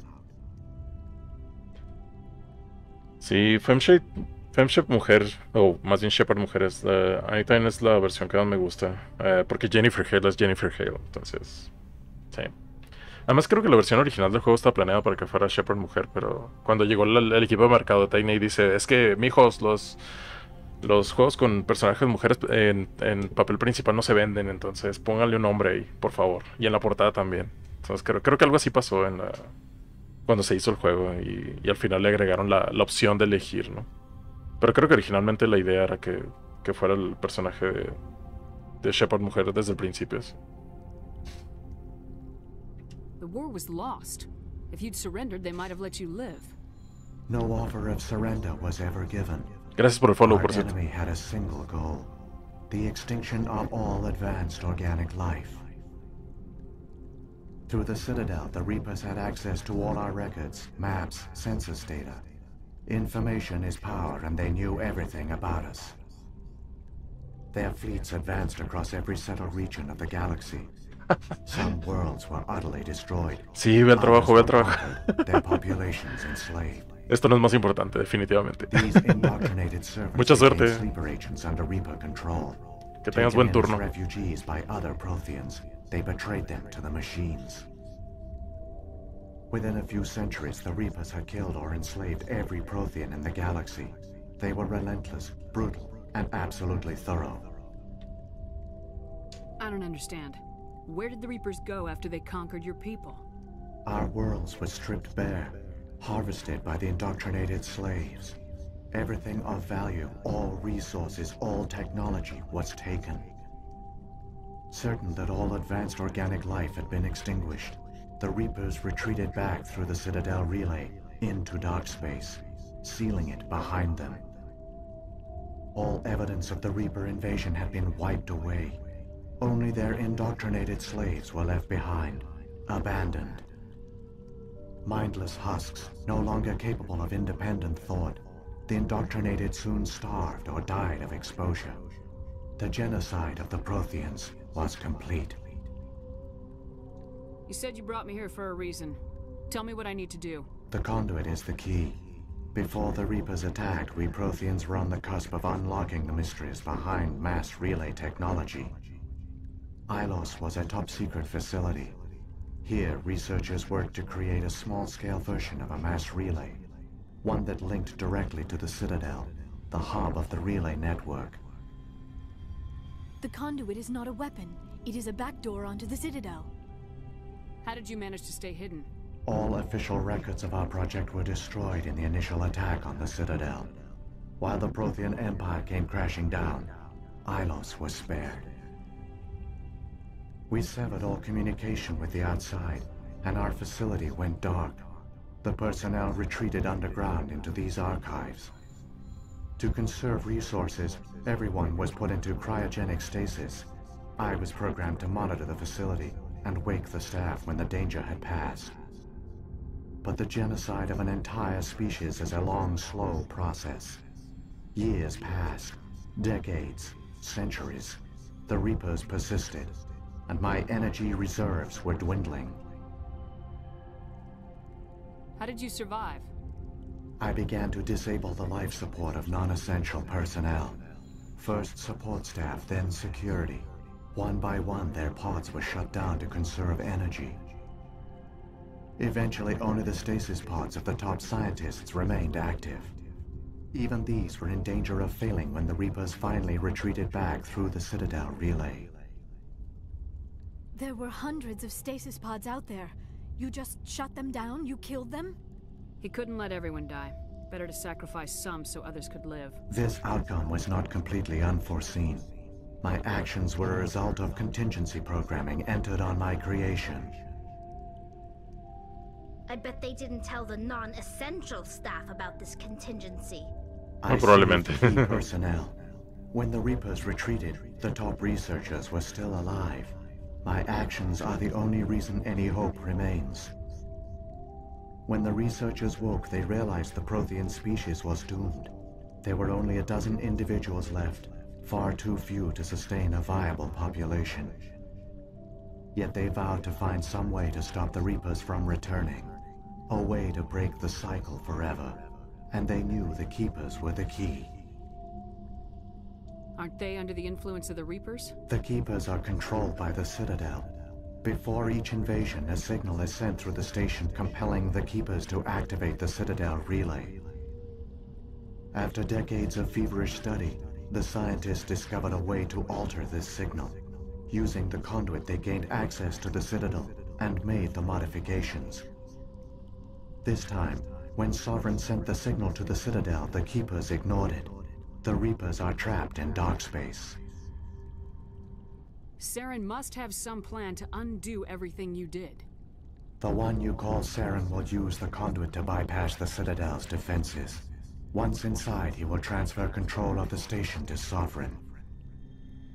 Sí, Femshep mujer, o más bien Shepard mujeres, a mí también es la versión que más me gusta. Porque Jennifer Hale es Jennifer Hale, entonces, sí. Además creo que la versión original del juego estaba planeada para que fuera Shepard mujer, pero cuando llegó el equipo de mercadotecnia y dice, es que, mijos, los juegos con personajes mujeres en papel principal no se venden, entonces pónganle un hombre ahí, por favor. Y en la portada también. Entonces creo que algo así pasó cuando se hizo el juego y al final le agregaron la opción de elegir, ¿no? Pero creo que originalmente la idea era que fuera el personaje de Shepard mujer desde el principio. The war was lost. If you'd surrendered, they might have let you live. No offer of surrender was ever given. Gracias por el follow, Our por cierto. enemy had a single goal: the extinction of all advanced organic life. Through the Citadel, the Reapers had access to all our records, maps, census data. Information is power, and they knew everything about us. Their fleets advanced across every settled region of the galaxy. Some worlds were utterly destroyed. Sí, ve el trabajo, ve el trabajo. Their populations enslaved. Esto no es más importante, definitivamente. These indoctrinated servants Mucha became suerte. sleeper agents under Reaper control. Que tengas Taken buen turno. in as refugees by other Protheans, they betrayed them to the machines. Within a few centuries, the Reapers had killed or enslaved every Prothean in the galaxy. They were relentless, brutal, and absolutely thorough. I don't understand. Where did the Reapers go after they conquered your people? Our worlds were stripped bare, harvested by the indoctrinated slaves. Everything of value, all resources, all technology was taken. Certain that all advanced organic life had been extinguished, the Reapers retreated back through the Citadel relay into dark space, sealing it behind them. All evidence of the Reaper invasion had been wiped away. Only their indoctrinated slaves were left behind, abandoned. Mindless husks, no longer capable of independent thought, the indoctrinated soon starved or died of exposure. The genocide of the Protheans was complete. You said you brought me here for a reason. Tell me what I need to do. The conduit is the key. Before the Reapers attacked, we Protheans were on the cusp of unlocking the mysteries behind mass relay technology. Ilos was a top-secret facility. Here, researchers worked to create a small-scale version of a mass relay, one that linked directly to the Citadel, the hub of the relay network. The conduit is not a weapon. It is a backdoor onto the Citadel. How did you manage to stay hidden? All official records of our project were destroyed in the initial attack on the Citadel. While the Prothean Empire came crashing down, Ilos was spared. We severed all communication with the outside, and our facility went dark. The personnel retreated underground into these archives. To conserve resources, everyone was put into cryogenic stasis. I was programmed to monitor the facility, and wake the staff when the danger had passed. But the genocide of an entire species is a long, slow process. Years passed, decades, centuries. The Reapers persisted, and my energy reserves were dwindling. How did you survive? I began to disable the life support of non-essential personnel. First support staff, then security. One by one, their pods were shut down to conserve energy. Eventually, only the stasis pods of the top scientists remained active. Even these were in danger of failing when the Reapers finally retreated back through the Citadel relay. There were hundreds of stasis pods out there. You just shut them down? You killed them? He couldn't let everyone die. Better to sacrifice some so others could live. This outcome was not completely unforeseen. My actions were a result of contingency programming entered on my creation. I bet they didn't tell the non-essential staff about this contingency. I saved key personnel. When the Reapers retreated, the top researchers were still alive. My actions are the only reason any hope remains. When the researchers woke, they realized the Prothean species was doomed. There were only a dozen individuals left, far too few to sustain a viable population. Yet they vowed to find some way to stop the Reapers from returning. A way to break the cycle forever. And they knew the Keepers were the key. Aren't they under the influence of the Reapers? The Keepers are controlled by the Citadel. Before each invasion, a signal is sent through the station compelling the Keepers to activate the Citadel relay. After decades of feverish study, the scientists discovered a way to alter this signal. Using the conduit, they gained access to the Citadel and made the modifications. This time, when Sovereign sent the signal to the Citadel, the Keepers ignored it. The Reapers are trapped in dark space. Saren must have some plan to undo everything you did. The one you call Saren will use the conduit to bypass the Citadel's defenses. Once inside, he will transfer control of the station to Sovereign.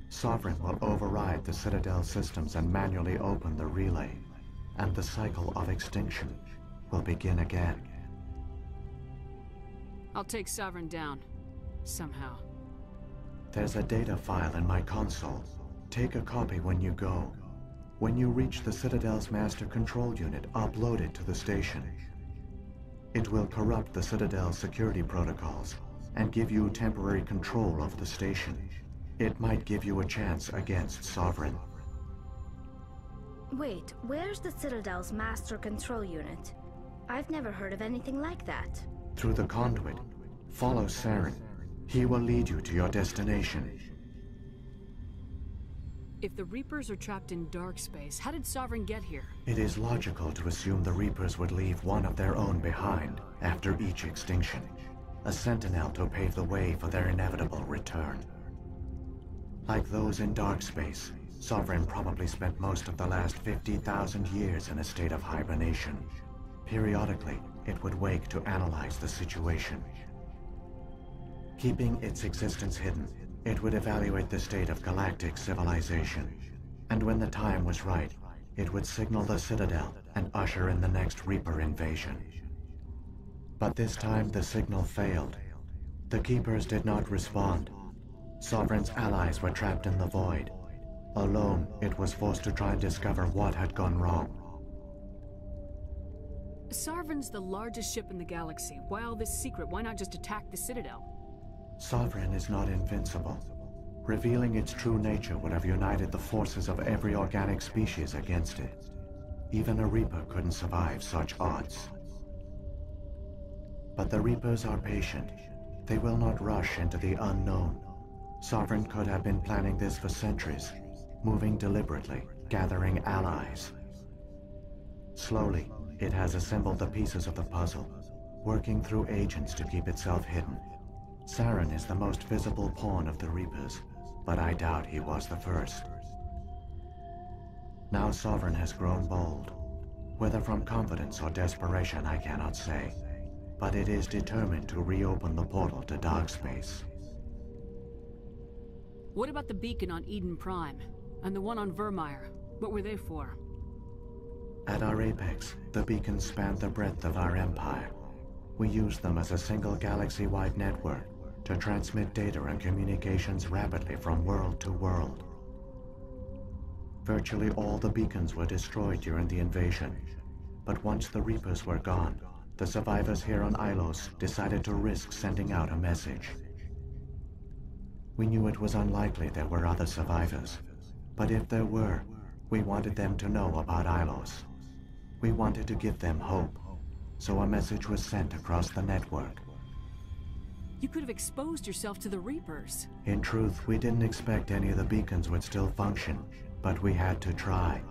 Sovereign will override the Citadel systems and manually open the relay, and the cycle of extinction will begin again. I'll take Sovereign down. Somehow. There's a data file in my console. Take a copy when you go. When you reach the Citadel's master control unit, upload it to the station. It will corrupt the Citadel's security protocols and give you temporary control of the station. It might give you a chance against Sovereign. Wait, where's the Citadel's master control unit? I've never heard of anything like that. Through the conduit, follow Saren. He will lead you to your destination. If the Reapers are trapped in dark space, how did Sovereign get here? It is logical to assume the Reapers would leave one of their own behind after each extinction. A sentinel to pave the way for their inevitable return. Like those in dark space, Sovereign probably spent most of the last 50,000 years in a state of hibernation. Periodically, it would wake to analyze the situation. Keeping its existence hidden, it would evaluate the state of galactic civilization. And when the time was right, it would signal the Citadel and usher in the next Reaper invasion. But this time the signal failed. The Keepers did not respond. Sovereign's allies were trapped in the void. Alone, it was forced to try and discover what had gone wrong. Sovereign's the largest ship in the galaxy. Why all this secret? Why not just attack the Citadel? Sovereign is not invincible. Revealing its true nature would have united the forces of every organic species against it. Even a Reaper couldn't survive such odds. But the Reapers are patient. They will not rush into the unknown. Sovereign could have been planning this for centuries, moving deliberately, gathering allies. Slowly, it has assembled the pieces of the puzzle, working through agents to keep itself hidden. Saren is the most visible pawn of the Reapers, but I doubt he was the first. Now Sovereign has grown bold. Whether from confidence or desperation, I cannot say, but it is determined to reopen the portal to dark space. What about the beacon on Eden Prime? And the one on Vermeer? What were they for? At our apex, the beacons spanned the breadth of our empire. We used them as a single galaxy-wide network to transmit data and communications rapidly from world to world. Virtually all the beacons were destroyed during the invasion, but once the Reapers were gone, the survivors here on Ilos decided to risk sending out a message. We knew it was unlikely there were other survivors, but if there were, we wanted them to know about Ilos. We wanted to give them hope, so a message was sent across the network. You could have exposed yourself to the Reapers. In truth, we didn't expect any of the beacons would still function, but we had to try.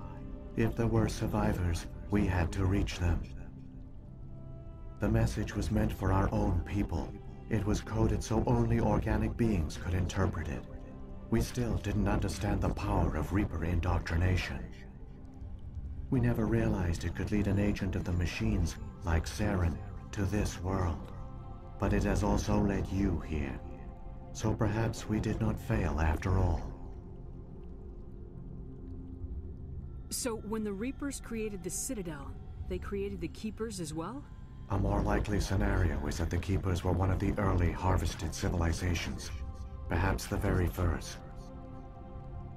If there were survivors, we had to reach them. The message was meant for our own people. It was coded so only organic beings could interpret it. We still didn't understand the power of Reaper indoctrination. We never realized it could lead an agent of the machines, like Saren, to this world. But it has also led you here. So perhaps we did not fail after all. So when the Reapers created the Citadel, they created the Keepers as well? A more likely scenario is that the Keepers were one of the early harvested civilizations. Perhaps the very first.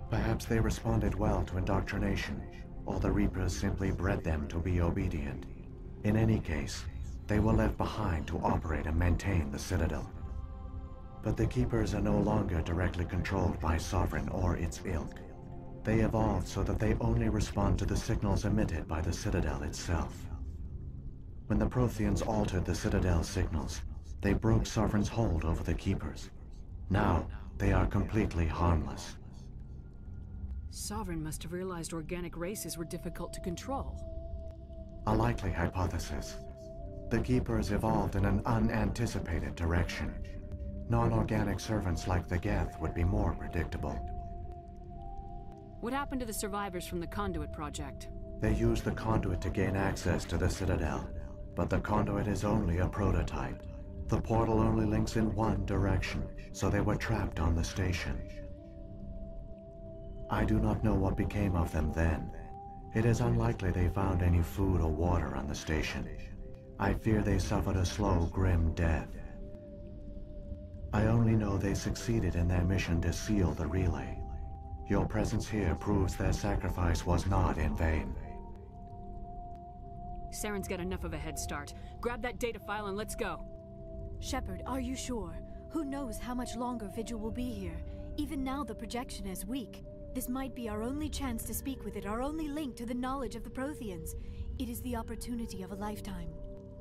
Perhaps they responded well to indoctrination, or the Reapers simply bred them to be obedient. In any case, they were left behind to operate and maintain the Citadel. But the Keepers are no longer directly controlled by Sovereign or its ilk. They evolved so that they only respond to the signals emitted by the Citadel itself. When the Protheans altered the Citadel's signals, they broke Sovereign's hold over the Keepers. Now, they are completely harmless. Sovereign must have realized organic races were difficult to control. A likely hypothesis. The Keepers evolved in an unanticipated direction. Non-organic servants like the Geth would be more predictable. What happened to the survivors from the Conduit project? They used the Conduit to gain access to the Citadel, but the Conduit is only a prototype. The portal only links in one direction, so they were trapped on the station. I do not know what became of them then. It is unlikely they found any food or water on the station. I fear they suffered a slow, grim death. I only know they succeeded in their mission to seal the relay. Your presence here proves their sacrifice was not in vain. Saren's got enough of a head start. Grab that data file and let's go. Shepard, are you sure? Who knows how much longer Vigil will be here? Even now the projection is weak. This might be our only chance to speak with it, our only link to the knowledge of the Protheans. It is the opportunity of a lifetime.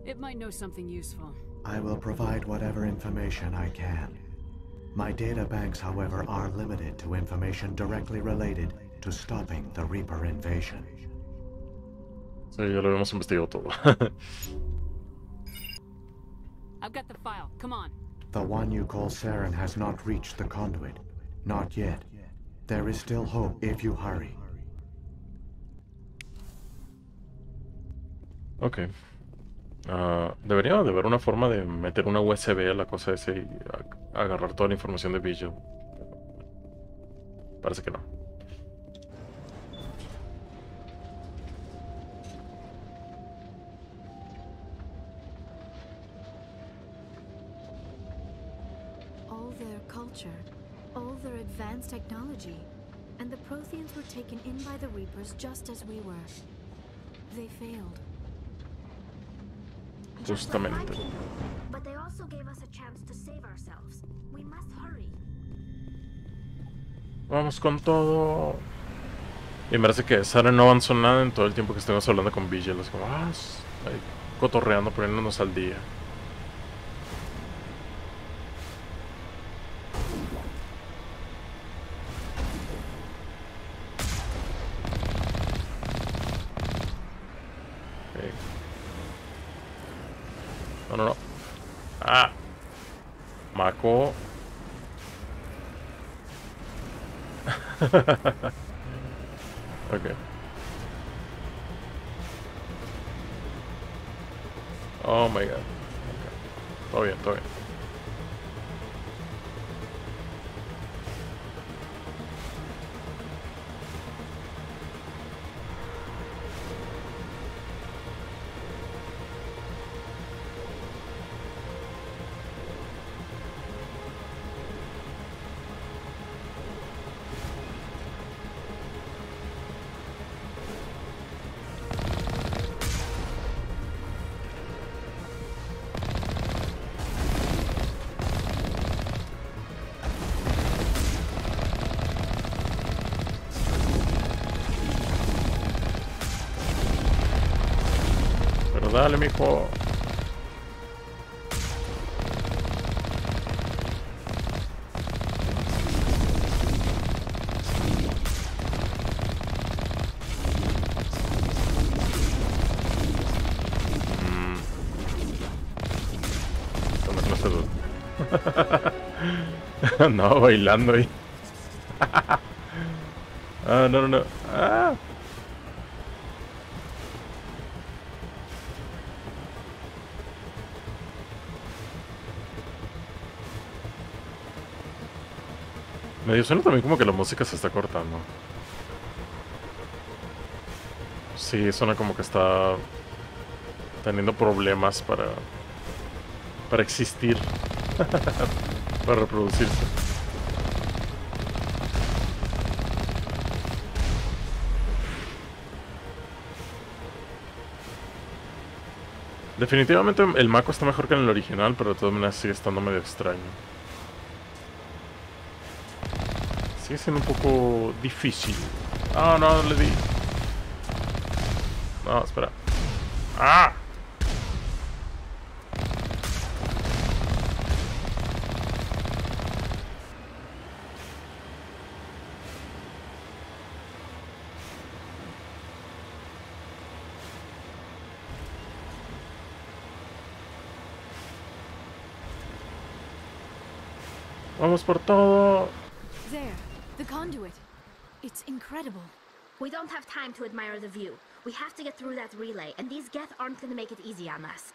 It might know something useful. I will provide whatever information I can. My data banks, however, are limited to information directly related to stopping the Reaper invasion. Sí, ya lo habíamos investigado todo. I've got the file. Come on. The one you call Saren has not reached the Conduit. Not yet. There is still hope if you hurry. Ok. Debería de haber una forma de meter una USB a la cosa esa y agarrar toda la información de Vigil. Parece que no. All their culture, all their advanced technology, and the Protheans were taken in by the Reapers just as we were. They failed. Justamente. But they also gave us a chance to save ourselves. We must hurry. Vamos con todo. Y me parece que Saren no avanzó nada en todo el tiempo que estuvimos hablando con Vigil. Es como, ahí cotorreando, poniéndonos al día. Okay. No. Ah. Mako. Okay. Oh my god. Okay. Todo bien, todo bien. Pues dale, mijo. No, bailando ahí. Ah, no, no, no. Ah. Medio suena también como que la música se está cortando. Sí, suena como que está teniendo problemas para existir. Para reproducirse. Definitivamente el Mako está mejor que en el original, pero de todas maneras sigue estando medio extraño. Sigue siendo un poco difícil. Ah, no, le di. No, espera. ¡Ah! Vamos por todo. There, the conduit. It's incredible. We don't have time to admire the view. We have to get through that relay, and these Geth aren't gonna make it easy on us.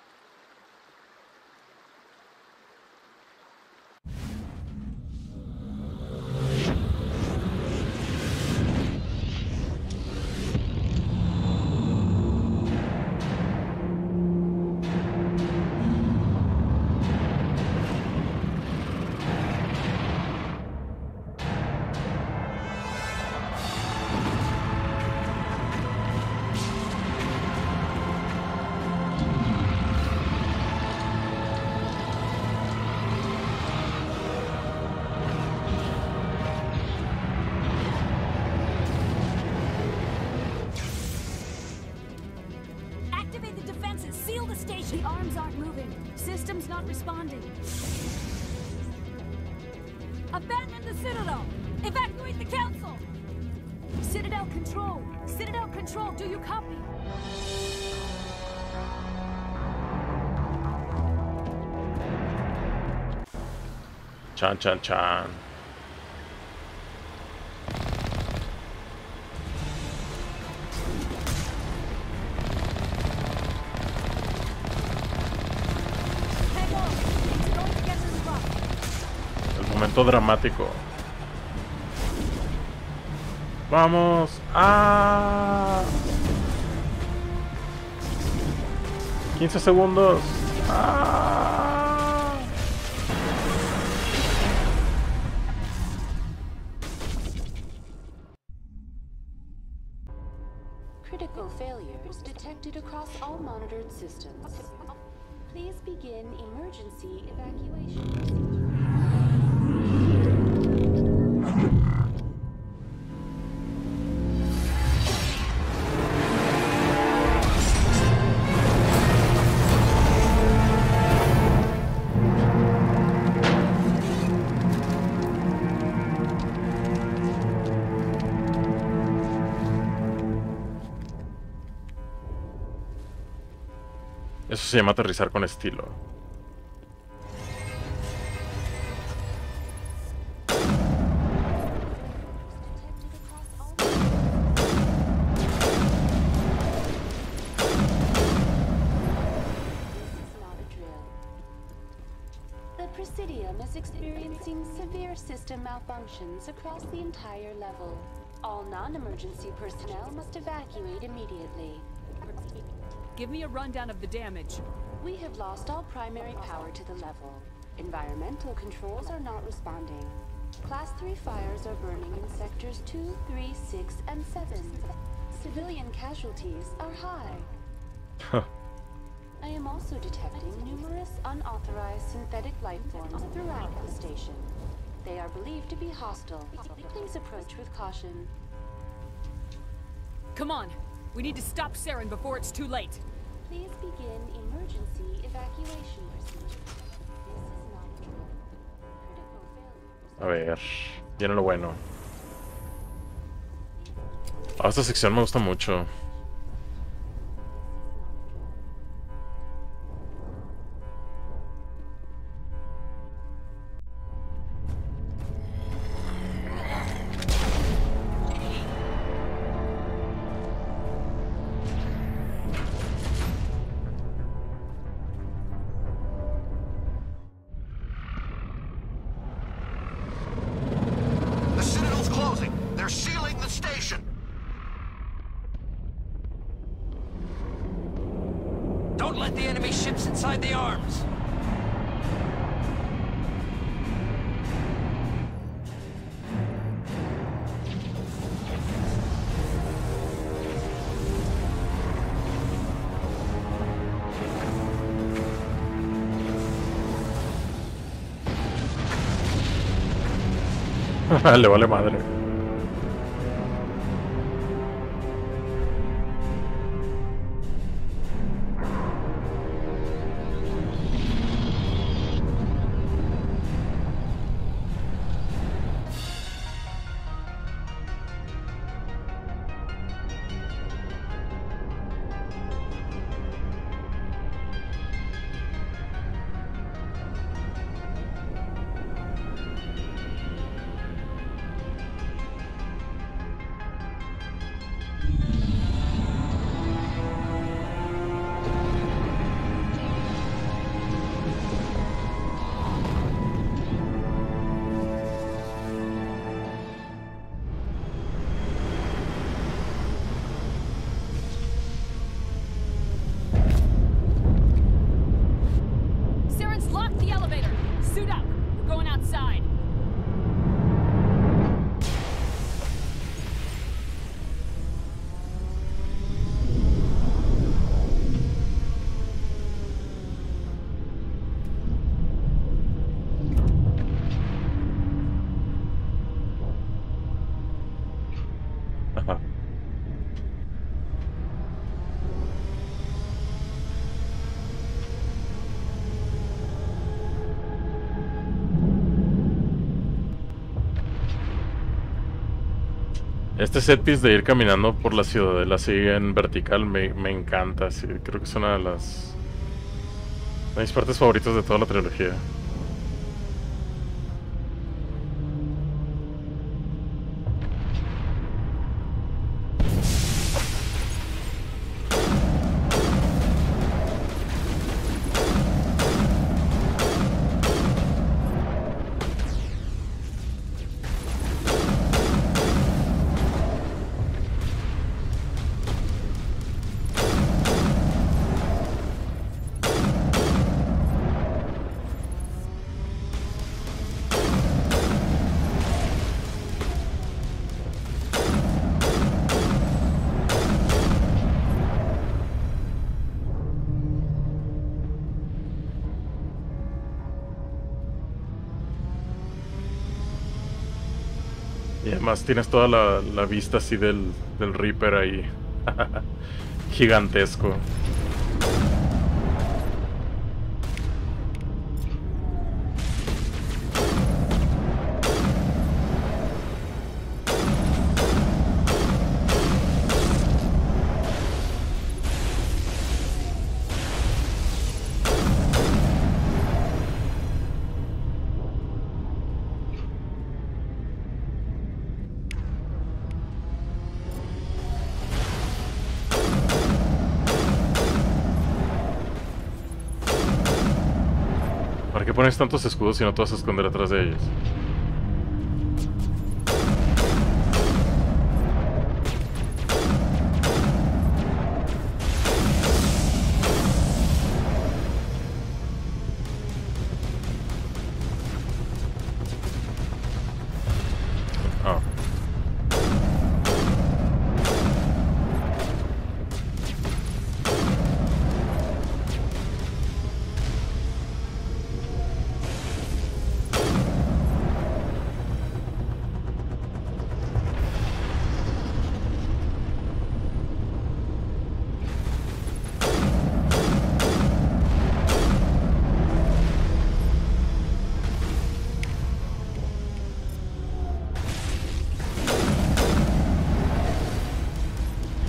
The arms aren't moving. System's not responding. Abandon the Citadel! Evacuate the Council! Citadel Control! Citadel Control, do you copy? Chan, chan, chan. Momento dramático. Vamos. ¡Ah! 15 segundos. ¡Ah! Critical failures detected across all monitored systems. Please begin emergency evacuation. Eso se llama aterrizar con estilo. The Presidium is experiencing severe system malfunctions across the entire level. All non-emergency personnel must evacuate immediately. Give me a rundown of the damage. We have lost all primary power to the level. Environmental controls are not responding. Class 3 fires are burning in sectors 2, 3, 6, and 7. Civilian casualties are high. I am also detecting numerous unauthorized synthetic life forms throughout the station. They are believed to be hostile. Please approach with caution. Come on! We need to stop Saren before it's too late. Please begin A ver, viene lo bueno. Esta sección me gusta mucho. The Citadel's closing. They're sealing the station. Don't let the enemy ships inside the arms. Le vale madre. Saren's locked the elevator. Suit up. We're going outside. Ajá. Este set piece de ir caminando por la ciudadela así en vertical me encanta, sí, creo que es una de mis partes favoritas de toda la trilogía. Y además tienes toda la vista así del Reaper ahí. Gigantesco. ¿Para qué pones tantos escudos si no te vas a esconder atrás de ellos? Ah.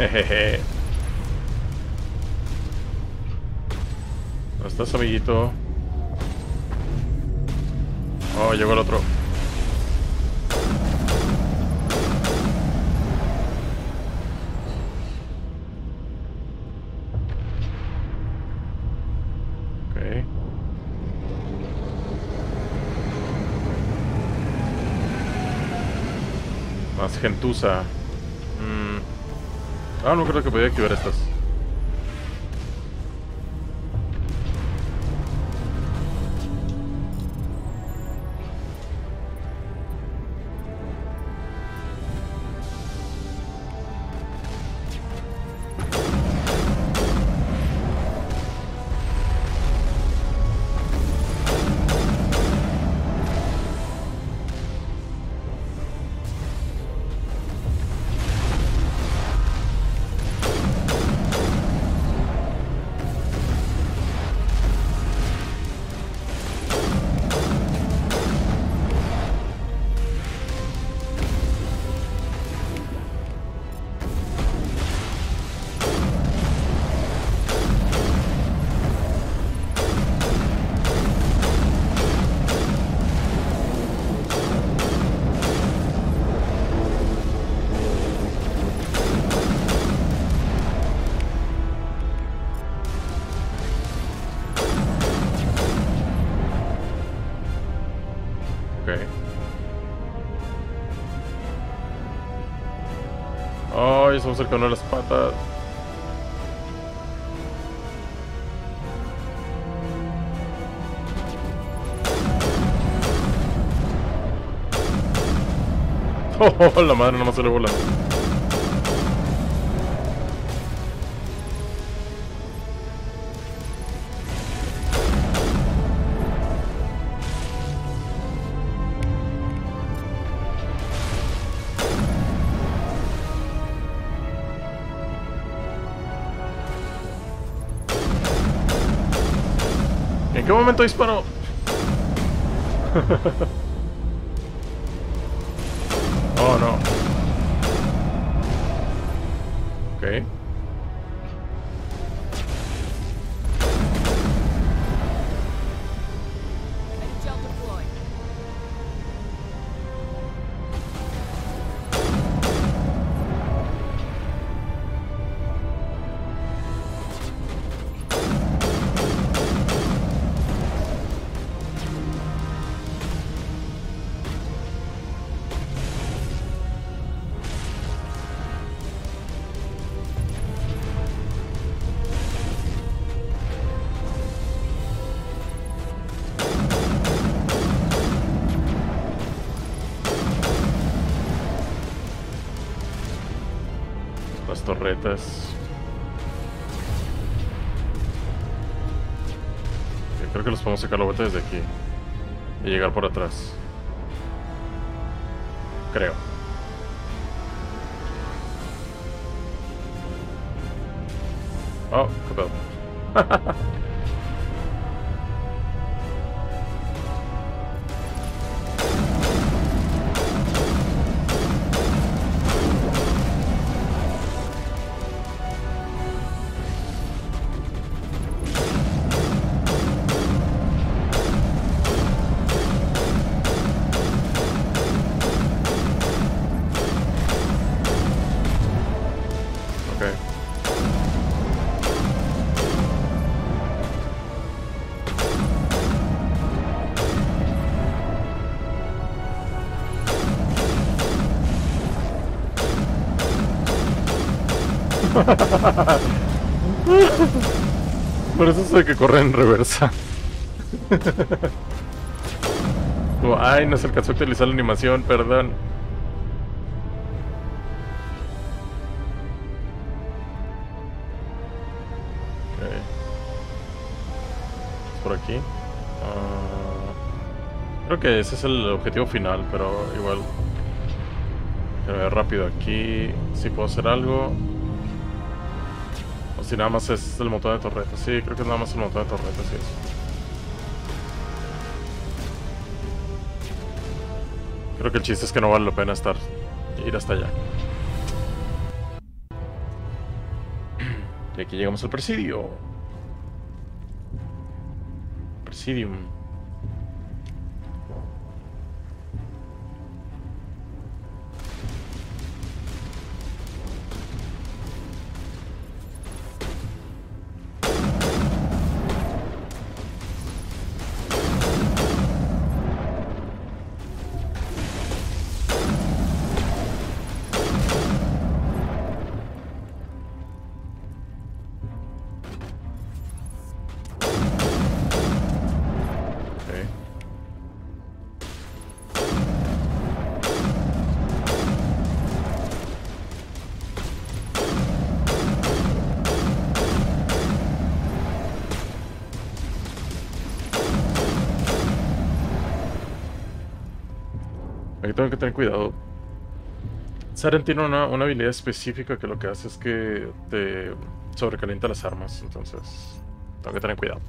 Jejeje. ¿Dónde estás, amiguito? Oh, llegó el otro. Ok. Más gentuza. Ah, no creo que podía activar estas. Ay, estamos cercano a las patas. Oh, la madre nomás sale volando. ¿En qué momento disparó? Oh, no. Ok. Gel deployed. Las torretas. Yo creo que los podemos sacar la vuelta desde aquí. Y llegar por atrás. Creo. Oh, qué pedo. Por eso sé que corre en reversa. Como, ay, no se alcanzó a utilizar la animación, perdón. Okay. Por aquí. Creo que ese es el objetivo final, pero igual. Quiero ver rápido aquí. Si puedo hacer algo. O si nada más es el montón de torretas. Sí, creo que es nada más el montón de torretas y eso. Creo que el chiste es que no vale la pena ir hasta allá. Y aquí llegamos al presidio. Presidium. Aquí tengo que tener cuidado. Saren tiene una habilidad específica que lo que hace es que te sobrecalienta las armas. Entonces, tengo que tener cuidado.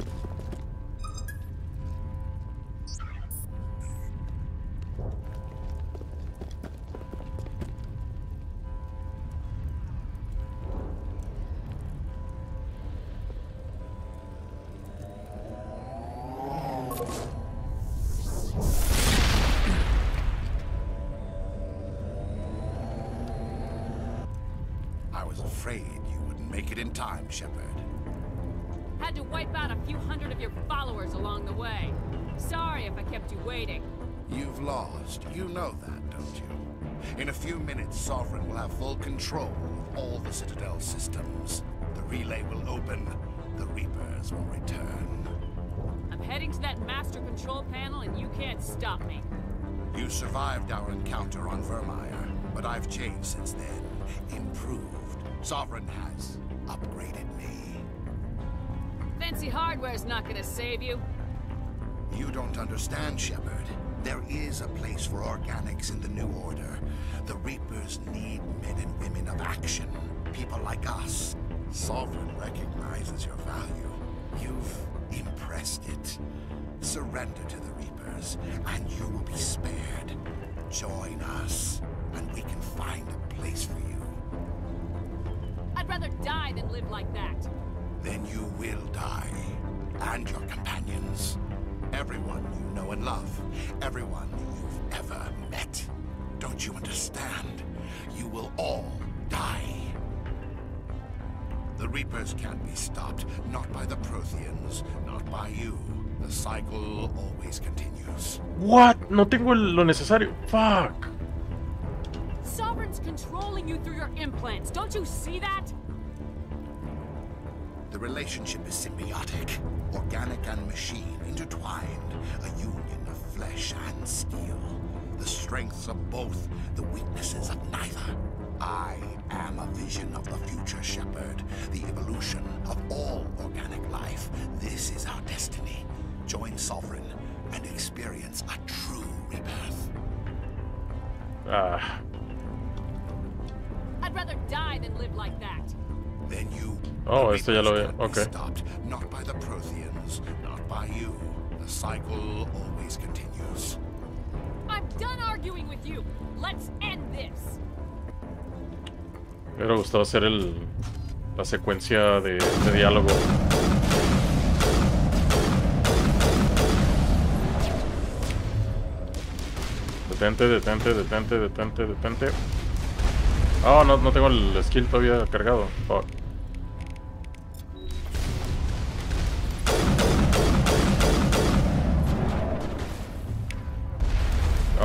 Shepard. Had to wipe out a few hundred of your followers along the way. Sorry if I kept you waiting. You've lost. You know that, don't you? In a few minutes, Sovereign will have full control of all the Citadel systems. The relay will open. The Reapers will return. I'm heading to that master control panel and you can't stop me. You survived our encounter on Vermeer, but I've changed since then. Improved. Sovereign has upgraded me. Fancy hardware's not gonna save you. You don't understand, Shepard. There is a place for organics in the New Order. The Reapers need men and women of action. People like us. Sovereign recognizes your value. You've impressed it. Surrender to the Reapers, and you will be spared. Join us, and we can find a place for you. I'd rather die than live like that. Then you will die. And your companions. Everyone you know and love. Everyone you've ever met. Don't you understand? You will all die. The Reapers can't be stopped. Not by the Protheans. Not by you. The cycle always continues. What? No tengo lo necesario. Fuck. Sovereign's controlling you through your implants. Don't you see that? The relationship is symbiotic. Organic and machine intertwined. A union of flesh and steel. The strengths of both, the weaknesses of neither. I am a vision of the future, Shepard. The evolution of all organic life. This is our destiny. Join Sovereign and experience a true rebirth. I'd rather die than live like that. Then you... Oh, esto ya lo veo. Okay. Stopped, not by the Protheans, not by you. The cycle always continues. I'm done arguing with you. Let's end this. Me hubiera gustado hacer la secuencia de diálogo. Detente, detente, detente, detente, detente. Oh, no tengo el skill todavía cargado. Fuck.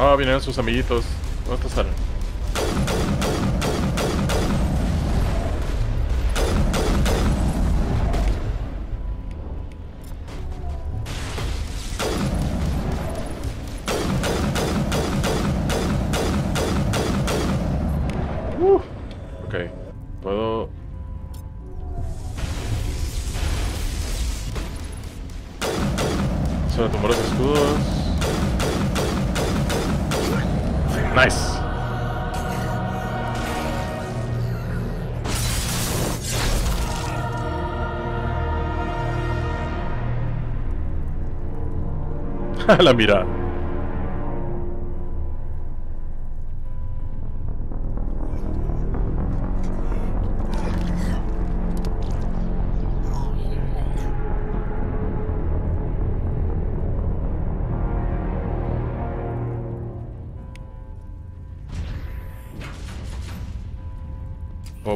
Ah, vienen sus amiguitos. ¿Dónde están? Ok, puedo... Se me tomó los escudos. Nice. La mira.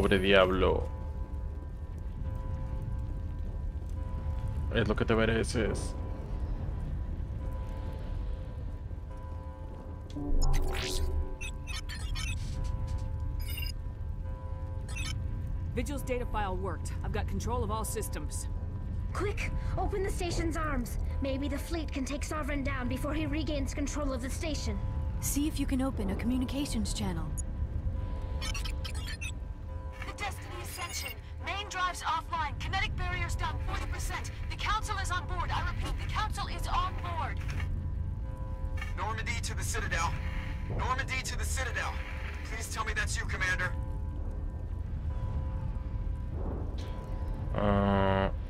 Pobre diablo. Es lo que te mereces. Vigil's data file worked. I've got control of all systems. Quick! Open the station's arms. Maybe the fleet can take Sovereign down before he regains control of the station. See if you can open a communications channel. The Destiny Ascension. Main drives offline. Kinetic barriers down 40%. The Council is on board. I repeat, the Council is on board. Normandy to the Citadel. Normandy to the Citadel. Please tell me that's you, Commander.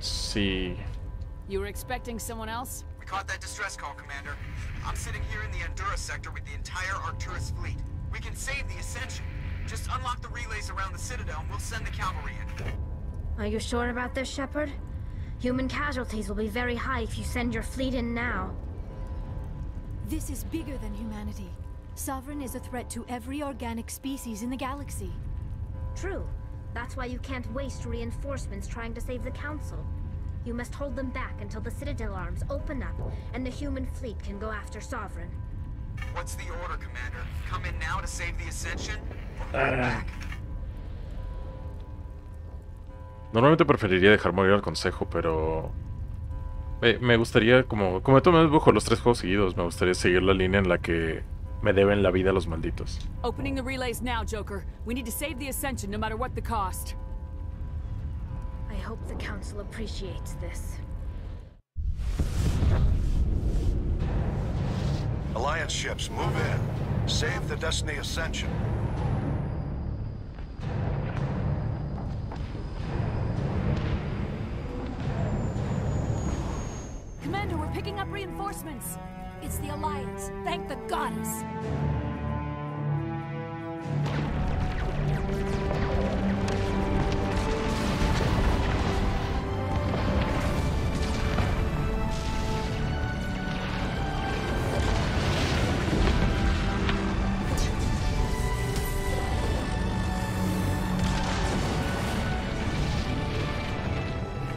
Sí. You were expecting someone else? We caught that distress call, Commander. I'm sitting here in the Endura sector with the entire Arcturus fleet. We can save the Ascension. Just unlock the relays around the Citadel and we'll send the cavalry in. Are you sure about this, Shepard? Human casualties will be very high if you send your fleet in now. This is bigger than humanity. Sovereign is a threat to every organic species in the galaxy. True. That's why you can't waste reinforcements trying to save the Council. You must hold them back until the Citadel arms open up and the human fleet can go after Sovereign. What's the order, Commander? Come in now to save the Ascension? Or hold back? Normalmente preferiría dejar morir al consejo, pero me gustaría, como tú me dibujo los 3 juegos seguidos, me gustaría seguir la línea en la que me deben la vida los malditos. Opening the relays now, Joker. We need to save the Ascension no matter what the cost. I hope the Council appreciates this. Alliance ships, move in. Save the Destiny Ascension. Commander, we're picking up reinforcements. It's the Alliance. Thank the goddess.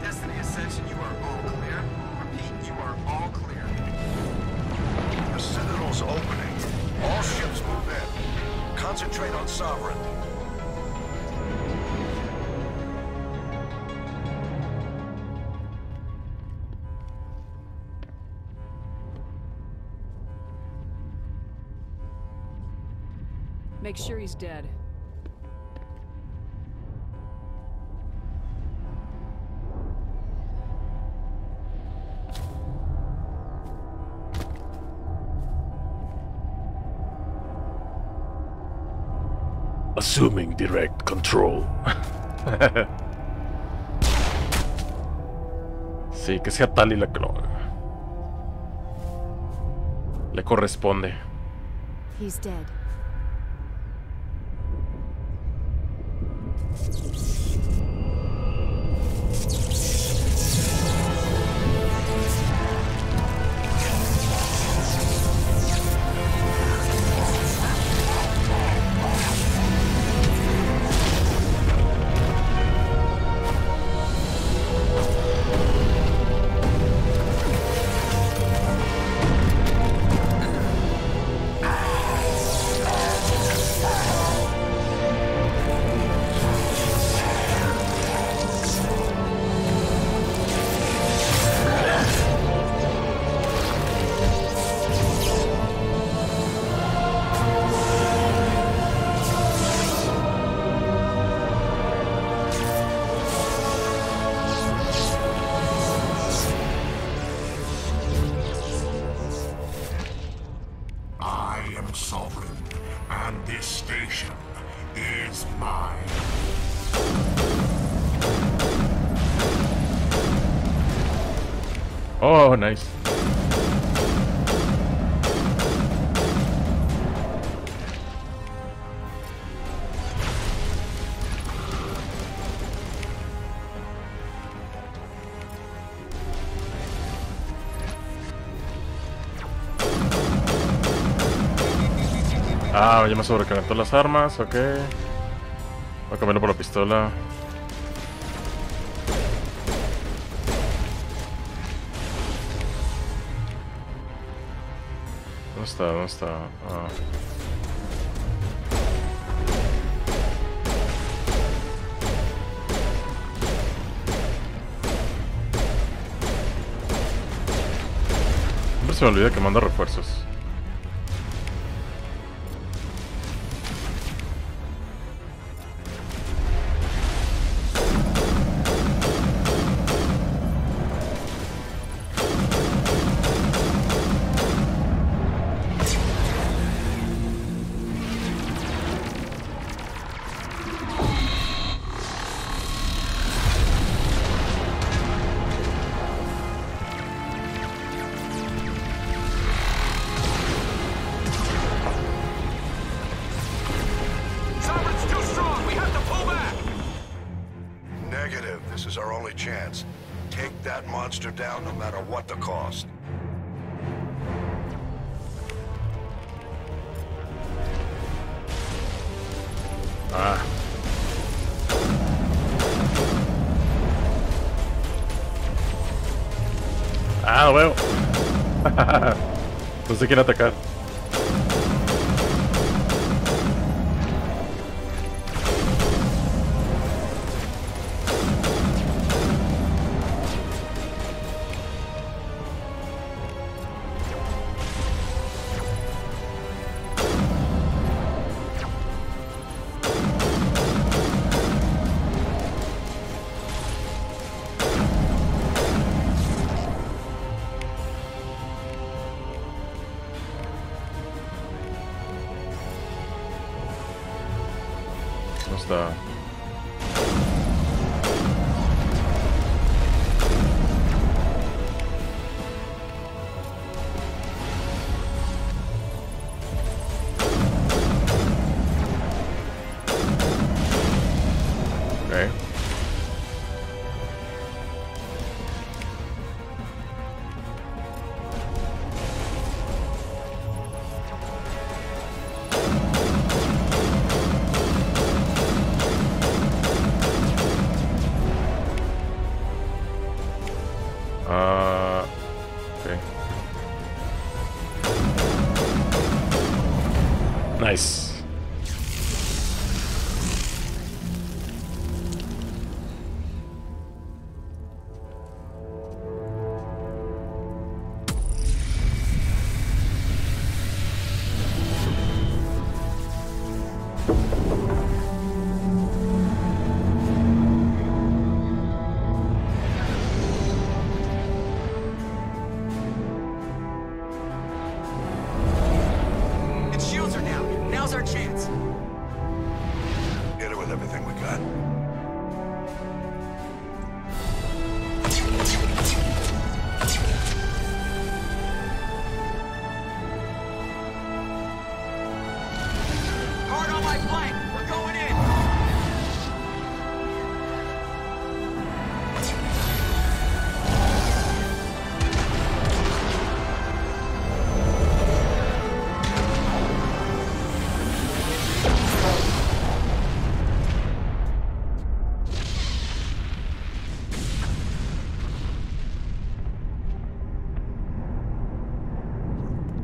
Destiny Ascension, you are all clear. Repeat, you are all clear. The Citadel's opening. All ships move in. Concentrate on Sovereign. Make sure he's dead. Assuming direct control. Sí, que sea Tali la que lo haga. Le corresponde. He's dead. Oh, nice. Ah, ya me sobrecalentó las armas, ok. Voy a cambiarlo por la pistola. ¿Dónde está? ¿Dónde está? Ah. Siempre se me olvida que manda refuerzos. Down no matter what the cost. Ah. Ah, lo veo. No sé quién atacar. No está. Okay. Okay. Nice. Its shields are down. Now's our chance. Hit it with everything we got. Hard on my flank. We're going in.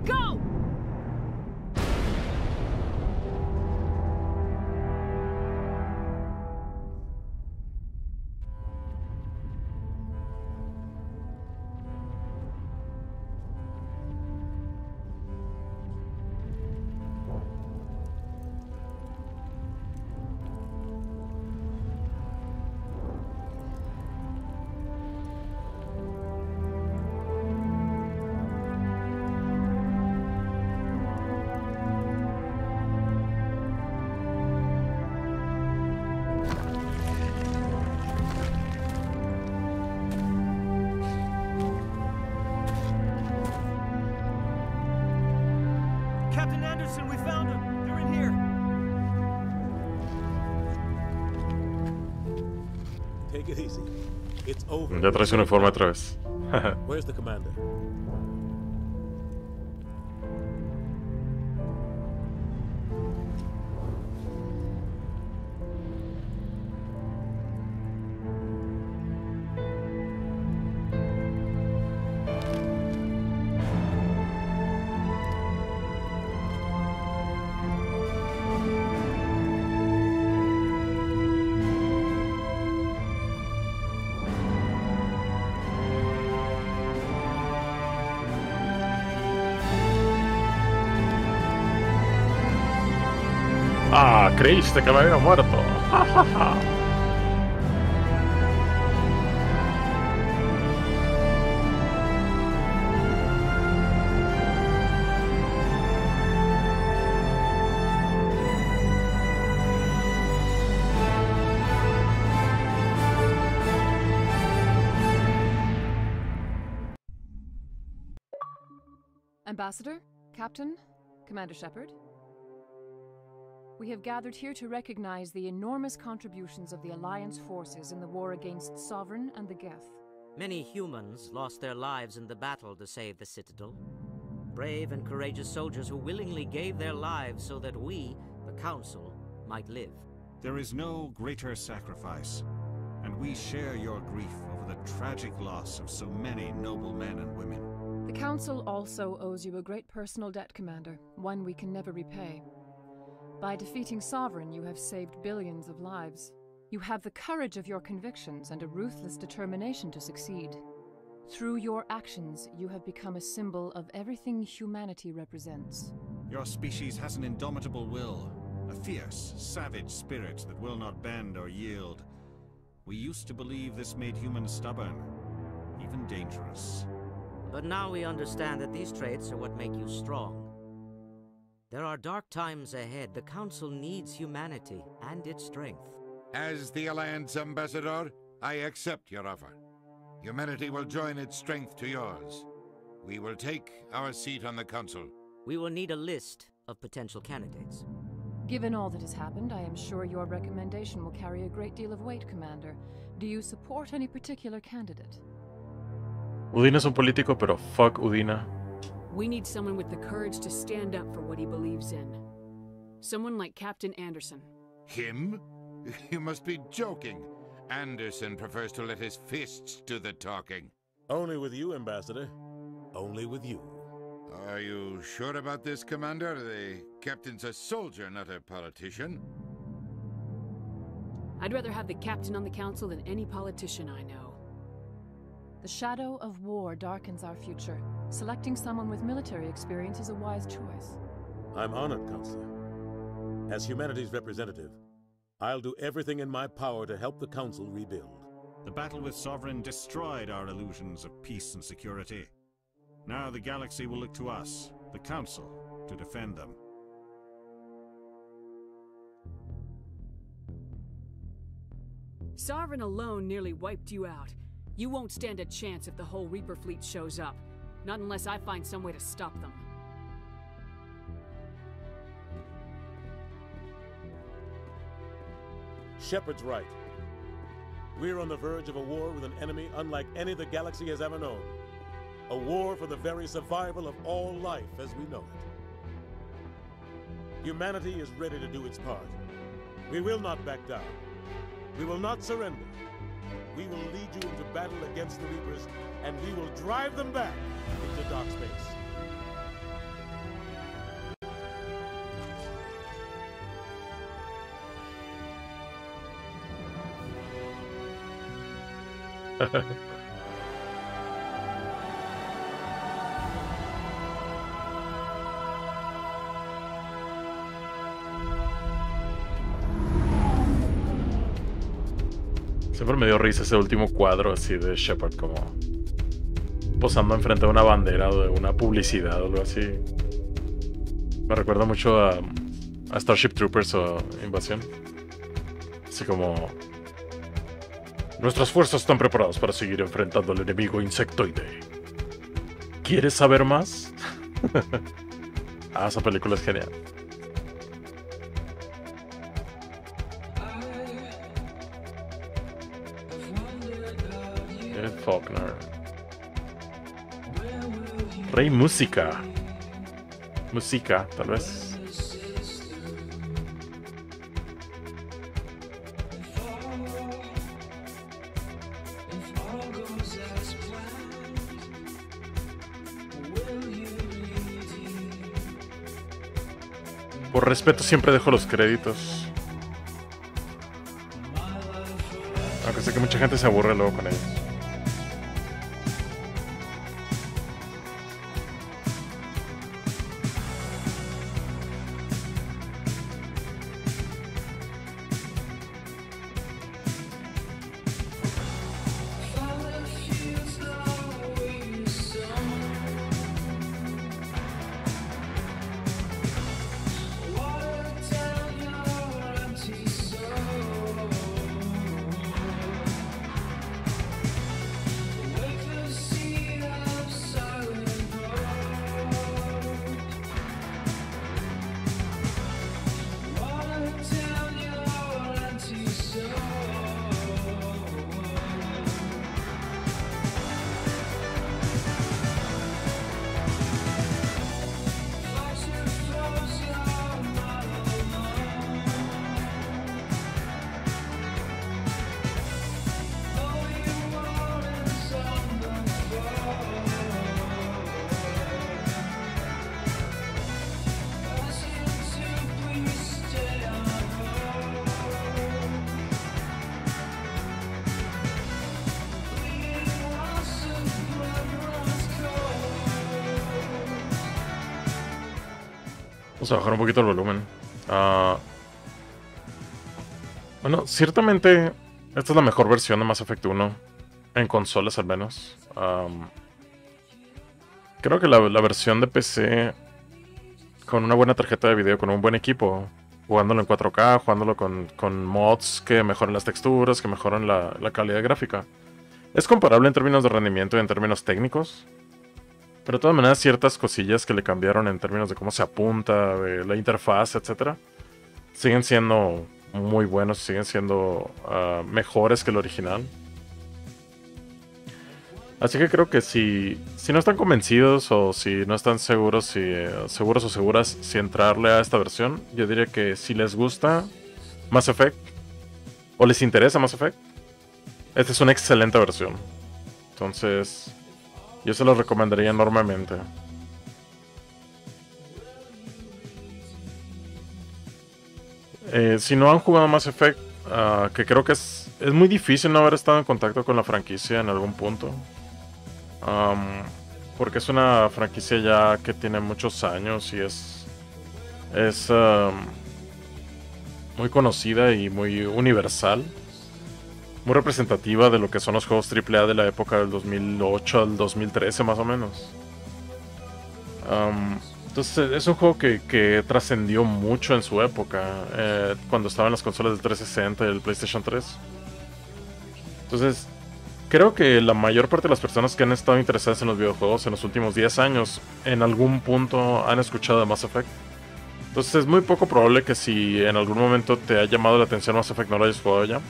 Go! Captain Anderson, we found them. They're in here. Take it easy. It's over. Ya traes un uniforme otra vez. Where's the commander? Ah, creíste que me había muerto. Ja, ja, ja. Ambassador, Captain, Commander Shepard. We have gathered here to recognize the enormous contributions of the Alliance forces in the war against Sovereign and the Geth. Many humans lost their lives in the battle to save the Citadel. Brave and courageous soldiers who willingly gave their lives so that we, the Council, might live. There is no greater sacrifice, and we share your grief over the tragic loss of so many noble men and women. The Council also owes you a great personal debt, Commander, one we can never repay. By defeating Sovereign, you have saved billions of lives. You have the courage of your convictions and a ruthless determination to succeed. Through your actions, you have become a symbol of everything humanity represents. Your species has an indomitable will, a fierce, savage spirit that will not bend or yield. We used to believe this made humans stubborn, even dangerous. But now we understand that these traits are what make you strong. There are dark times ahead. The Council needs humanity and its strength. As the Alliance Ambassador, I accept your offer. Humanity will join its strength to yours. We will take our seat on the Council. We will need a list of potential candidates. Given all that has happened, I am sure your recommendation will carry a great deal of weight, Commander. Do you support any particular candidate? Udina es un político, pero fuck Udina. We need someone with the courage to stand up for what he believes in. Someone like Captain Anderson. Him? You must be joking. Anderson prefers to let his fists do the talking. Only with you, Ambassador. Only with you. Are you sure about this, Commander? The captain's a soldier, not a politician. I'd rather have the captain on the council than any politician I know. The shadow of war darkens our future. Selecting someone with military experience is a wise choice. I'm honored, Counselor. As humanity's representative, I'll do everything in my power to help the Council rebuild. The battle with Sovereign destroyed our illusions of peace and security. Now the galaxy will look to us, the Council, to defend them. Sovereign alone nearly wiped you out. You won't stand a chance if the whole Reaper fleet shows up. Not unless I find some way to stop them. Shepard's right. We're on the verge of a war with an enemy unlike any the galaxy has ever known. A war for the very survival of all life as we know it. Humanity is ready to do its part. We will not back down. We will not surrender. We will lead you into battle against the Reapers, and we will drive them back into dark space. Siempre me dio risa ese último cuadro así de Shepard como posando enfrente de una bandera o de una publicidad o algo así. Me recuerda mucho a Starship Troopers o Invasión. Así como... Nuestras fuerzas están preparadas para seguir enfrentando al enemigo insectoide. ¿Quieres saber más? Ah, esa película es genial. Faulkner. Rey Música. Música, tal vez. Por respeto siempre dejo los créditos. Aunque sé que mucha gente se aburre luego con ellos. Vamos a bajar un poquito el volumen. Bueno, ciertamente esta es la mejor versión de Mass Effect 1. En consolas al menos. Creo que la versión de PC con una buena tarjeta de video, con un buen equipo, jugándolo en 4K, jugándolo con mods que mejoran las texturas, que mejoran la calidad gráfica, es comparable en términos de rendimiento y en términos técnicos. Pero de todas maneras, ciertas cosillas que le cambiaron en términos de cómo se apunta, de la interfaz, etcétera, siguen siendo muy buenos, siguen siendo mejores que el original. Así que creo que si no están convencidos o si no están seguros, seguros o seguras si entrarle a esta versión, yo diría que si les gusta Mass Effect o les interesa Mass Effect, esta es una excelente versión. Entonces, yo se los recomendaría enormemente. Si no han jugado Mass Effect, que creo que es muy difícil no haber estado en contacto con la franquicia en algún punto. Porque es una franquicia ya que tiene muchos años y es muy conocida y muy universal, muy representativa de lo que son los juegos AAA de la época del 2008 al 2013 más o menos. Entonces es un juego que trascendió mucho en su época, cuando estaban las consolas del 360 y el PlayStation 3. Entonces creo que la mayor parte de las personas que han estado interesadas en los videojuegos en los últimos 10 años, en algún punto han escuchado de Mass Effect. Entonces es muy poco probable que si en algún momento te ha llamado la atención Mass Effect no lo hayas jugado ya.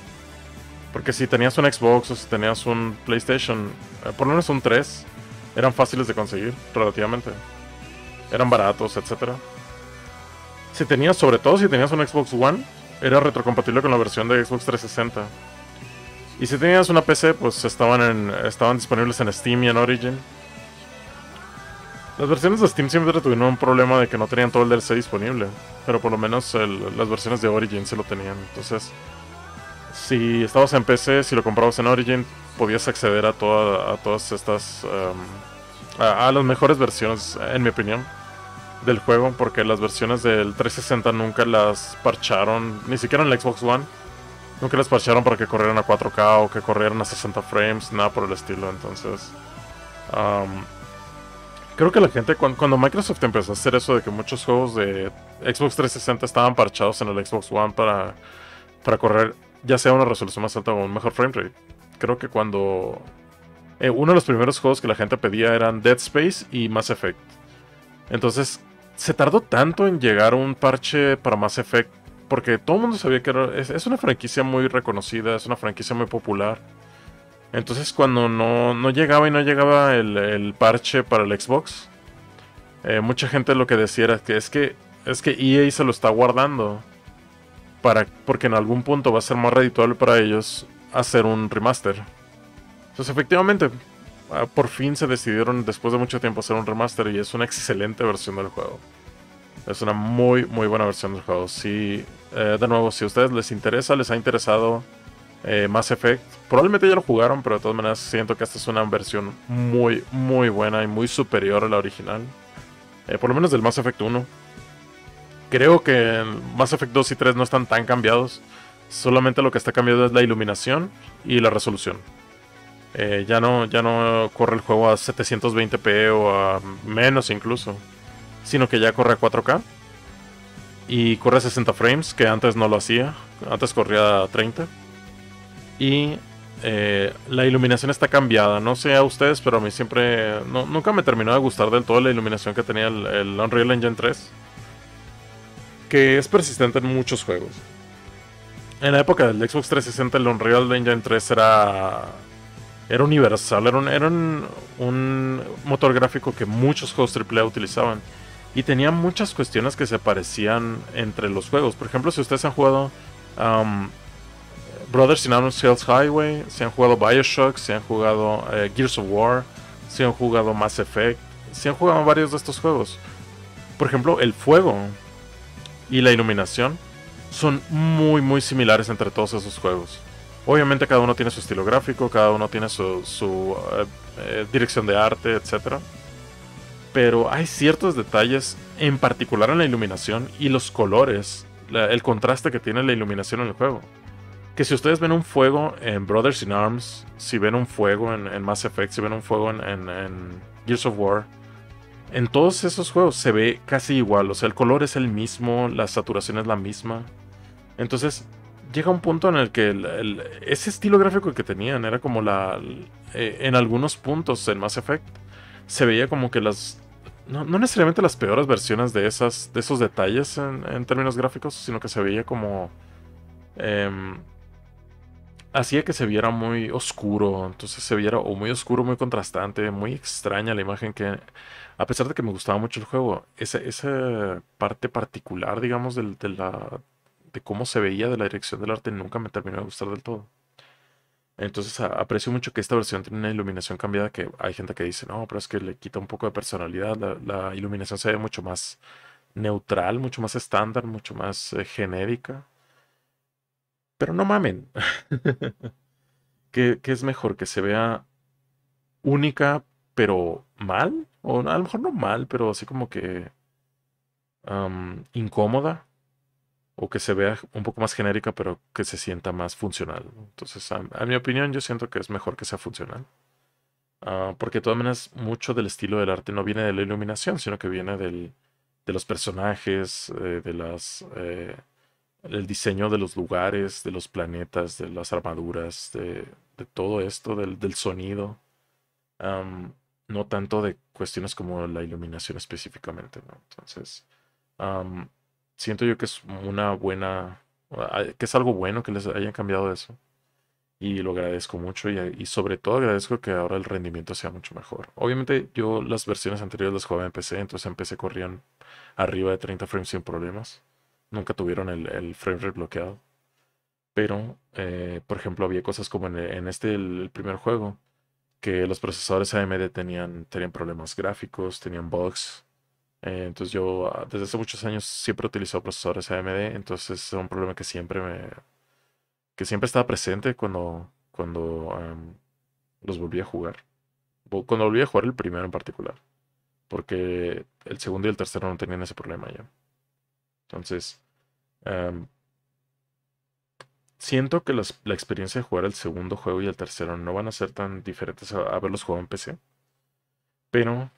Porque si tenías un Xbox o si tenías un PlayStation, por lo menos un 3, eran fáciles de conseguir, relativamente. Eran baratos, etc. Si tenías, sobre todo si tenías un Xbox One, era retrocompatible con la versión de Xbox 360. Y si tenías una PC, pues estaban disponibles en Steam y en Origin. Las versiones de Steam siempre tuvieron un problema de que no tenían todo el DLC disponible, pero por lo menos las versiones de Origin sí lo tenían. Entonces, si estabas en PC, si lo comprabas en Origin, podías acceder a todas estas, a las mejores versiones, en mi opinión, del juego, porque las versiones del 360 nunca las parcharon, ni siquiera en el Xbox One. Nunca las parcharon para que corrieran a 4K o que corrieran a 60 frames, nada por el estilo. Entonces, creo que la gente, cuando Microsoft empezó a hacer eso de que muchos juegos de Xbox 360 estaban parchados en el Xbox One para correr ya sea una resolución más alta o un mejor framerate. Creo que cuando uno de los primeros juegos que la gente pedía eran Dead Space y Mass Effect. Entonces, se tardó tanto en llegar un parche para Mass Effect porque todo el mundo sabía que es una franquicia muy reconocida, es una franquicia muy popular. Entonces cuando no llegaba el parche para el Xbox, mucha gente lo que decía era que es que EA se lo está guardando porque en algún punto va a ser más redituable para ellos hacer un remaster. Entonces efectivamente, por fin se decidieron después de mucho tiempo hacer un remaster y es una excelente versión del juego. Es una muy muy buena versión del juego. Sí, de nuevo, si a ustedes les ha interesado Mass Effect, probablemente ya lo jugaron, pero de todas maneras siento que esta es una versión muy muy buena y muy superior a la original. Por lo menos del Mass Effect 1. Creo que Mass Effect 2 y 3 no están tan cambiados. Solamente lo que está cambiado es la iluminación y la resolución. Ya no corre el juego a 720p o a menos incluso, sino que ya corre a 4K y corre a 60 frames, que antes no lo hacía, antes corría a 30. Y la iluminación está cambiada, no sé a ustedes, pero a mí nunca me terminó de gustar del todo la iluminación que tenía el Unreal Engine 3, que es persistente en muchos juegos. En la época del Xbox 360 el Unreal Engine 3 era universal, era un motor gráfico que muchos juegos AAA utilizaban. Y tenía muchas cuestiones que se parecían entre los juegos. Por ejemplo, si ustedes han jugado Brothers in Arms Hell's Highway, si han jugado Bioshock, si han jugado Gears of War, si han jugado Mass Effect, si han jugado varios de estos juegos. Por ejemplo, el fuego y la iluminación son muy muy similares entre todos esos juegos. Obviamente cada uno tiene su estilo gráfico, cada uno tiene su dirección de arte, etc. Pero hay ciertos detalles, en particular en la iluminación y los colores, el contraste que tiene la iluminación en el juego. Que si ustedes ven un fuego en Brothers in Arms, si ven un fuego en Mass Effect, si ven un fuego en Gears of War, en todos esos juegos se ve casi igual. O sea, el color es el mismo, la saturación es la misma. Entonces, llega un punto en el que ese estilo gráfico que tenían era como en algunos puntos en Mass Effect se veía como que no necesariamente las peores versiones de esos detalles en términos gráficos, sino que se veía como em, hacía que se viera muy oscuro, entonces se viera o muy oscuro, muy contrastante, muy extraña la imagen que, a pesar de que me gustaba mucho el juego, esa parte particular, digamos, de cómo se veía, de la dirección del arte, nunca me terminó de gustar del todo. Entonces aprecio mucho que esta versión tiene una iluminación cambiada, que hay gente que dice, no, pero es que le quita un poco de personalidad, la iluminación se ve mucho más neutral, mucho más estándar, mucho más genérica. Pero no mamen. ¿Qué es mejor? ¿Que se vea única pero mal? O a lo mejor no mal, pero así como que incómoda. O que se vea un poco más genérica pero que se sienta más funcional. Entonces, a mi opinión, yo siento que es mejor que sea funcional. Porque de todas maneras, mucho del estilo del arte no viene de la iluminación, sino que viene de los personajes, el diseño de los lugares, de los planetas, de las armaduras, de todo esto, del sonido. am, no tanto de cuestiones como la iluminación específicamente, ¿no? Entonces, am, siento yo que es que es algo bueno que les hayan cambiado eso. Y lo agradezco mucho y sobre todo agradezco que ahora el rendimiento sea mucho mejor. Obviamente yo las versiones anteriores las jugaba en PC, entonces en PC corrían arriba de 30 frames sin problemas. Nunca tuvieron el frame rate bloqueado. Pero, por ejemplo, había cosas como el primer juego, que los procesadores AMD tenían problemas gráficos, tenían bugs. Entonces yo desde hace muchos años siempre he utilizado procesadores AMD, entonces es un problema que siempre estaba presente cuando los volví a jugar. Cuando volví a jugar el primero en particular, porque el segundo y el tercero no tenían ese problema ya. Entonces, am, siento que la experiencia de jugar el segundo juego y el tercero no van a ser tan diferentes a haberlos jugado en PC. Pero,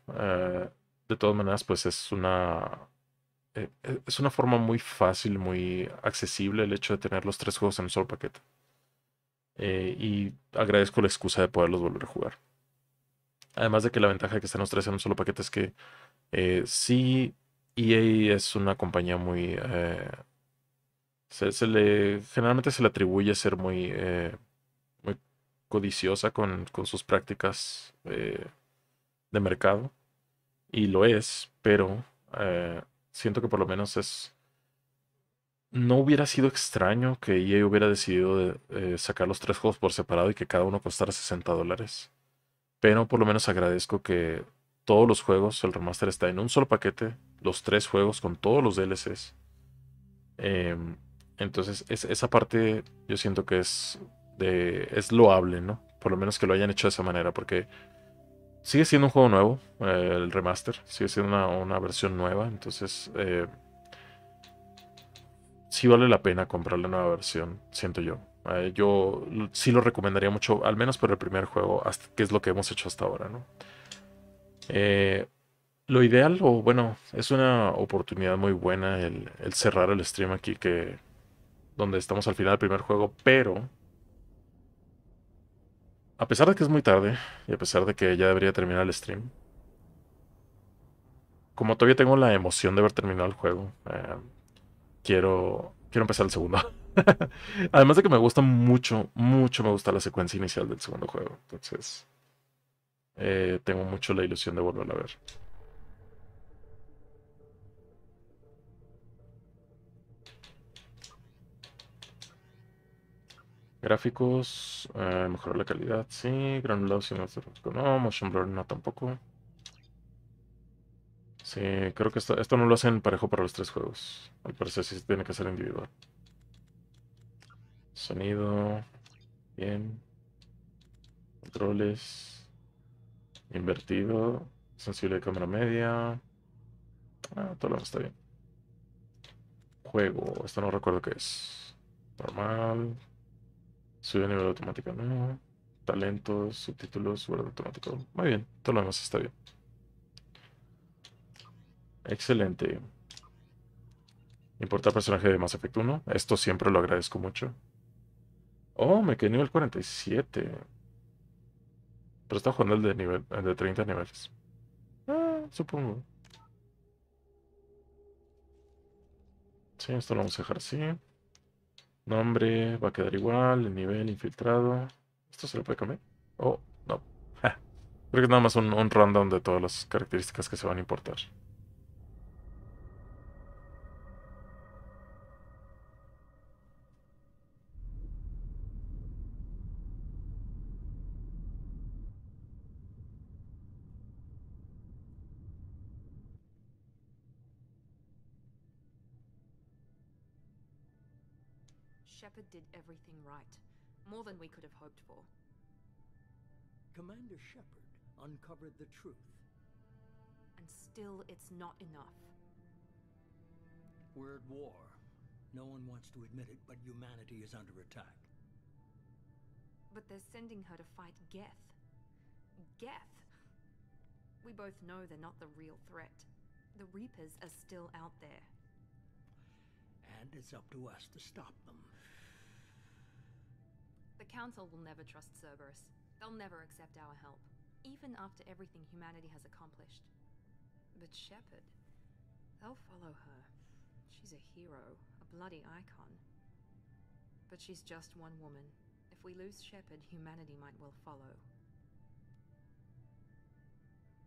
de todas maneras, pues es una forma muy fácil, muy accesible el hecho de tener los tres juegos en un solo paquete. Y agradezco la excusa de poderlos volver a jugar. Además de que la ventaja de que estén los tres en un solo paquete es que sí, EA es una compañía generalmente se le atribuye ser muy codiciosa con sus prácticas de mercado. Y lo es, pero siento que por lo menos no hubiera sido extraño que EA hubiera decidido sacar los tres juegos por separado y que cada uno costara $60. Pero por lo menos agradezco que todos los juegos, el remaster está en un solo paquete, los tres juegos con todos los DLCs. Em, entonces, esa parte yo siento que es loable, ¿no? Por lo menos que lo hayan hecho de esa manera, porque sigue siendo un juego nuevo, el remaster, sigue siendo una versión nueva, entonces sí vale la pena comprar la nueva versión, siento yo. Yo sí lo recomendaría mucho, al menos por el primer juego, que es lo que hemos hecho hasta ahora, ¿no? Eh, lo ideal, o bueno, es una oportunidad muy buena el cerrar el stream aquí, donde estamos al final del primer juego, pero a pesar de que es muy tarde y a pesar de que ya debería terminar el stream, como todavía tengo la emoción de haber terminado el juego, quiero empezar el segundo. Además de que me gusta mucho, mucho me gusta la secuencia inicial del segundo juego. Entonces, tengo mucho la ilusión de volverla a ver. Gráficos, mejorar la calidad, sí. Granulado cinematográfico, no. Motion blur, no tampoco. Sí, creo que esto no lo hacen parejo para los tres juegos. Al parecer sí tiene que ser individual. Sonido, bien. Controles, invertido. Sensible de cámara media. Todo lo demás está bien. Juego. Esto no recuerdo qué es. Normal. Sube a nivel automático, no. Talentos, subtítulos, guarda automático. Muy bien. Todo lo demás está bien. Excelente. Importar personaje de Mass Effect 1. Esto siempre lo agradezco mucho. Oh, me quedé nivel 47. Pero está jugando el de 30 niveles. Supongo. Sí, esto lo vamos a dejar así. Nombre va a quedar igual. El nivel infiltrado. ¿Esto se le puede cambiar? Oh, no. Creo que es nada más un random de todas las características que se van a importar. Shepard did everything right. More than we could have hoped for. Commander Shepard uncovered the truth. And still, it's not enough. We're at war. No one wants to admit it, but humanity is under attack. But they're sending her to fight Geth. Geth! We both know they're not the real threat. The Reapers are still out there. And it's up to us to stop them. The Council will never trust Cerberus. They'll never accept our help, even after everything humanity has accomplished. But Shepard, they'll follow her. She's a hero, a bloody icon. But she's just one woman. If we lose Shepard, humanity might well follow.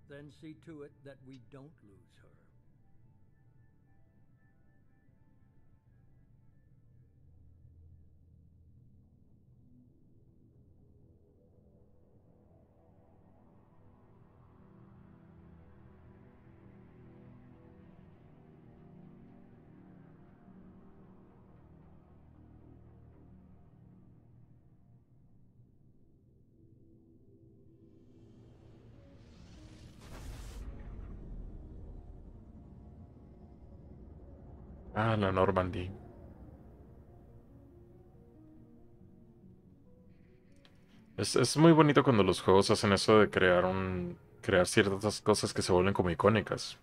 Then see to it that we don't lose her. La Normandy. Es muy bonito cuando los juegos hacen eso de crear ciertas cosas que se vuelven como icónicas.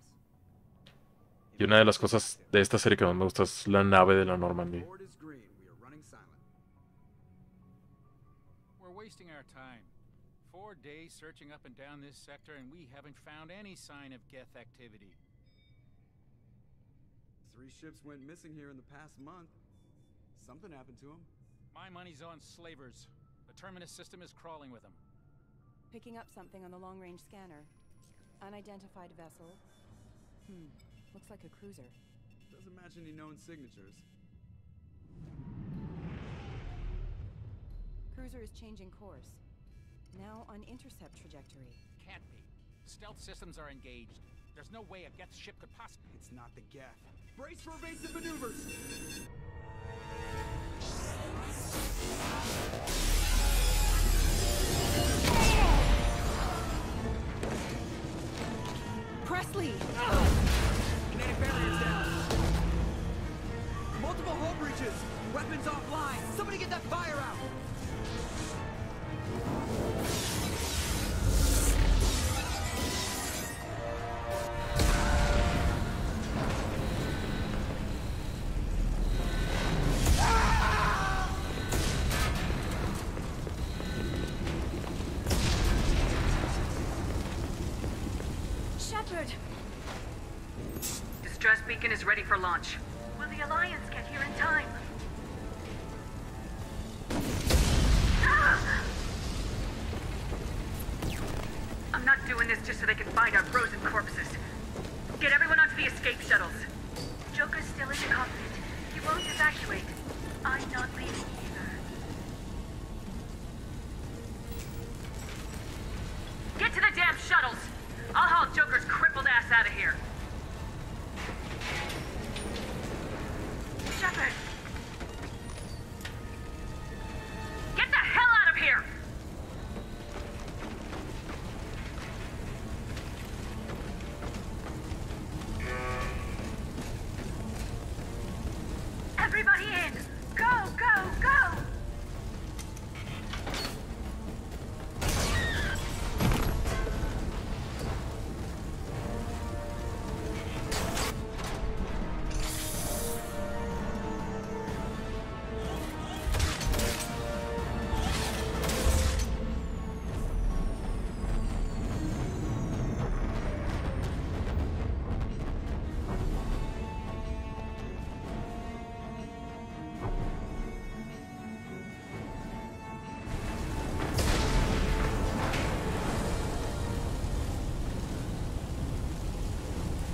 Y una de las cosas de esta serie que más me gusta es la nave de la Normandy. We're wasting our time. 4 days searching up and down this sector, and we haven't found any sign of Geth activity. 3 ships went missing here in the past month. Something happened to them. My money's on slavers. The Terminus system is crawling with them. Picking up something on the long-range scanner. Unidentified vessel. Looks like a cruiser. Doesn't match any known signatures. Cruiser is changing course. Now on intercept trajectory. Can't be. Stealth systems are engaged. There's no way a Geth ship could possibly... It's not the Geth. Brace for evasive maneuvers! Presley! Kinetic barriers down! Multiple hull breaches! Weapons offline! Somebody get that fire out! Distress beacon is ready for launch. Will the Alliance get here in time? I'm not doing this just so they can find our frozen corpses. Get everyone onto the escape shuttles. Joker's still in the cockpit. He won't evacuate. I'm not leaving either. Get to the damn shuttles! I'll haul Joker's crippled ass out of here. Shepard! Get the hell out of here!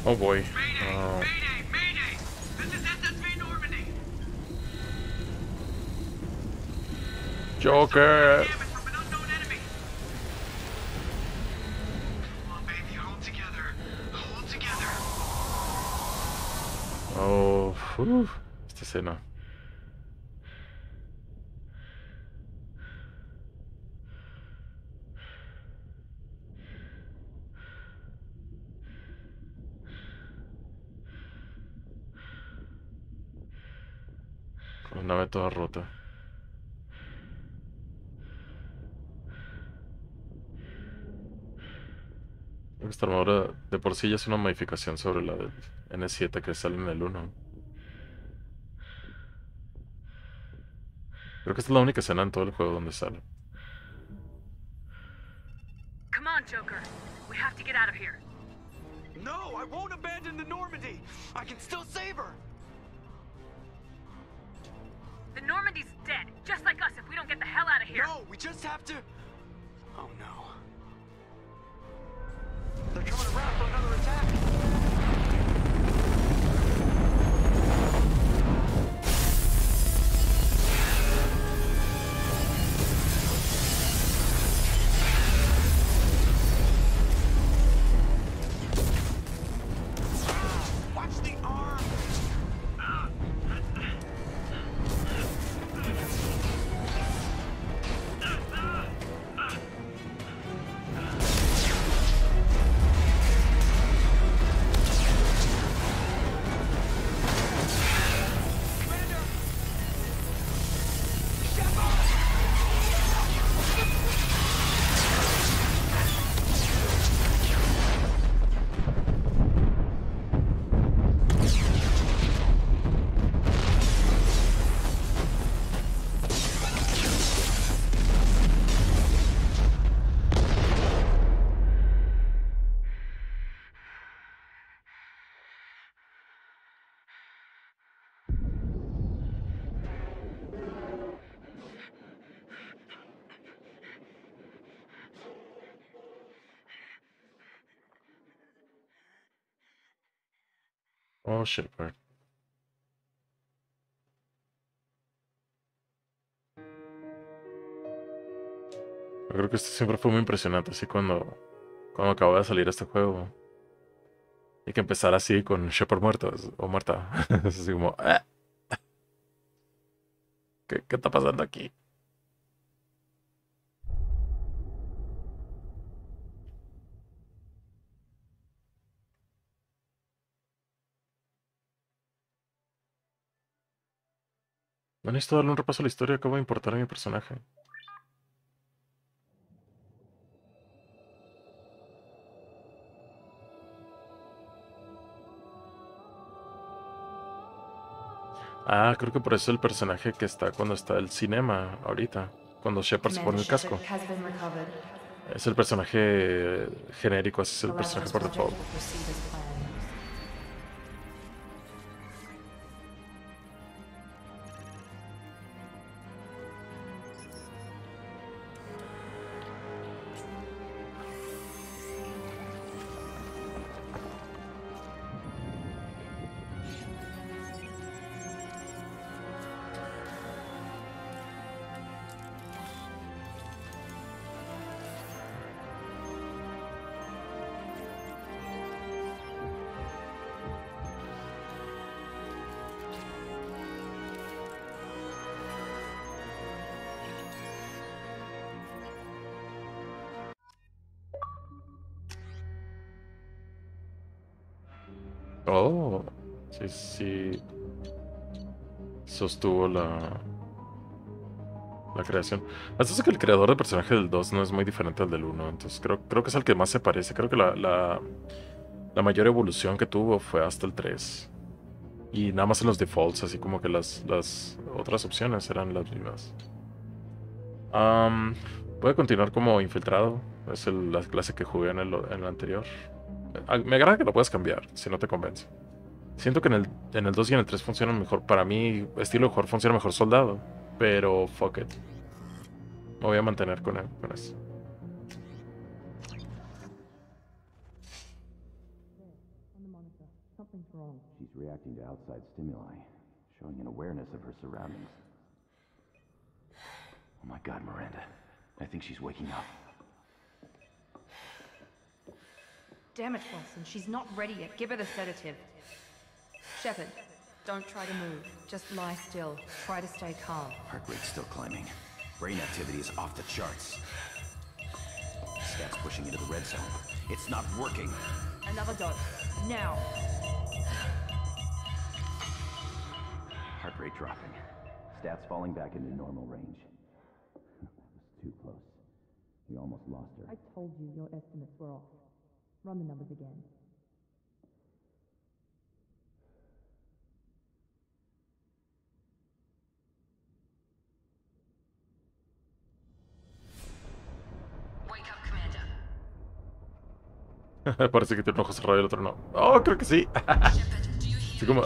Oh boy. Joker. Oh, esta escena. Con la nave toda rota. Esta armadura de por sí ya es una modificación sobre la del N7 que sale en el 1. Creo que esta es la única escena en todo el juego donde sale. Come on, Joker. We have to get out of here. No, I won't abandon the Normandy. I can still save her. The Normandy's dead, just like us if we don't get the hell out of here. No, we just have to... Oh no. They're coming around for another attack. Oh, Shepard. Yo creo que esto siempre fue muy impresionante, así cuando acababa de salir este juego. Y que empezara así con Shepard muerto o muerta. Es así como, ¿qué está pasando aquí? No necesito darle un repaso a la historia, acabo de importar a mi personaje. Ah, creo que por eso el personaje que está cuando está el cinema ahorita, cuando Shepard se pone el casco. Es el personaje genérico, ese es el personaje por default. Oh, sí, sí. Sostuvo la creación. Hasta eso que el creador de personaje del 2 no es muy diferente al del 1. Entonces creo que es el que más se parece. Creo que la mayor evolución que tuvo fue hasta el 3. Y nada más en los defaults, así como que las otras opciones eran las mismas. Voy a continuar como infiltrado. Es la clase que jugué en el anterior. Me agrada que lo puedas cambiar, si no te convence. Siento que en el 2 y en el 3 funcionan mejor. Para mí, estilo de juego funciona mejor soldado. Pero fuck it. Me voy a mantener con eso. Something's wrong. She's reacting to outside stimuli, showing an awareness of her surroundings. Oh my God, Miranda. I think she's waking up. Damn it, Wilson. She's not ready yet. Give her the sedative. Shepard, don't try to move. Just lie still. Try to stay calm. Heart rate's still climbing. Brain activity is off the charts. Stats pushing into the red zone. It's not working. Another dose. Now. Heart rate dropping. Stats falling back into normal range. That was too close. We almost lost her. I told you your estimates were off. Run the numbers again. Parece que tiene un ojo cerrado y el otro no. Oh, creo que sí. Así como...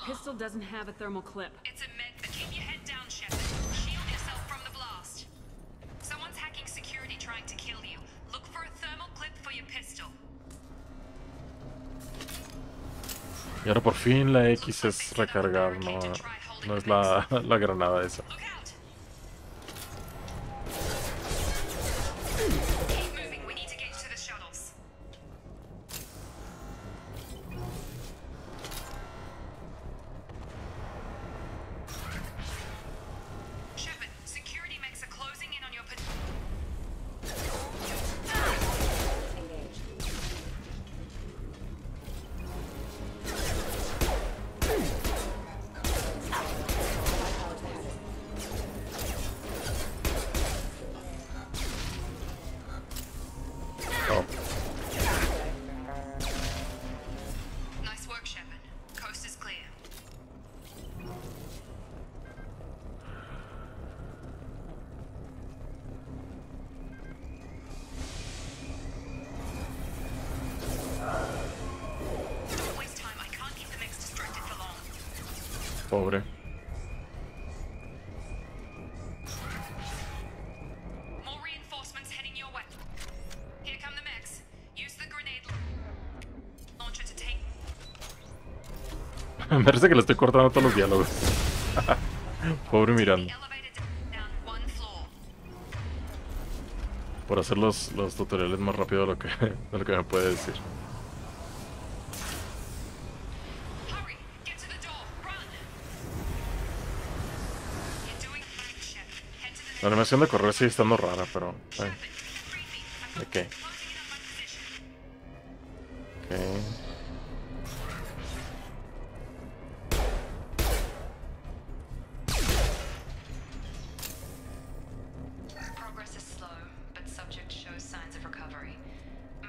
Pistol doesn't have a thermal clip. It's a med, but keep your head down, Shepard. Shield yourself from the blast. Someone's hacking security trying to kill you. Look for a thermal clip for your pistol. Y ahora por fin la X es recargar, no es la granada esa. Keep moving, we need to get to the shuttles. Shepard, security mechs are closing in on your Nice work, Shepard. Coast is clear. Don't waste time. I can't keep the mechs distracted for long. Pobre. More reinforcements heading your way. Here come the mechs. Use the grenade launcher to take. Me parece que le estoy cortando todos los diálogos. Pobre Miranda. Por hacer los tutoriales más rápido de lo que me puede decir. La animación de correr sigue estando rara, pero... Ok. Progress is slow, but subject shows signs of recovery.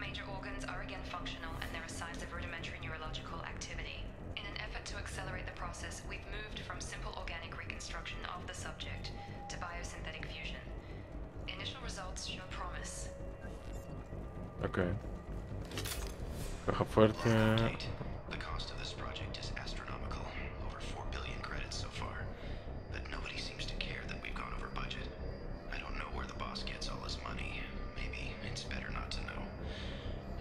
Major organs are again functional, and there are signs of rudimentary neurological activity. In an effort to accelerate the process, we've moved from simple organic reconstruction of the subject to biosynthetic fusion. Initial results show promise. Ok. Caja fuerte. The cost of this project is astronomical. Over 4 billion credits so far. But nobody seems to care that we've gone over budget. I don't know where the boss gets all his money. Maybe it's better not to know.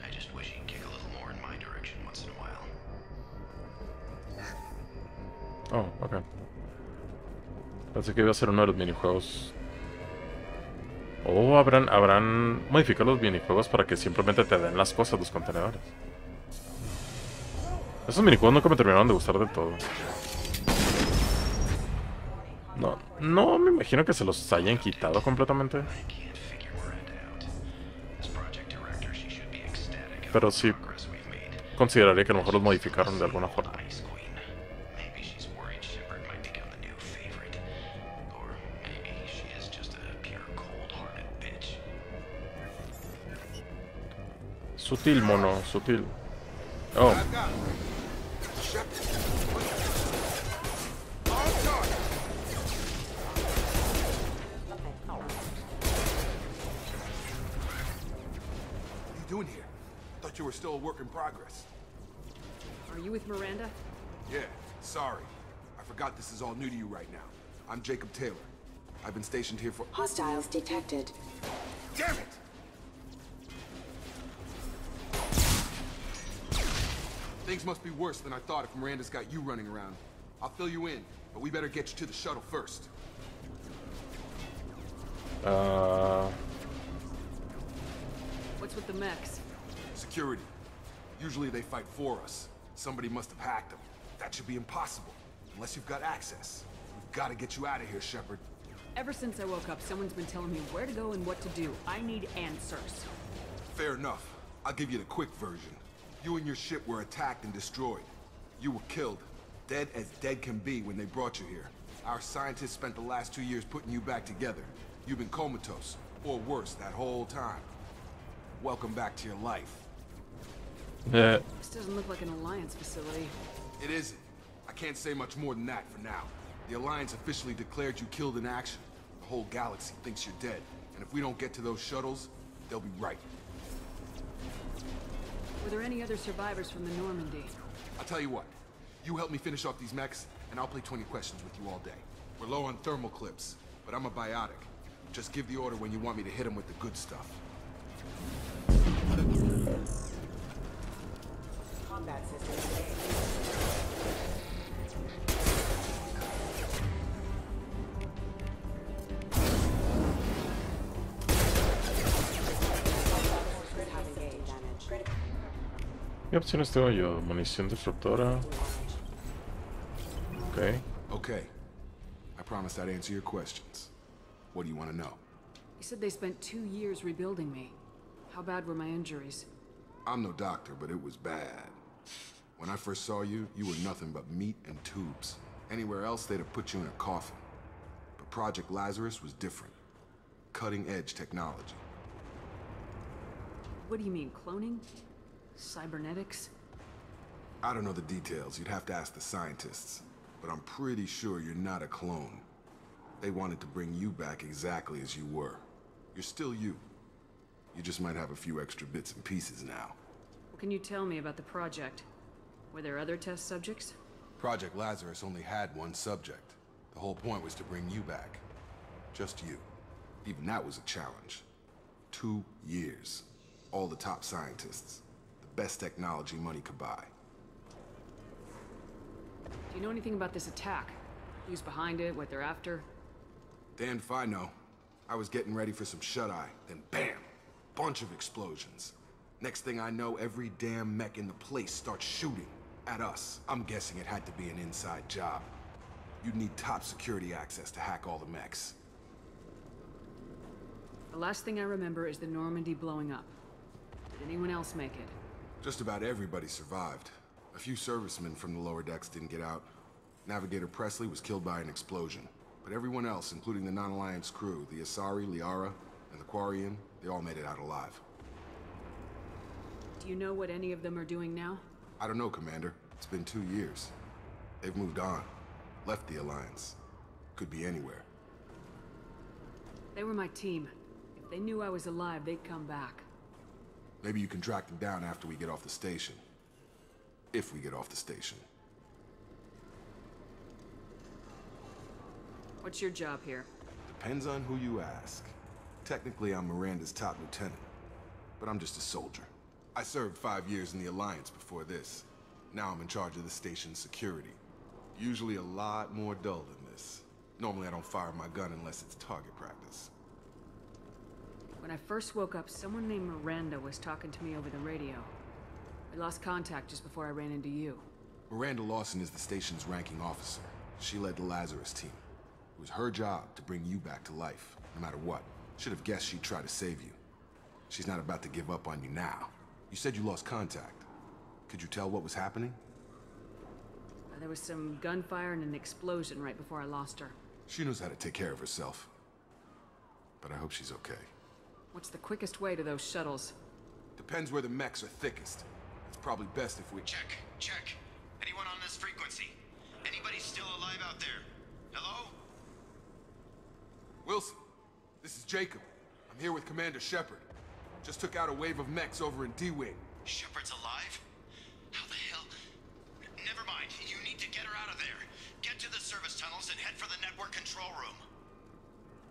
I just wish he'd kick a little more in my direction once in a while. Oh, ok. Pensé que iba a ser uno de los minijuegos. O habrán modificado los minijuegos para que simplemente te den las cosas, los contenedores. Esos minijuegos nunca me terminaron de gustar del todo. No me imagino que se los hayan quitado completamente. Pero sí consideraría que a lo mejor los modificaron de alguna forma. Sutil, mono, sutil. Oh. doing here? Thought you were still a work in progress. Are you with Miranda? Yeah, sorry. I forgot this is all new to you right now. I'm Jacob Taylor. I've been stationed here for— Hostiles detected. Damn it! Things must be worse than I thought if Miranda's got you running around. I'll fill you in, but we better get you to the shuttle first. What's with the mechs? Security. Usually they fight for us. Somebody must have hacked them. That should be impossible, unless you've got access. We've got to get you out of here, Shepard. Ever since I woke up, someone's been telling me where to go and what to do. I need answers. Fair enough. I'll give you the quick version. You and your ship were attacked and destroyed. You were killed. Dead as dead can be when they brought you here. Our scientists spent the last 2 years putting you back together. You've been comatose, or worse, that whole time. Welcome back to your life. This doesn't look like an Alliance facility. It isn't. I can't say much more than that for now. The Alliance officially declared you killed in action. The whole galaxy thinks you're dead. And if we don't get to those shuttles, they'll be right. Were there any other survivors from the Normandy? I'll tell you what. You help me finish off these mechs, and I'll play 20 questions with you all day. We're low on thermal clips, but I'm a biotic. Just give the order when you want me to hit them with the good stuff. Combat system engaged. ¿Qué opciones tengo yo? Munición disruptora. Okay. Okay. I promised I'd answer your questions. What do you want to know? You said they spent 2 years rebuilding me. How bad were my injuries? I'm no doctor, but it was bad. When I first saw you, you were nothing but meat and tubes. Anywhere else, they'd have put you in a coffin. But Project Lazarus was different. Cutting-edge technology. What do you mean, cloning? Cybernetics? I don't know the details. You'd have to ask the scientists. But I'm pretty sure you're not a clone. They wanted to bring you back exactly as you were. You're still you. You just might have a few extra bits and pieces now. What can you tell me about the project? Were there other test subjects? Project Lazarus only had one subject. The whole point was to bring you back. Just you. Even that was a challenge. 2 years. All the top scientists. The best technology money could buy. Do you know anything about this attack? Who's behind it, what they're after? Damned if I know. I was getting ready for some shut-eye, then bam! Bunch of explosions. Next thing I know, every damn mech in the place starts shooting at us. I'm guessing it had to be an inside job. You'd need top security access to hack all the mechs. The last thing I remember is the Normandy blowing up. Did anyone else make it? Just about everybody survived. A few servicemen from the lower decks didn't get out. Navigator Presley was killed by an explosion. But everyone else, including the non-Alliance crew, the Asari, Liara, and the Quarian, they all made it out alive. Do you know what any of them are doing now? I don't know, Commander. It's been 2 years. They've moved on. Left the Alliance. Could be anywhere. They were my team. If they knew I was alive, they'd come back. Maybe you can track them down after we get off the station. If we get off the station. What's your job here? Depends on who you ask. Technically, I'm Miranda's top lieutenant. But I'm just a soldier. I served 5 years in the Alliance before this. Now I'm in charge of the station's security. Usually a lot more dull than this. Normally I don't fire my gun unless it's target practice. When I first woke up, someone named Miranda was talking to me over the radio. We lost contact just before I ran into you. Miranda Lawson is the station's ranking officer. She led the Lazarus team. It was her job to bring you back to life, no matter what. Should have guessed she'd try to save you. She's not about to give up on you now. You said you lost contact. Could you tell what was happening? There was some gunfire and an explosion right before I lost her. She knows how to take care of herself. But I hope she's okay. What's the quickest way to those shuttles? Depends where the mechs are thickest. It's probably best if we— Check. Anyone on this frequency? Anybody still alive out there? Hello? Wilson, this is Jacob. I'm here with Commander Shepard. Just took out a wave of mechs over in D-Wing. Shepard's alive? How the hell? Never mind. You need to get her out of there. Get to the service tunnels and head for the network control room.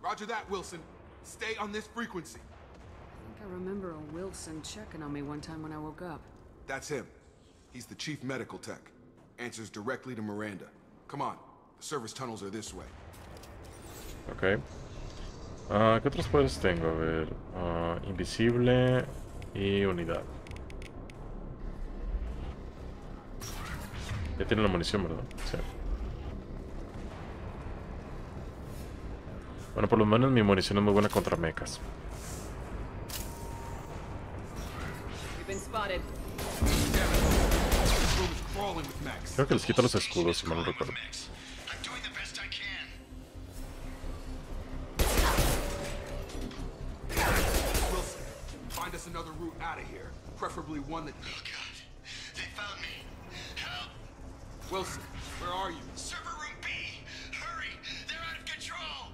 Roger that, Wilson. Stay on this frequency. I think I remember a Wilson checking on me one time when I woke up. That's him. He's the chief medical tech. Answers directly to Miranda. Come on. The service tunnels are this way. Ok. ¿Qué otros poderes tengo? A ver. Invisible y unidad. Ya tiene la munición, ¿verdad? Sí. Bueno, por lo menos mi munición es muy buena contra mechas. Creo que les quito los escudos, si mal no recuerdo. Wilson, find us another route out of here. Preferably one that... Oh god. They found me. Help. Wilson, where are you? Server room B. Hurry. They're out of control.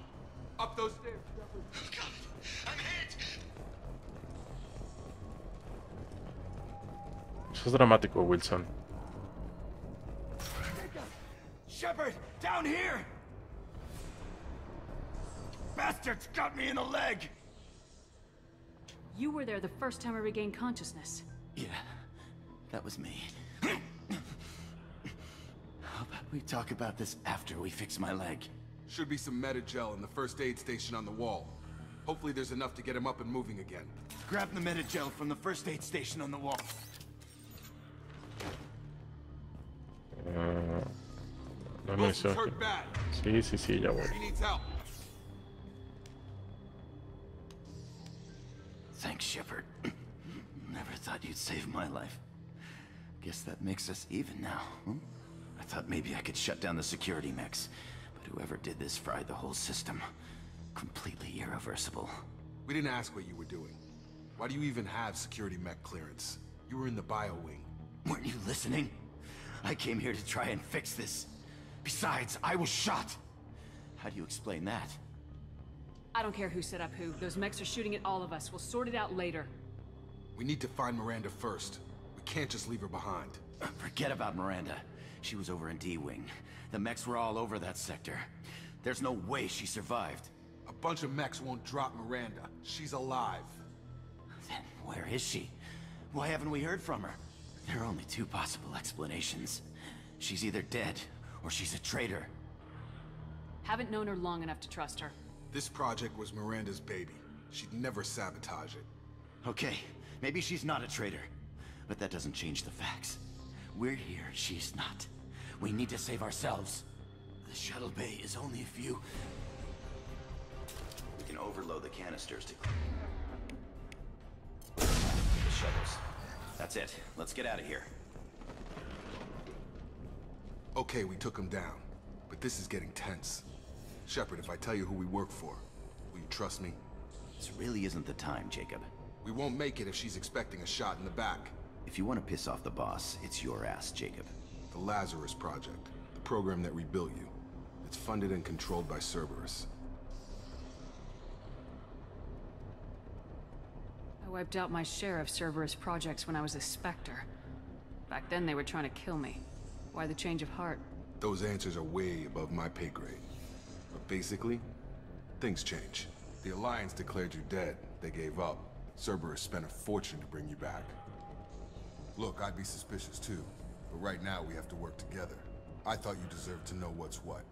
Up those stairs, Shepard. Oh god. I'm hit. Eso es dramático, Wilson. Shepard, down here! Bastards got me in the leg! You were there the first time I regained consciousness. Yeah, that was me. How about we talk about this after we fix my leg? Should be some Metagel in the first aid station on the wall. Hopefully there's enough to get him up and moving again. Grab the Metagel from the first aid station on the wall. No hay munición aquí. Sí, ya voy. Thanks, Shepard. Never thought you'd save my life. Guess that makes us even now, huh? I thought maybe I could shut down the security mechs, but whoever did this fried the whole system. Completely irreversible. We didn't ask what you were doing. Why do you even have security mech clearance? You were in the bio wing. Weren't you listening? I came here to try and fix this. Besides, I was shot. How do you explain that? I don't care who set up who. Those mechs are shooting at all of us. We'll sort it out later. We need to find Miranda first. We can't just leave her behind. Forget about Miranda. She was over in D-Wing. The mechs were all over that sector. There's no way she survived. A bunch of mechs won't drop Miranda. She's alive. Then where is she? Why haven't we heard from her? There are only two possible explanations. She's either dead, or she's a traitor. Haven't known her long enough to trust her. This project was Miranda's baby. She'd never sabotage it. Okay, maybe she's not a traitor. But that doesn't change the facts. We're here, she's not. We need to save ourselves. The shuttle bay is only a few... We can overload the canisters to... The shuttles. That's it. Let's get out of here. Okay, we took him down. But this is getting tense. Shepard, if I tell you who we work for, will you trust me? This really isn't the time, Jacob. We won't make it if she's expecting a shot in the back. If you want to piss off the boss, it's your ass, Jacob. The Lazarus Project. The program that rebuilt you. It's funded and controlled by Cerberus. I wiped out my share of Cerberus projects when I was a Spectre. Back then they were trying to kill me. Why the change of heart? Those answers are way above my pay grade. But basically, things change. The Alliance declared you dead. They gave up. Cerberus spent a fortune to bring you back. Look, I'd be suspicious too. But right now we have to work together. I thought you deserved to know what's what.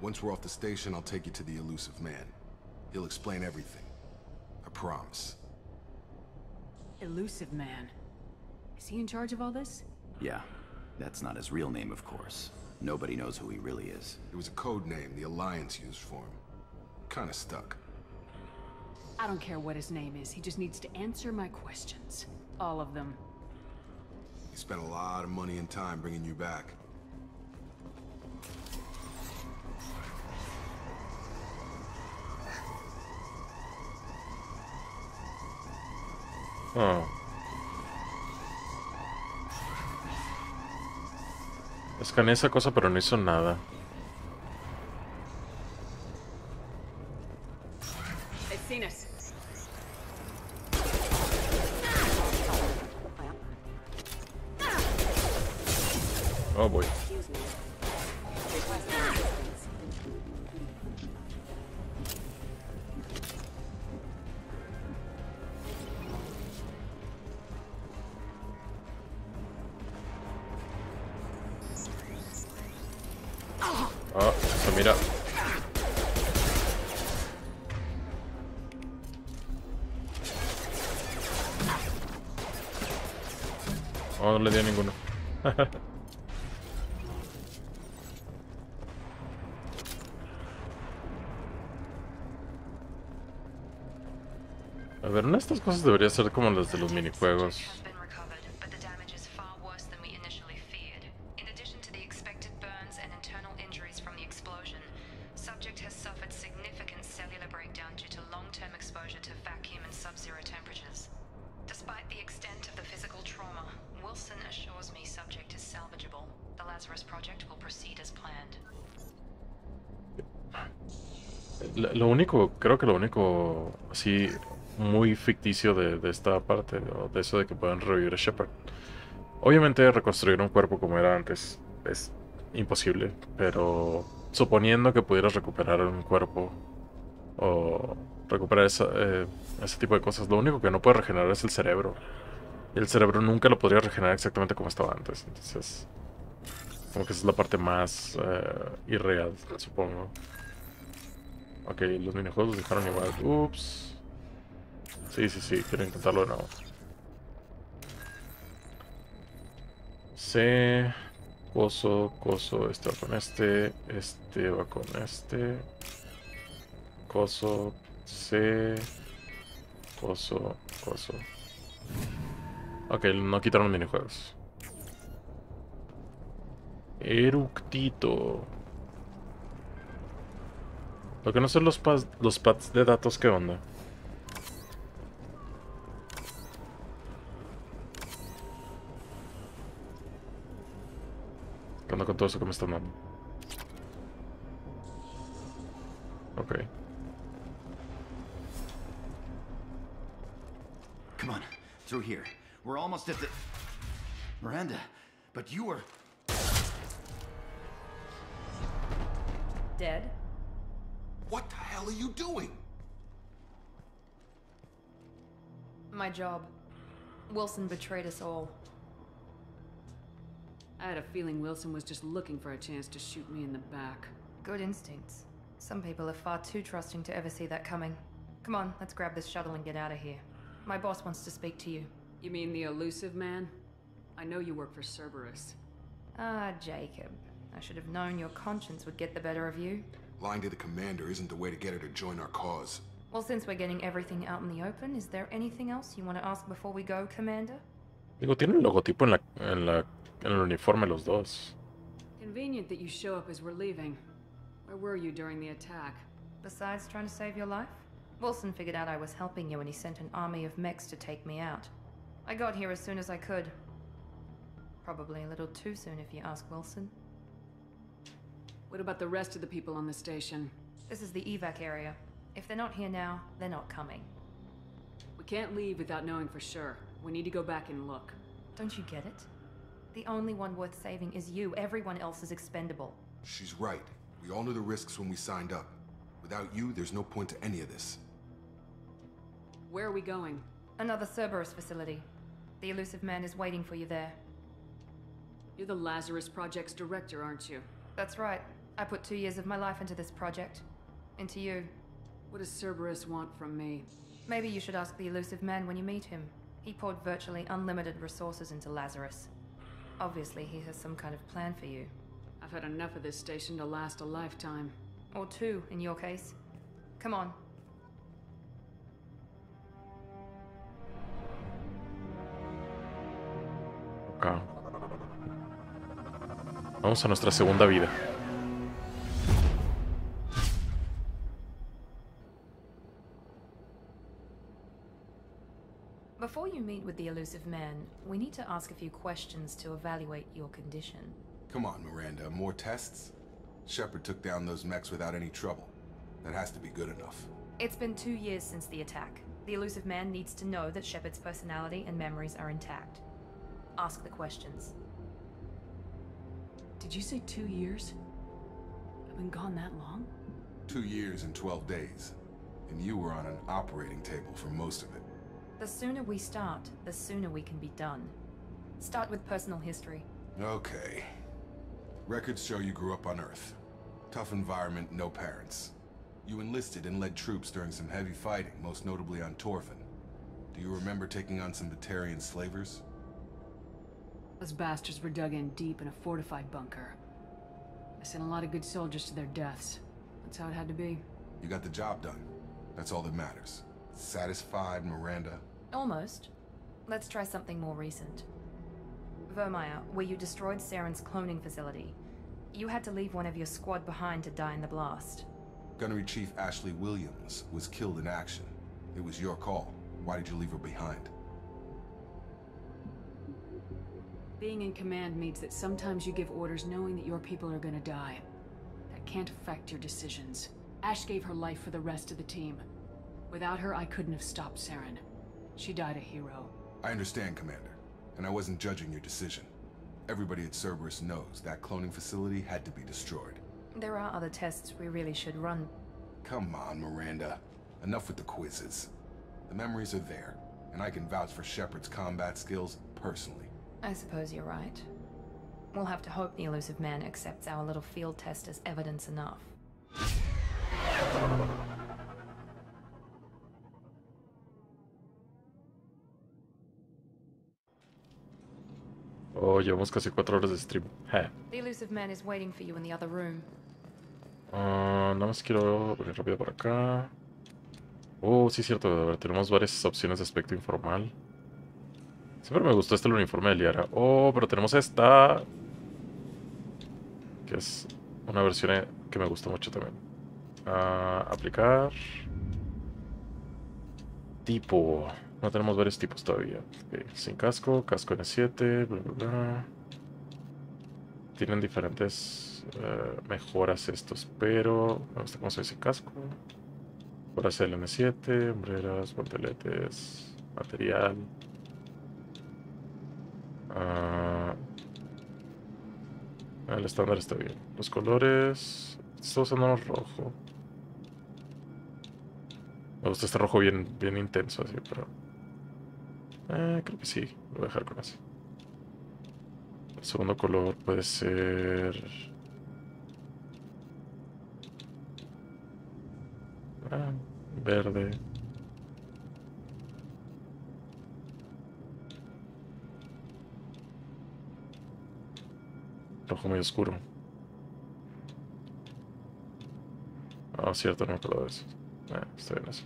Once we're off the station, I'll take you to the elusive man. He'll explain everything. I promise. Elusive man. Is he in charge of all this? Yeah. That's not his real name, of course. Nobody knows who he really is. It was a code name the Alliance used for him. Kinda stuck. I don't care what his name is. He just needs to answer my questions. All of them. He spent a lot of money and time bringing you back. Oh. Escaneé esa cosa, pero no hizo nada. They've seen us. Oh boy. Excuse me. Requesting assistance. Oh, se mira. Oh, no le di a ninguno. A ver, una de estas cosas debería ser como las de los minijuegos. Lo único, creo que lo único así muy ficticio de esta parte, o de eso de que puedan revivir a Shepard. Obviamente reconstruir un cuerpo como era antes es imposible, pero suponiendo que pudieras recuperar un cuerpo o recuperar ese tipo de cosas, lo único que no puedes regenerar es el cerebro. Y el cerebro nunca lo podría regenerar exactamente como estaba antes. Entonces, como que esa es la parte más irreal, supongo. Ok, los minijuegos los dejaron igual. Ups. Sí, quiero intentarlo de nuevo. C. Coso, este va con este va con este. Coso, C. Coso. Ok, no quitaron minijuegos. Eructito. Lo que no son los pads de datos, ¿qué onda? ¿Qué onda con todo eso que me están dando? Ok. Come on, through here. We're almost at the... Miranda, but you were... Dead? What the hell are you doing? My job. Wilson betrayed us all. I had a feeling Wilson was just looking for a chance to shoot me in the back. Good instincts. Some people are far too trusting to ever see that coming. Come on, let's grab this shuttle and get out of here. My boss wants to speak to you. You mean the elusive man? I know you work for Cerberus. Ah, Jacob. I should have known your conscience would get the better of you. Lying to the commander isn't the way to get her to join our cause. Well, since we're getting everything out in the open, is there anything else you want to ask before we go, Commander? Digo, tienen el logotipo en el uniforme los dos. Convenient that you show up as we're leaving. Where were you during the attack? Besides trying to save your life? Wilson figured out I was helping you and he sent an army of mechs to take me out. I got here as soon as I could. Probably a little too soon if you ask Wilson. What about the rest of the people on the station? This is the evac area. If they're not here now, they're not coming. We can't leave without knowing for sure. We need to go back and look. Don't you get it? The only one worth saving is you. Everyone else is expendable. She's right. We all knew the risks when we signed up. Without you, there's no point to any of this. Where are we going? Another Cerberus facility. The elusive man is waiting for you there. You're the Lazarus Project's director, aren't you? That's right. I put 2 years of my life into this project. Into you. What does Cerberus want from me? Maybe you should ask the elusive man when you meet him. He poured virtually unlimited resources into Lazarus. Obviously, he has some kind of plan for you. I've had enough of this station to last a lifetime. Or 2, in your case. Come on. Okay. Vamos a nuestra segunda vida. Before you meet with the elusive man, we need to ask a few questions to evaluate your condition. Come on, Miranda. More tests? Shepard took down those mechs without any trouble. That has to be good enough. It's been 2 years since the attack. The elusive man needs to know that Shepard's personality and memories are intact. Ask the questions. Did you say 2 years? I've been gone that long? 2 years and 12 days. And you were on an operating table for most of it. The sooner we start, the sooner we can be done. Start with personal history. Okay. Records show you grew up on Earth. Tough environment, no parents. You enlisted and led troops during some heavy fighting, most notably on Torfin. Do you remember taking on some Batarian slavers? Those bastards were dug in deep in a fortified bunker. I sent a lot of good soldiers to their deaths. That's how it had to be. You got the job done. That's all that matters. Satisfied, Miranda? Almost. Let's try something more recent. Vermeer, where you destroyed Saren's cloning facility. You had to leave one of your squad behind to die in the blast. Gunnery Chief Ashley Williams was killed in action. It was your call. Why did you leave her behind? Being in command means that sometimes you give orders knowing that your people are gonna die. That can't affect your decisions. Ash gave her life for the rest of the team. Without her, I couldn't have stopped Saren. She died a hero. I understand, Commander. And I wasn't judging your decision. Everybody at Cerberus knows that cloning facility had to be destroyed. There are other tests we really should run. Come on, Miranda. Enough with the quizzes. The memories are there, and I can vouch for Shepard's combat skills personally. I suppose you're right. We'll have to hope the Elusive Man accepts our little field test as evidence enough. Oh, llevamos casi 4 horas de stream. The Elusive Man is waiting for you in the other room. Nada más quiero venir rápido por acá. Oh, sí es cierto. A ver, tenemos varias opciones de aspecto informal. Siempre me gustó el uniforme de Liara. Oh, pero tenemos esta. Que es una versión que me gusta mucho también. Aplicar. Tipo. No tenemos varios tipos todavía. Okay. Sin casco, casco N7, bla bla bla. Tienen diferentes mejoras estos, pero me gusta cómo se ve sin casco. Mejoras el N7, hombreras, guanteletes, material. El estándar está bien. Los colores. Estoy usando rojo. Me gusta este rojo bien intenso así, pero creo que sí, lo voy a dejar con ese. El segundo color puede ser verde. Rojo muy oscuro. Cierto, no me acuerdo de eso. Está bien así.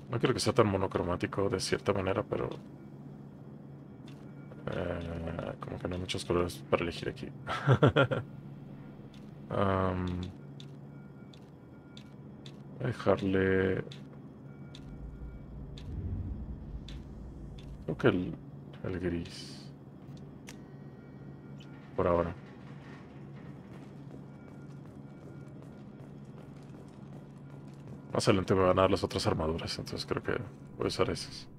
No creo que sea tan monocromático de cierta manera, pero como que no hay muchos colores para elegir aquí. Voy a dejarle... Creo que el gris. Por ahora. Más adelante me van a dar las otras armaduras, entonces creo que voy a usar esas.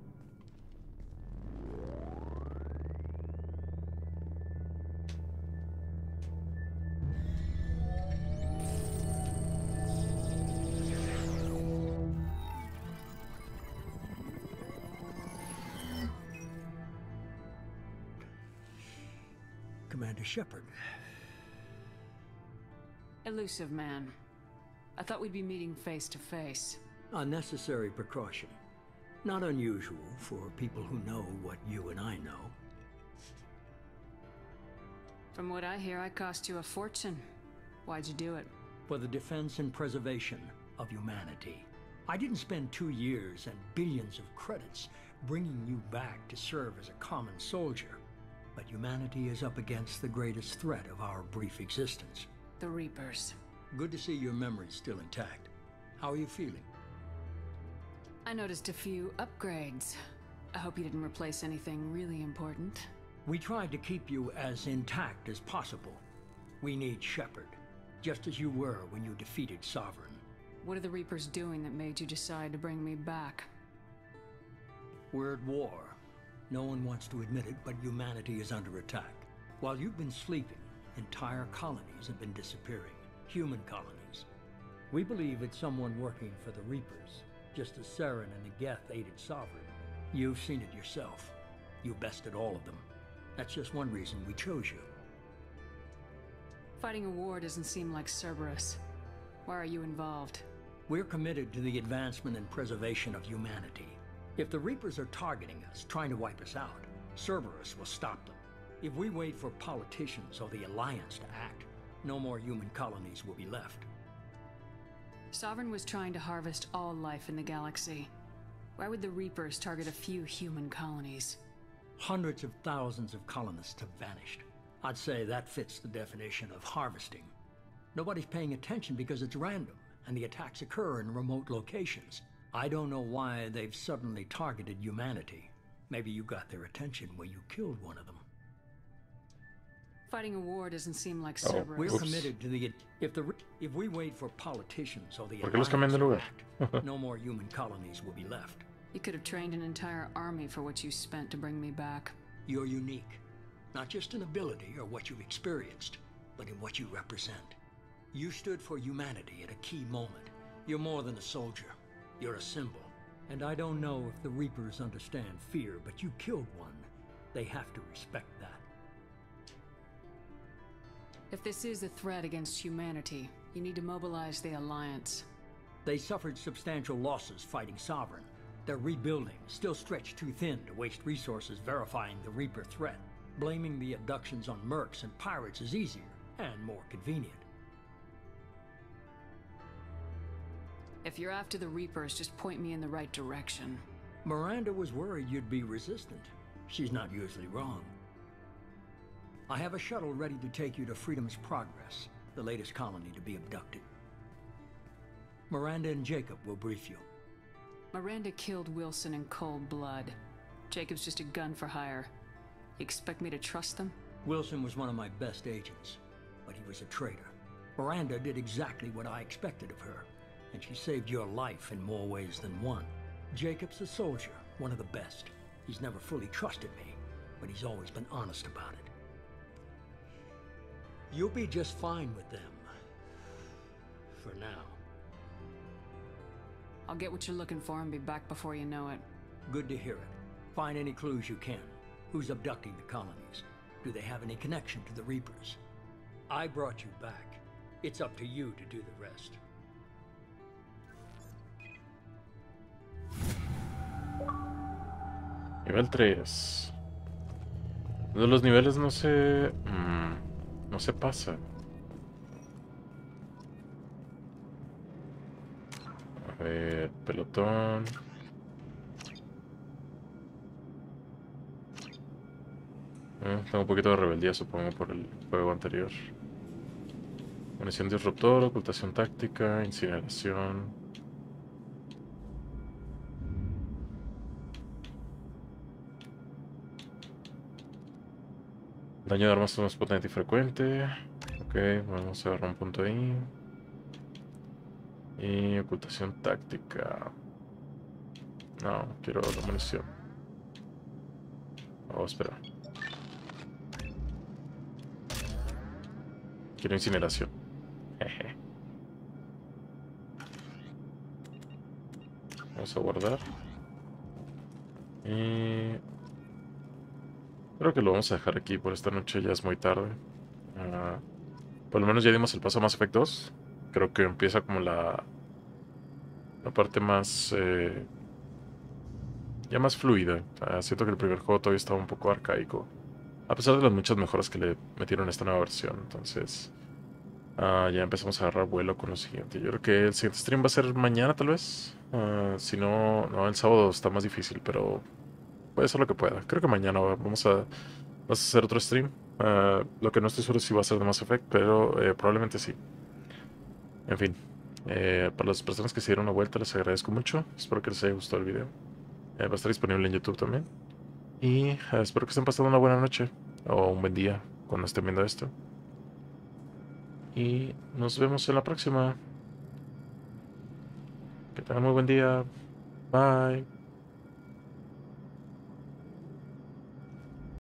Commander Shepard. Elusive Man. I thought we'd be meeting face to face. A necessary precaution. Not unusual for people who know what you and I know. From what I hear, I cost you a fortune. Why'd you do it? For the defense and preservation of humanity. I didn't spend 2 years and billions of credits bringing you back to serve as a common soldier. But humanity is up against the greatest threat of our brief existence. The Reapers. Good to see your memory's still intact. How are you feeling? I noticed a few upgrades. I hope you didn't replace anything really important. We tried to keep you as intact as possible. We need Shepard, just as you were when you defeated Sovereign. What are the Reapers doing that made you decide to bring me back? We're at war. No one wants to admit it, but humanity is under attack. While you've been sleeping, entire colonies have been disappearing. Human colonies. We believe it's someone working for the Reapers, just as Saren and the Geth aided Sovereign. You've seen it yourself. You bested all of them. That's just one reason we chose you. Fighting a war doesn't seem like Cerberus. Why are you involved? We're committed to the advancement and preservation of humanity. If the Reapers are targeting us, trying to wipe us out, Cerberus will stop them. If we wait for politicians or the Alliance to act, no more human colonies will be left. Sovereign was trying to harvest all life in the galaxy. Why would the Reapers target a few human colonies? Hundreds of thousands of colonists have vanished. I'd say that fits the definition of harvesting. Nobody's paying attention because it's random, and the attacks occur in remote locations. I don't know why they've suddenly targeted humanity. Maybe you got their attention when you killed one of them. Fighting a war doesn't seem like Cerberus. We're committed to the... If we wait for politicians or the ¿Por qué los cambian de lugar? Act, no more human colonies will be left. You could have trained an entire army for what you spent to bring me back. You're unique. Not just in ability or what you've experienced, but in what you represent. You stood for humanity at a key moment. You're more than a soldier. You're a symbol. And I don't know if the Reapers understand fear, but you killed one. They have to respect that. If this is a threat against humanity, you need to mobilize the Alliance. They suffered substantial losses fighting Sovereign. They're rebuilding, still stretched too thin to waste resources verifying the Reaper threat. Blaming the abductions on mercs and pirates is easier and more convenient. If you're after the Reapers, just point me in the right direction. Miranda was worried you'd be resistant. She's not usually wrong. I have a shuttle ready to take you to Freedom's Progress, the latest colony to be abducted. Miranda and Jacob will brief you. Miranda killed Wilson in cold blood. Jacob's just a gun for hire. You expect me to trust them? Wilson was one of my best agents, but he was a traitor. Miranda did exactly what I expected of her, and she saved your life in more ways than one. Jacob's a soldier, one of the best. He's never fully trusted me, but he's always been honest about it. You'll be just fine with them. For now. I'll get what you're looking for and be back before you know it. Good to hear it. Find any clues you can. Who's abducting the colonies? Do they have any connection to the Reapers? I brought you back. It's up to you to do the rest. Nivel 3. De los niveles no se... no se pasa. A ver, pelotón. Tengo un poquito de rebeldía, supongo, por el juego anterior. Munición disruptor, ocultación táctica, incineración. Daño de armas más potente y frecuente. Ok, vamos a agarrar un punto ahí. Y ocultación táctica. No, quiero la munición. Oh, espera. Quiero incineración. Jeje. Vamos a guardar. Y... creo que lo vamos a dejar aquí por esta noche, ya es muy tarde. Por lo menos ya dimos el paso a Mass Effect 2. Creo que empieza como la parte más... ya más fluida. Siento que el primer juego todavía estaba un poco arcaico. A pesar de las muchas mejoras que le metieron a esta nueva versión. Entonces... ya empezamos a agarrar vuelo con lo siguiente. Yo creo que el siguiente stream va a ser mañana tal vez. Si no, el sábado está más difícil, pero... puede ser lo que pueda. Creo que mañana vamos a hacer otro stream. Lo que no estoy seguro si va a ser de Mass Effect, pero probablemente sí. En fin. Para las personas que se dieron una vuelta, les agradezco mucho. Espero que les haya gustado el video. Va a estar disponible en YouTube también. Y espero que estén pasando una buena noche o un buen día cuando estén viendo esto. Y nos vemos en la próxima. Que tengan muy buen día. Bye.